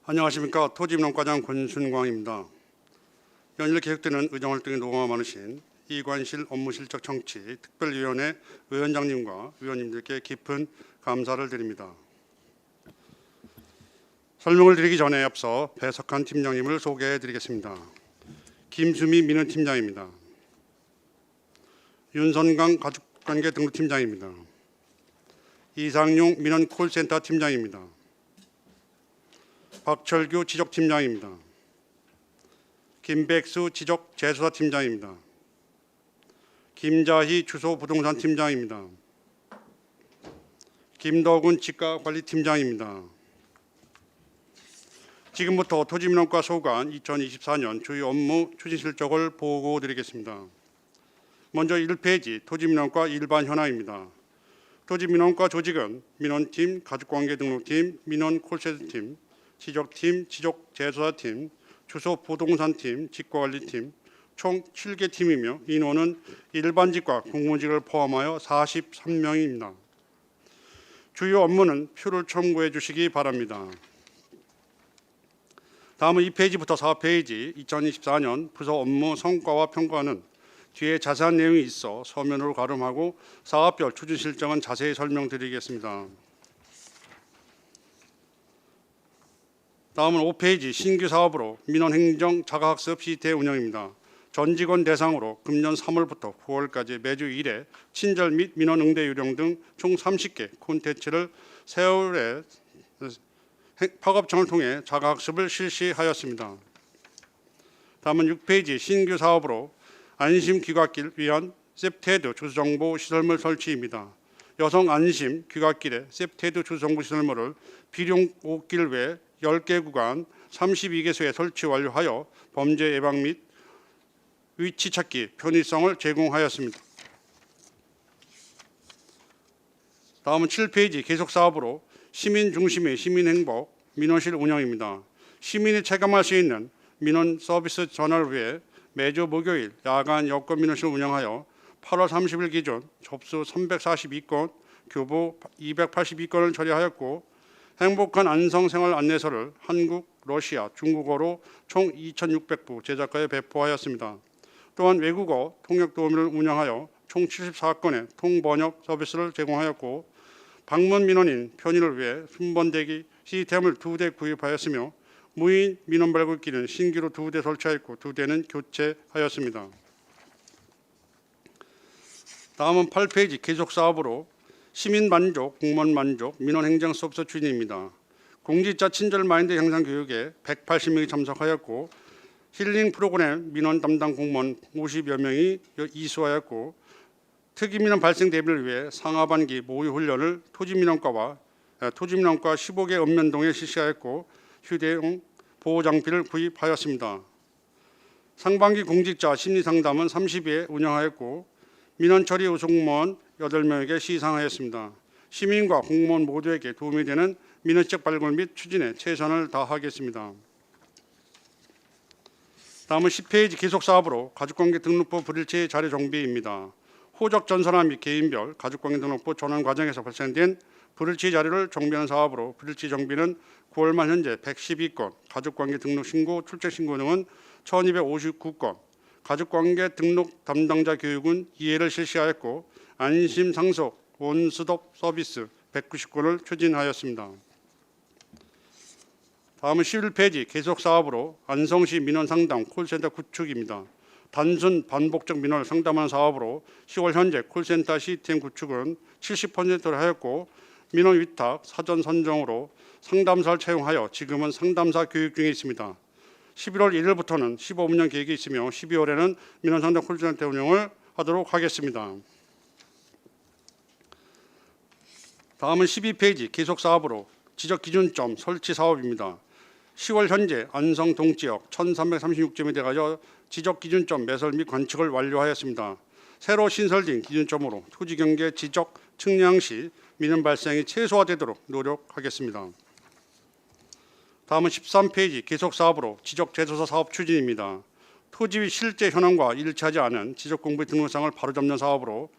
안녕하십니까. 토지민원과장 권순광입니다. 연일 계속되는 의정활동에 노고가 많으신 이관실 업무실적 청취 특별위원회 위원장님과 위원님들께 깊은 감사를 드립니다. 설명을 드리기 전에 앞서 배석한 팀장님을 소개해 드리겠습니다. 김수미 민원팀장입니다. 윤선강 가족관계 등록팀장입니다. 이상용 민원 콜센터 팀장입니다. 박철규 지적팀장입니다. 김백수 지적재수사 팀장입니다. 김자희 주소부동산 팀장입니다. 김덕훈 직가관리팀장입니다. 지금부터 토지민원과 소관 2024년 주요 업무 추진 실적을 보고드리겠습니다. 먼저 1페이지 토지민원과 일반 현황입니다. 토지민원과 조직은 민원팀, 가족관계등록팀, 민원콜센터팀, 지적팀, 지적재수사팀, 주소부동산팀, 직과관리팀 총 7개 팀이며 인원은 일반직과 공무직을 포함하여 43명입니다. 주요 업무는 표를 참고해 주시기 바랍니다. 다음은 2페이지부터 4페이지 2024년 부서 업무 성과와 평가는 뒤에 자세한 내용이 있어 서면으로 가름하고 사업별 추진 실정은 자세히 설명드리겠습니다. 다음은 5페이지 신규 사업으로 민원행정 자가학습 시스템 운영입니다. 전 직원 대상으로 금년 3월부터 9월까지 매주 1회 친절 및 민원 응대 요령 등 총 30개 콘텐츠를 세월에 파급청을 통해 자가학습을 실시하였습니다. 다음은 6페이지 신규 사업으로 안심 귀갓길 위한 셉테드 주소정보 시설물 설치입니다. 여성 안심 귀갓길의 셉테드 주소정보 시설물을 비룡 옷길 외 10개 구간 32개소에 설치 완료하여 범죄 예방 및 위치 찾기 편의성을 제공하였습니다. 다음은 7페이지 계속 사업으로 시민 중심의 시민행복 민원실 운영입니다. 시민이 체감할 수 있는 민원 서비스 전화를 위해 매주 목요일 야간 여권 민원실 운영하여 8월 30일 기준 접수 342건, 교부 282건을 처리하였고 행복한 안성생활 안내서를 한국, 러시아, 중국어로 총 2,600부 제작하여 배포하였습니다. 또한 외국어 통역 도우미를 운영하여 총 74건의 통번역 서비스를 제공하였고 방문 민원인 편의를 위해 순번대기 시스템을 2대 구입하였으며 무인 민원 발굴기는 신규로 2대 설치하였고 2대는 교체하였습니다. 다음은 8페이지 계속 사업으로 시민 만족, 공무원 만족, 민원 행정 서비스 추진입니다. 공직자 친절 마인드 향상 교육에 180명이 참석하였고 힐링 프로그램 민원 담당 공무원 50여 명이 이수하였고 특이 민원 발생 대비를 위해 상하반기 모의 훈련을 토지민원과 15개 읍면동에 실시하였고 휴대용 보호 장비를 구입하였습니다. 상반기 공직자 심리 상담은 30회 운영하였고 민원 처리 우수공무원 8명에게 시상하였습니다. 시민과 공무원 모두에게 도움이 되는 민원책 발굴 및 추진에 최선을 다하겠습니다. 다음은 10페이지 계속 사업으로 가족관계 등록부 불일치 자료 정비입니다. 호적 전산화 및 개인별 가족관계 등록부 전환 과정에서 발생된 불일치 자료를 정비하는 사업으로 불일치 정비는 9월 말 현재 112건, 가족관계 등록 신고, 출제 신고 등은 1259건, 가족관계 등록 담당자 교육은 2회를 실시하였고 안심 상속 원스톱 서비스 190건을 추진하였습니다. 다음은 11페이지 계속 사업으로 안성시 민원 상담 콜센터 구축입니다. 단순 반복적 민원을 상담하는 사업으로 10월 현재 콜센터 시스템 구축은 70%를 하였고 민원 위탁 사전 선정으로 상담사를 채용하여 지금은 상담사 교육 중에 있습니다. 11월 1일부터는 15년 계획이 있으며 12월에는 민원 상담 콜센터 운영을 하도록 하겠습니다. 다음은 12페이지 계속 사업으로 지적 기준점 설치 사업입니다. 10월 현재 안성 동지역 1336점이 돼가지고 지적 기준점 매설 및 관측을 완료하였습니다. 새로 신설된 기준점으로 토지 경계 지적 측량 시 민원 발생이 최소화되도록 노력하겠습니다. 다음은 13페이지 계속 사업으로 지적 재조사 사업 추진입니다. 토지의 실제 현황과 일치하지 않은 지적 공부 등록상을 바로잡는 사업으로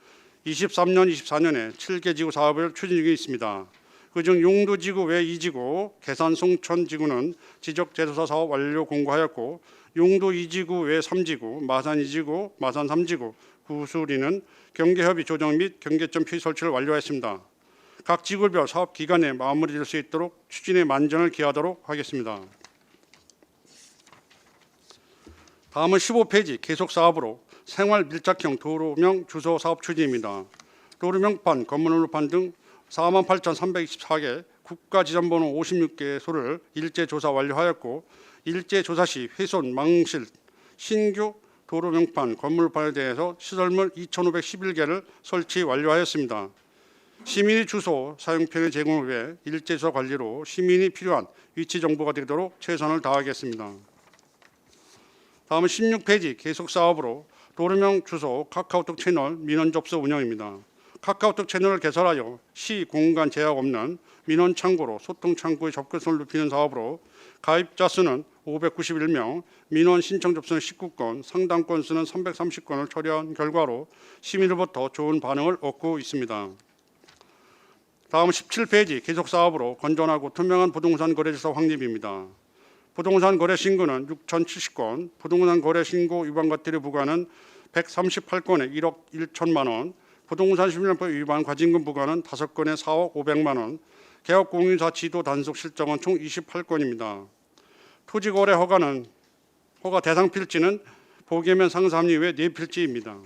23년, 24년에 7개 지구 사업을 추진 중에 있습니다. 그중 용두지구 외 2지구 계산 송천지구는 지적재조사 사업 완료 공고하였고 용도 2지구 외 3지구, 마산 2지구, 마산 3지구, 구수리는 경계협의 조정 및 경계점 표시 설치를 완료했습니다. 각 지구별 사업 기간에 마무리될 수 있도록 추진에 만전을 기하도록 하겠습니다. 다음은 15페이지 계속 사업으로 생활 밀착형 도로명 주소 사업 추진입니다. 도로명판, 건물판 등 48,324개, 국가지점번호 56개소를 일제 조사 완료하였고 일제 조사 시 훼손, 망실, 신규 도로명판, 건물판에 대해서 시설물 2,511개를 설치 완료하였습니다. 시민의 주소 사용편의 제공을 위해 일제 조사 관리로 시민이 필요한 위치 정보가 되도록 최선을 다하겠습니다. 다음은 16페이지 계속 사업으로 도로명 주소 카카오톡 채널 민원 접수 운영입니다. 카카오톡 채널을 개설하여 시 공간 제약 없는 민원 창구로 소통 창구의 접근성을 높이는 사업으로 가입자 수는 591명, 민원 신청 접수는 19건, 상담 건수는 330건을 처리한 결과로 시민으로부터 좋은 반응을 얻고 있습니다. 다음 17페이지 계속 사업으로 건전하고 투명한 부동산 거래질서 확립입니다. 부동산 거래 신고는 6,070건, 부동산 거래 신고 위반 과태료 부과는 138건에 1억 1천만 원, 부동산 심리법 위반 과징금 부과는 5건에 4억 500만 원, 개업 공유사 지도 단속 실적은 총 28건입니다. 토지 거래 허가 대상 필지는 보계면 상삼리 외 4필지입니다.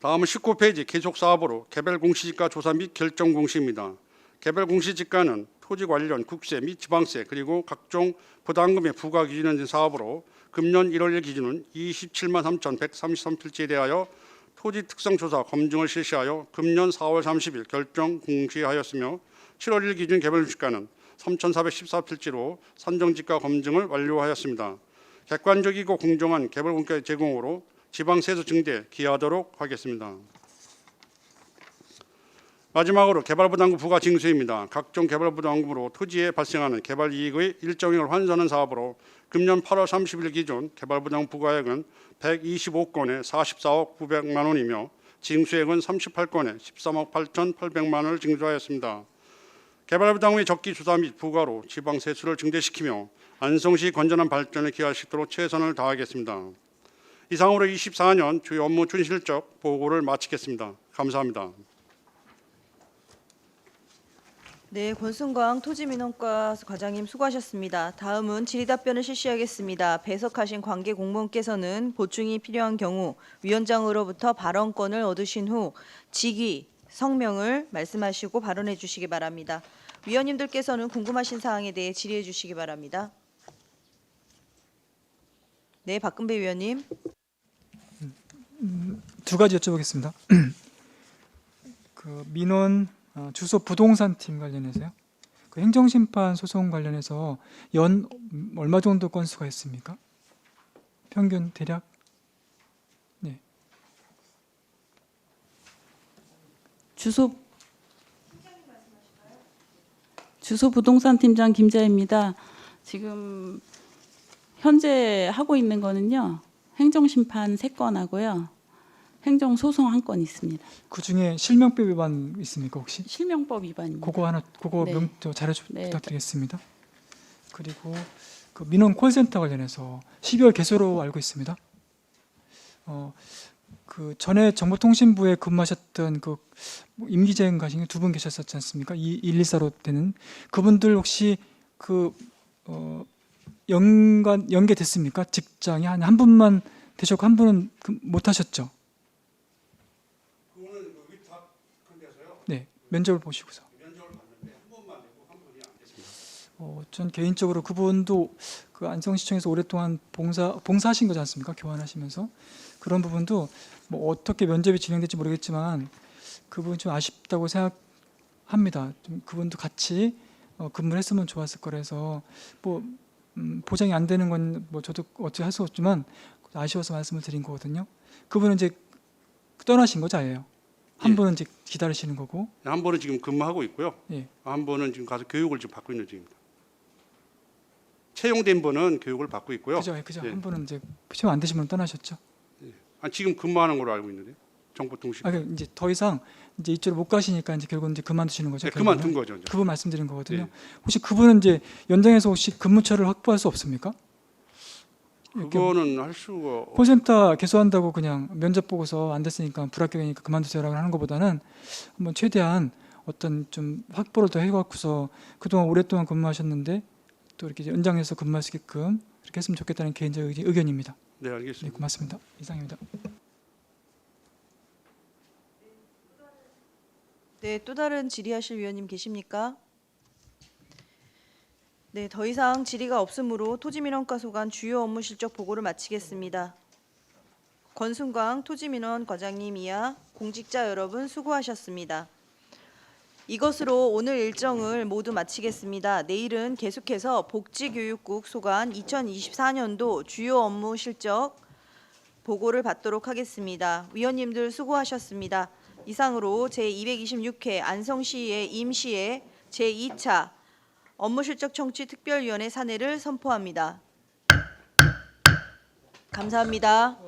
다음은 19페이지 계속 사업으로 개별 공시지가 조사 및 결정 공시입니다. 개별 공시지가는 토지 관련 국세 및 지방세 그리고 각종 부담금의 부과 기준인 사업으로 금년 1월 1일 기준은 27만 3,133필지에 대하여 토지 특성 조사 검증을 실시하여 금년 4월 30일 결정 공시하였으며 7월 1일 기준 개별 공시가는 3,414필지로 산정지가 검증을 완료하였습니다. 객관적이고 공정한 개별 공시가 제공으로 지방세수 증대에 기하도록 하겠습니다. 마지막으로 개발부담금 부과 징수입니다. 각종 개발부담금으로 토지에 발생하는 개발 이익의 일정액을 환수하는 사업으로 금년 8월 30일 기준 개발부담금 부과액은 125건에 44억 900만 원이며 징수액은 38건에 13억 8,800만 원을 징수하였습니다. 개발부담금의 적기 조사 및 부과로 지방세수를 증대시키며 안성시 건전한 발전에 기할 수 있도록 최선을 다하겠습니다. 이상으로 24년 주요 업무 추진 실적 보고를 마치겠습니다. 감사합니다. 네, 권순광 토지민원과 과장님 수고하셨습니다. 다음은 질의답변을 실시하겠습니다. 배석하신 관계 공무원께서는 보충이 필요한 경우 위원장으로부터 발언권을 얻으신 후 직위, 성명을 말씀하시고 발언해 주시기 바랍니다. 위원님들께서는 궁금하신 사항에 대해 질의해 주시기 바랍니다. 네, 박근배 위원님. 두 가지 여쭤보겠습니다. 그 민원 주소 부동산 팀 관련해서요. 그 행정심판 소송 관련해서 연 얼마 정도 건수가 있습니까? 평균 대략? 네. 주소 부동산 팀장 김자입니다. 지금 현재 하고 있는 거는요. 행정심판 3건 하고요. 행정소송 1건 있습니다. 그 중에 실명법 위반 있습니까 혹시? 실명법 위반입니다. 그거 네. 자료 좀 네. 부탁드리겠습니다. 그리고 그 민원 콜센터 관련해서 12월 개소로 알고 있습니다. 그 전에 정보통신부에 근무하셨던 그 임기재행 가신 2분 계셨었지 않습니까? 114로 되는 그분들 혹시 그 연계됐습니까? 직장이 한 분만 되셨고 한 분은 못 하셨죠? 그거는 그 위탁한데서요. 네, 면접을 보시고서. 면접을 봤는데 한 번만 되고 한 분이 안 됐습니다. 전 개인적으로 그분도 그 안성시청에서 오랫동안 봉사하신 거지 않습니까? 교환하시면서 그런 부분도 뭐 어떻게 면접이 진행될지 모르겠지만 그분 좀 아쉽다고 생각합니다. 좀 그분도 같이 근무를 했으면 좋았을 거라서 뭐 보장이 안 되는 건 뭐 저도 어찌 할 수 없지만 아쉬워서 말씀을 드린 거거든요. 그분은 이제 떠나신 거죠, 아예요. 한 분은 이제 기다리시는 거고. 한 분은 지금 근무하고 있고요. 예. 한 분은 지금 가서 교육을 지금 받고 있는 중입니다. 채용된 분은 교육을 받고 있고요. 그죠. 예. 한 분은 이제 채용 안 되신 분은 떠나셨죠. 지금 근무하는 걸로 알고 있는데 정보통신. 이제 더 이상 이제 이쪽으로 못 가시니까 이제 결국 이제 그만두시는 거죠. 네, 결국은? 그만둔 거죠. 이제. 그분 말씀드린 거거든요. 네. 혹시 그분은 이제 연장해서 혹시 근무처를 확보할 수 없습니까? 그거는 할 수가 콜센터 개소한다고 그냥 면접 보고서 안 됐으니까 불합격이니까 그만두세요라고 하는 것보다는 한번 최대한 어떤 좀 확보를 더 해갖고서 그동안 오랫동안 근무하셨는데 또 이렇게 연장해서 근무할 수 있게끔 이렇게 했으면 좋겠다는 개인적 의견입니다. 네, 네, 알겠습니다. 고맙습니다. 이상입니다. 네, 또 다른 질의하실 위원님 계십니까? 네, 더 이상 질의가 없으므로 토지민원과 소관 주요 업무 실적 보고를 마치겠습니다. 권순광 토지민원 과장님 이하 공직자 여러분 수고하셨습니다. 이것으로 오늘 일정을 모두 마치겠습니다. 내일은 계속해서 복지교육국 소관 2024년도 주요 업무 실적 보고를 받도록 하겠습니다. 위원님들 수고하셨습니다. 이상으로 제226회 안성시의 임시의 제2차 업무실적 청취 특별위원회 사내를 선포합니다. 감사합니다.